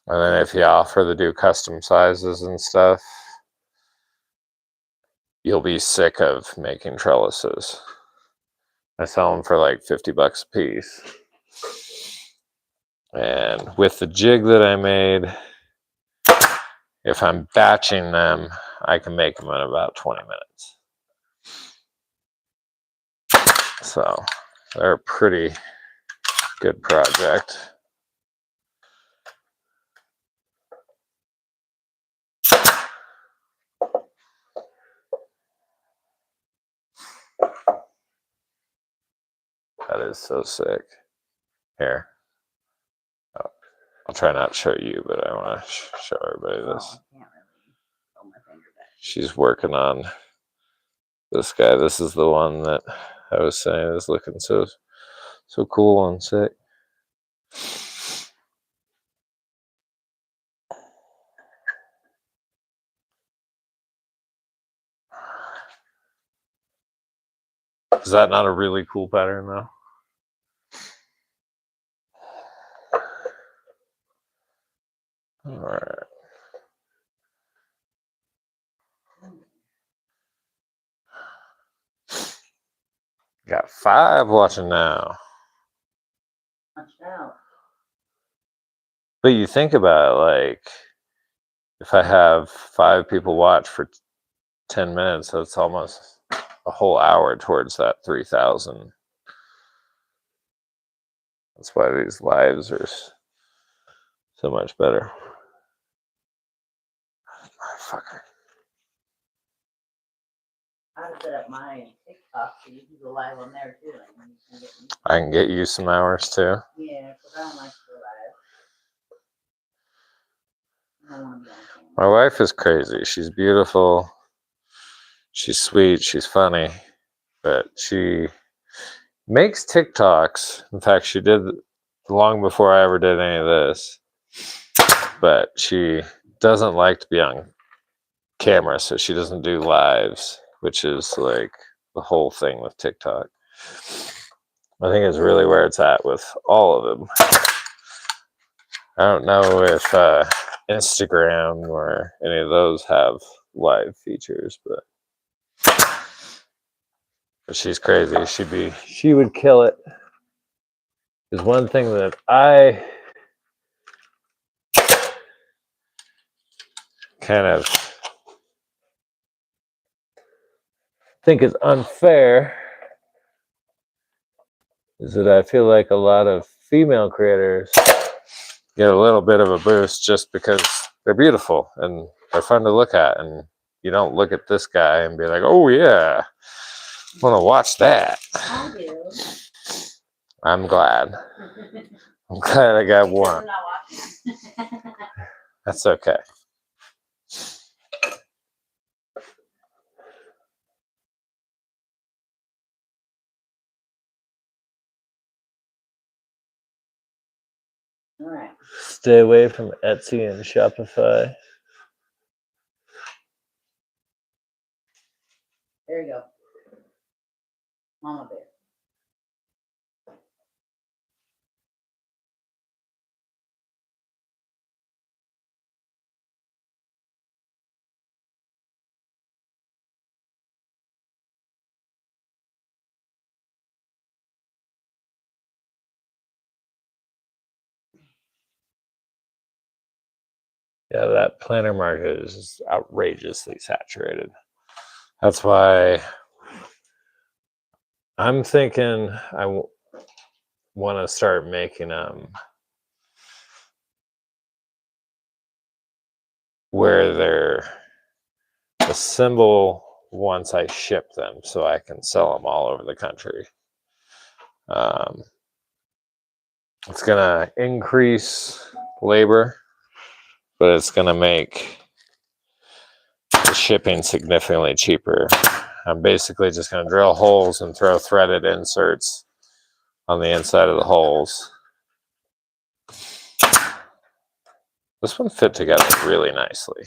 And then if you offer to do custom sizes and stuff, you'll be sick of making trellises. I sell them for like $50 a piece. And with the jig that I made, if I'm batching them, I can make them in about 20 minutes. So they're a pretty good project. That is so sick. Here. Oh, I'll try not to show you, but I want to show everybody this. She's working on this guy. This is the one that I was saying is looking so cool and sick. Is that not a really cool pattern though? All right. Got 5 watching now. But you think about it, like, if I have 5 people watch for 10 minutes, that's almost a whole hour towards that 3,000. That's why these lives are so much better. Motherfucker. I have set up my TikTok so you can go live on there too. I can get you some hours too. Yeah, because I don't like to go live. I don't want to be on camera. My wife is crazy. She's beautiful. She's sweet. She's funny. But she makes TikToks. In fact, she did long before I ever did any of this. But she doesn't like to be on camera, so she doesn't do lives, which is like the whole thing with TikTok. I think it's really where it's at with all of them. I don't know if Instagram or any of those have live features, but she's crazy. She would kill it. There's one thing that I kind of think is unfair is that I feel like a lot of female creators get a little bit of a boost just because they're beautiful and they're fun to look at, and you don't look at this guy and be like, oh yeah, I want to watch that. I do. I'm glad. I'm glad I got one. I'm not watching. That's okay. All right. Stay away from Etsy and Shopify. There you go. Mama bear. Yeah, that planter market is just outrageously saturated. That's why I'm thinking I want to start making where they're assemble once I ship them, so I can sell them all over the country. It's gonna increase labor, but it's gonna make the shipping significantly cheaper. I'm basically just gonna drill holes and throw threaded inserts on the inside of the holes. This one fit together really nicely.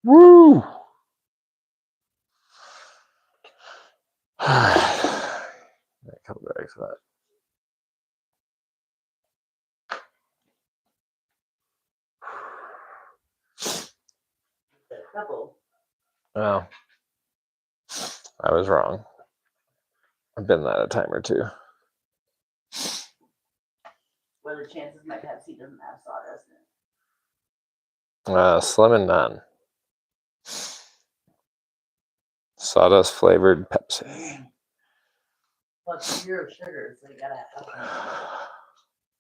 Woo! Come back to that. Well, I was wrong. I've been that a time or two. What are the chances my Pepsi doesn't have sawdust in it? Slim and none. Sawdust flavored Pepsi. Well, it's 0 sugar, so you gotta have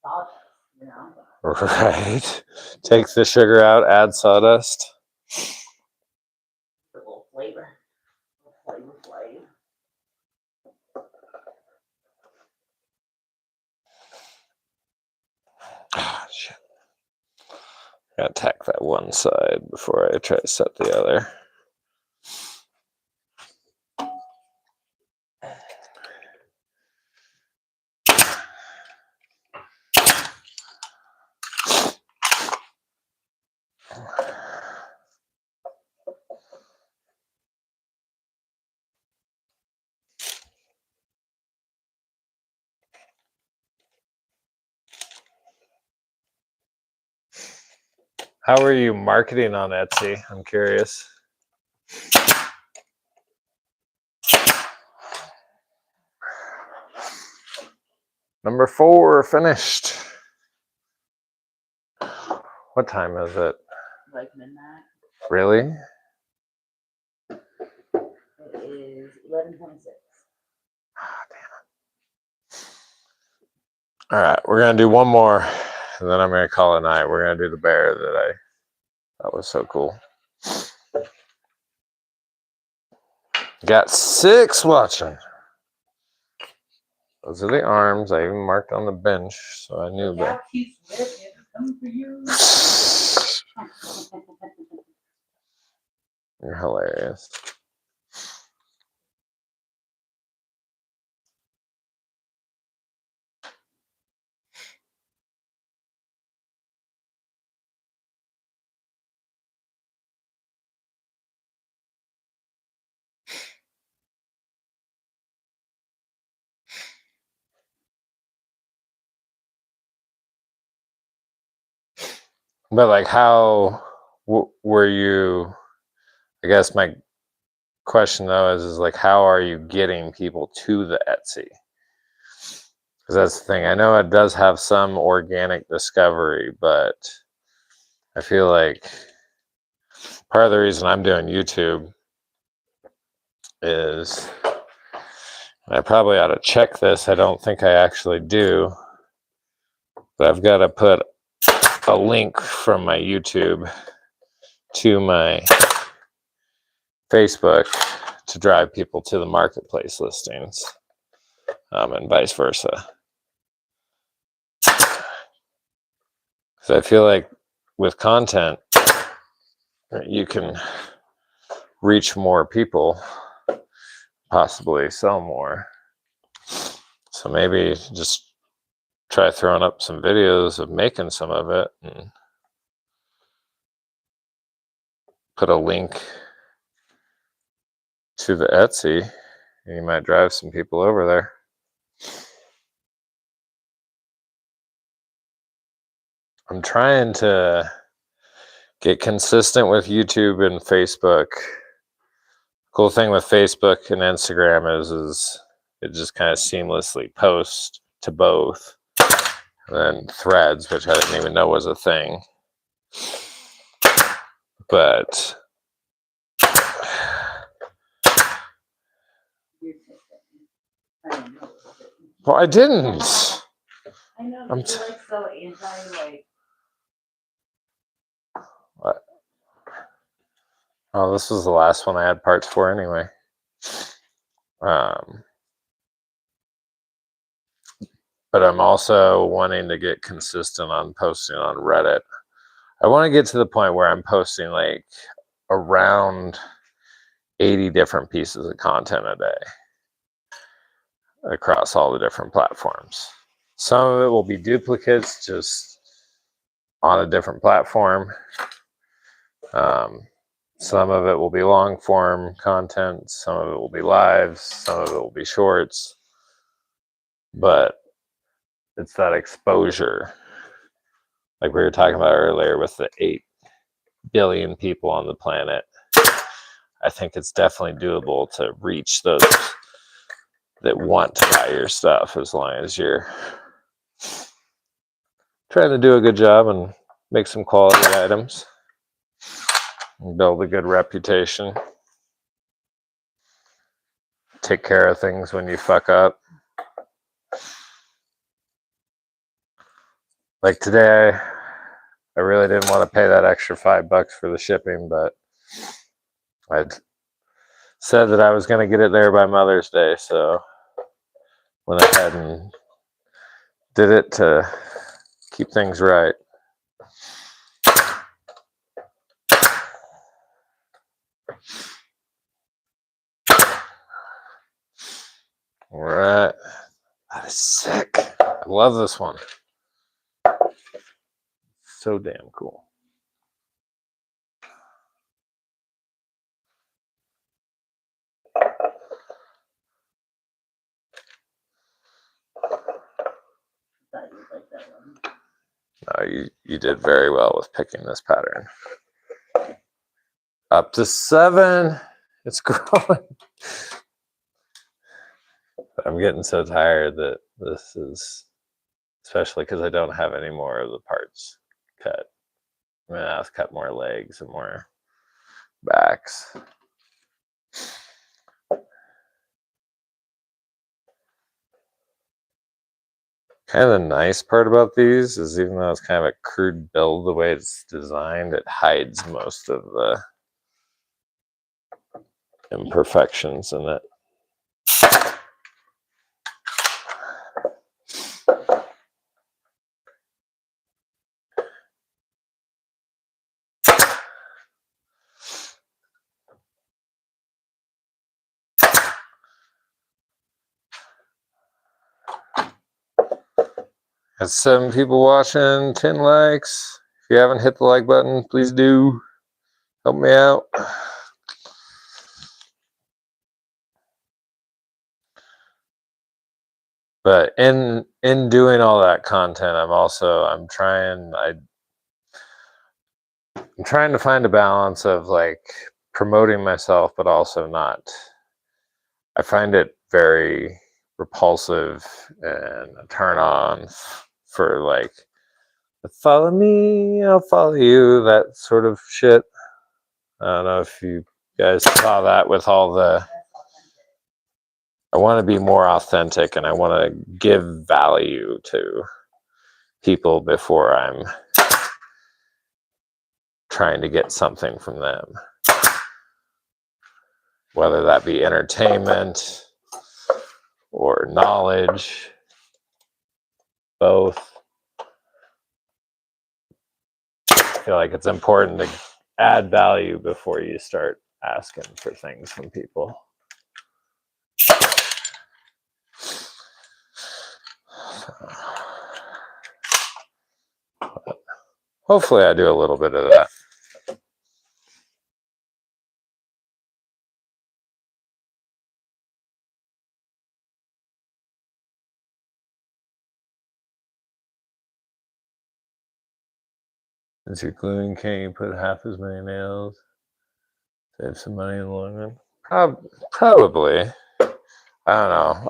sawdust, you know? Right. Take the sugar out, add sawdust. A little flavor. Flavor. Ah, shit. I gotta tack that one side before I try to set the other. How are you marketing on Etsy? I'm curious. Number 4 finished. What time is it? Like midnight. Really? It is 11:26. Oh, damn it. All right, we're gonna do one more, and then I'm gonna call it a night. We're gonna do the bear that I thought was so cool. Got 6 watching. Those are the arms. I even marked on the bench, so I knew. But you're hilarious. But like, how were you? I guess my question though is like, how are you getting people to the Etsy? Because that's the thing. I know it does have some organic discovery, but I feel like part of the reason I'm doing YouTube is, and I probably ought to check this. I don't think I actually do, but I've got to put a link from my YouTube to my Facebook to drive people to the marketplace listings, and vice versa. Because I feel like with content, you can reach more people, possibly sell more. So maybe just try throwing up some videos of making some of it and put a link to the Etsy, and you might drive some people over there. I'm trying to get consistent with YouTube and Facebook. Cool thing with Facebook and Instagram is it just kind of seamlessly posts to both. And then Threads, which I didn't even know was a thing. But well, I didn't. I know, I'm but you're like so anti, like. What? Oh, this was the last one I had parts for anyway. But I'm also wanting to get consistent on posting on Reddit. I want to get to the point where I'm posting like around 80 different pieces of content a day across all the different platforms. Some of it will be duplicates just on a different platform. Some of it will be long form content. Some of it will be lives. Some of it will be shorts. But it's that exposure. Like we were talking about earlier with the 8 billion people on the planet. I think it's definitely doable to reach those that want to buy your stuff as long as you're trying to do a good job and make some quality items and build a good reputation. Take care of things when you fuck up. Like today, I really didn't want to pay that extra $5 for the shipping, but I'd said that I was going to get it there by Mother's Day, so went ahead and did it to keep things right. All right. That is sick. I love this one. So damn cool. Thought you would like that one. No, you did very well with picking this pattern. Up to 7. It's growing. I'm getting so tired that this is, especially because I don't have any more of the parts cut. I'm gonna have to cut more legs and more backs. Kind of the nice part about these is even though it's kind of a crude build, the way it's designed, it hides most of the imperfections in it. Got 7 people watching, 10 likes. If you haven't hit the like button, please do. Help me out. But in doing all that content, I'm trying to find a balance of like promoting myself, but also not. I find it very repulsive and a turn on for like, follow me, I'll follow you, that sort of shit. I don't know if you guys saw that with all the, I want to be more authentic and I want to give value to people before I'm trying to get something from them. Whether that be entertainment or knowledge, both. I feel like it's important to add value before you start asking for things from people. Hopefully I do a little bit of that. Since you're gluing, can't you put half as many nails? Save some money in the long run. Probably. I don't know.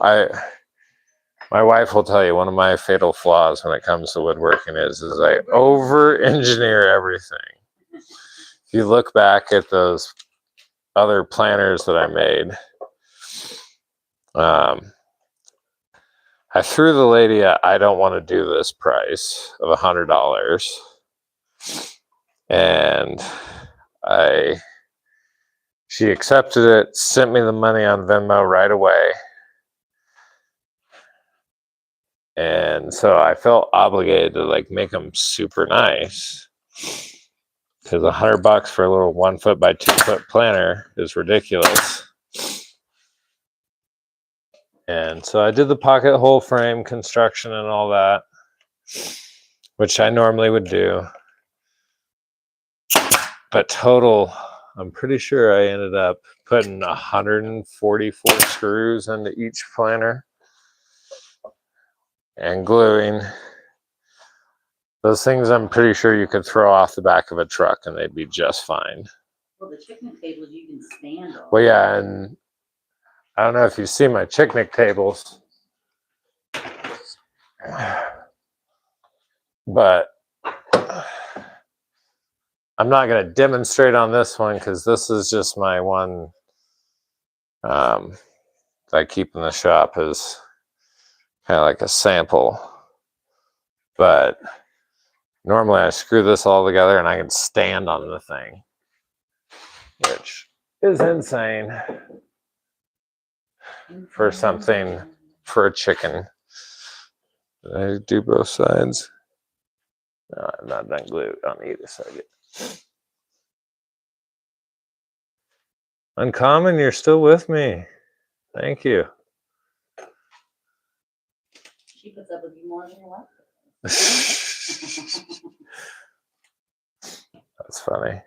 My wife will tell you one of my fatal flaws when it comes to woodworking is I over-engineer everything. If you look back at those other planners that I made, I threw the lady I don't want to do this price of $100, and she accepted it, sent me the money on Venmo right away. And so I felt obligated to like make them super nice, because $100 for a little 1 foot by 2 foot planter is ridiculous. And so I did the pocket hole frame construction and all that, which I normally would do. But total, I'm pretty sure I ended up putting 144 screws into each planter and gluing. Those things I'm pretty sure you could throw off the back of a truck and they'd be just fine. Well, the picnic tables you can stand on. Well, yeah, and I don't know if you see my picnic tables, but I'm not going to demonstrate on this one because this is just my one that I keep in the shop as kind of like a sample. But normally I screw this all together and I can stand on the thing, which is insane for something, for a chicken. Did I do both sides? No, I'm not done glued on either side yet. Uncommon, you're still with me. Thank you. She puts up with you more than your wife. That's funny.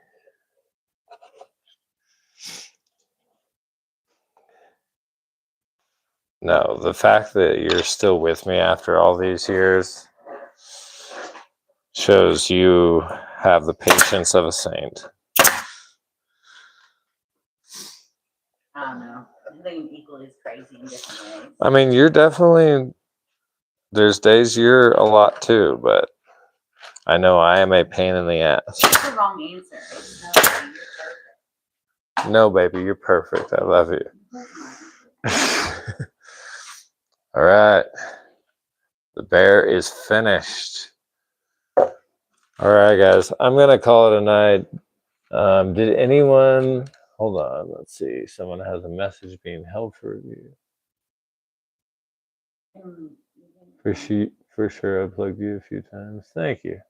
No, the fact that you're still with me after all these years shows you have the patience of a saint. I don't know. I think I'm equally as crazy in different ways. I mean, you're definitely, there's days you're a lot too, but I know I am a pain in the ass. That's the wrong answer. It's no, you're perfect. No, baby, you're perfect. I love you. All right. The bear is finished. All right, guys. I'm going to call it a night. Did anyone... Hold on. Let's see. Someone has a message being held for review. For sure, I plugged you a few times. Thank you.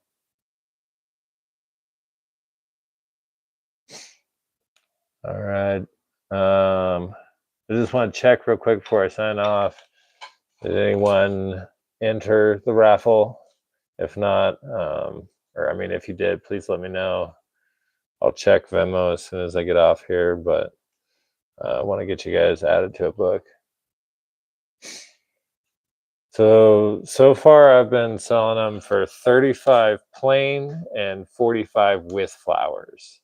All right. I just want to check real quick before I sign off. Did anyone enter the raffle? If not, or I mean, if you did, please let me know. I'll check Venmo as soon as I get off here, but I want to get you guys added to a book. So far I've been selling them for 35 plain and 45 with flowers.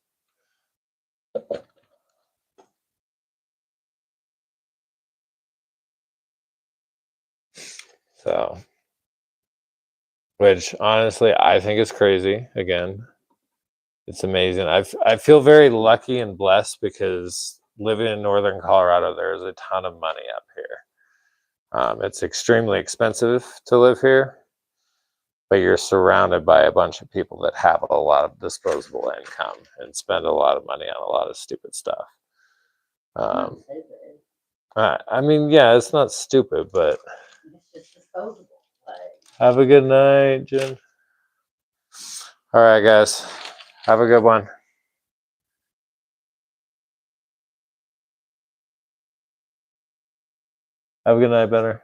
So, which honestly I think is crazy. Again, it's amazing. I feel very lucky and blessed because living in northern Colorado, there's a ton of money up here. It's extremely expensive to live here, but you're surrounded by a bunch of people that have a lot of disposable income and spend a lot of money on a lot of stupid stuff. I mean, yeah, it's not stupid, but it's just disposable. Have a good night, Jen. All right, guys. Have a good one. Have a good night, Benner.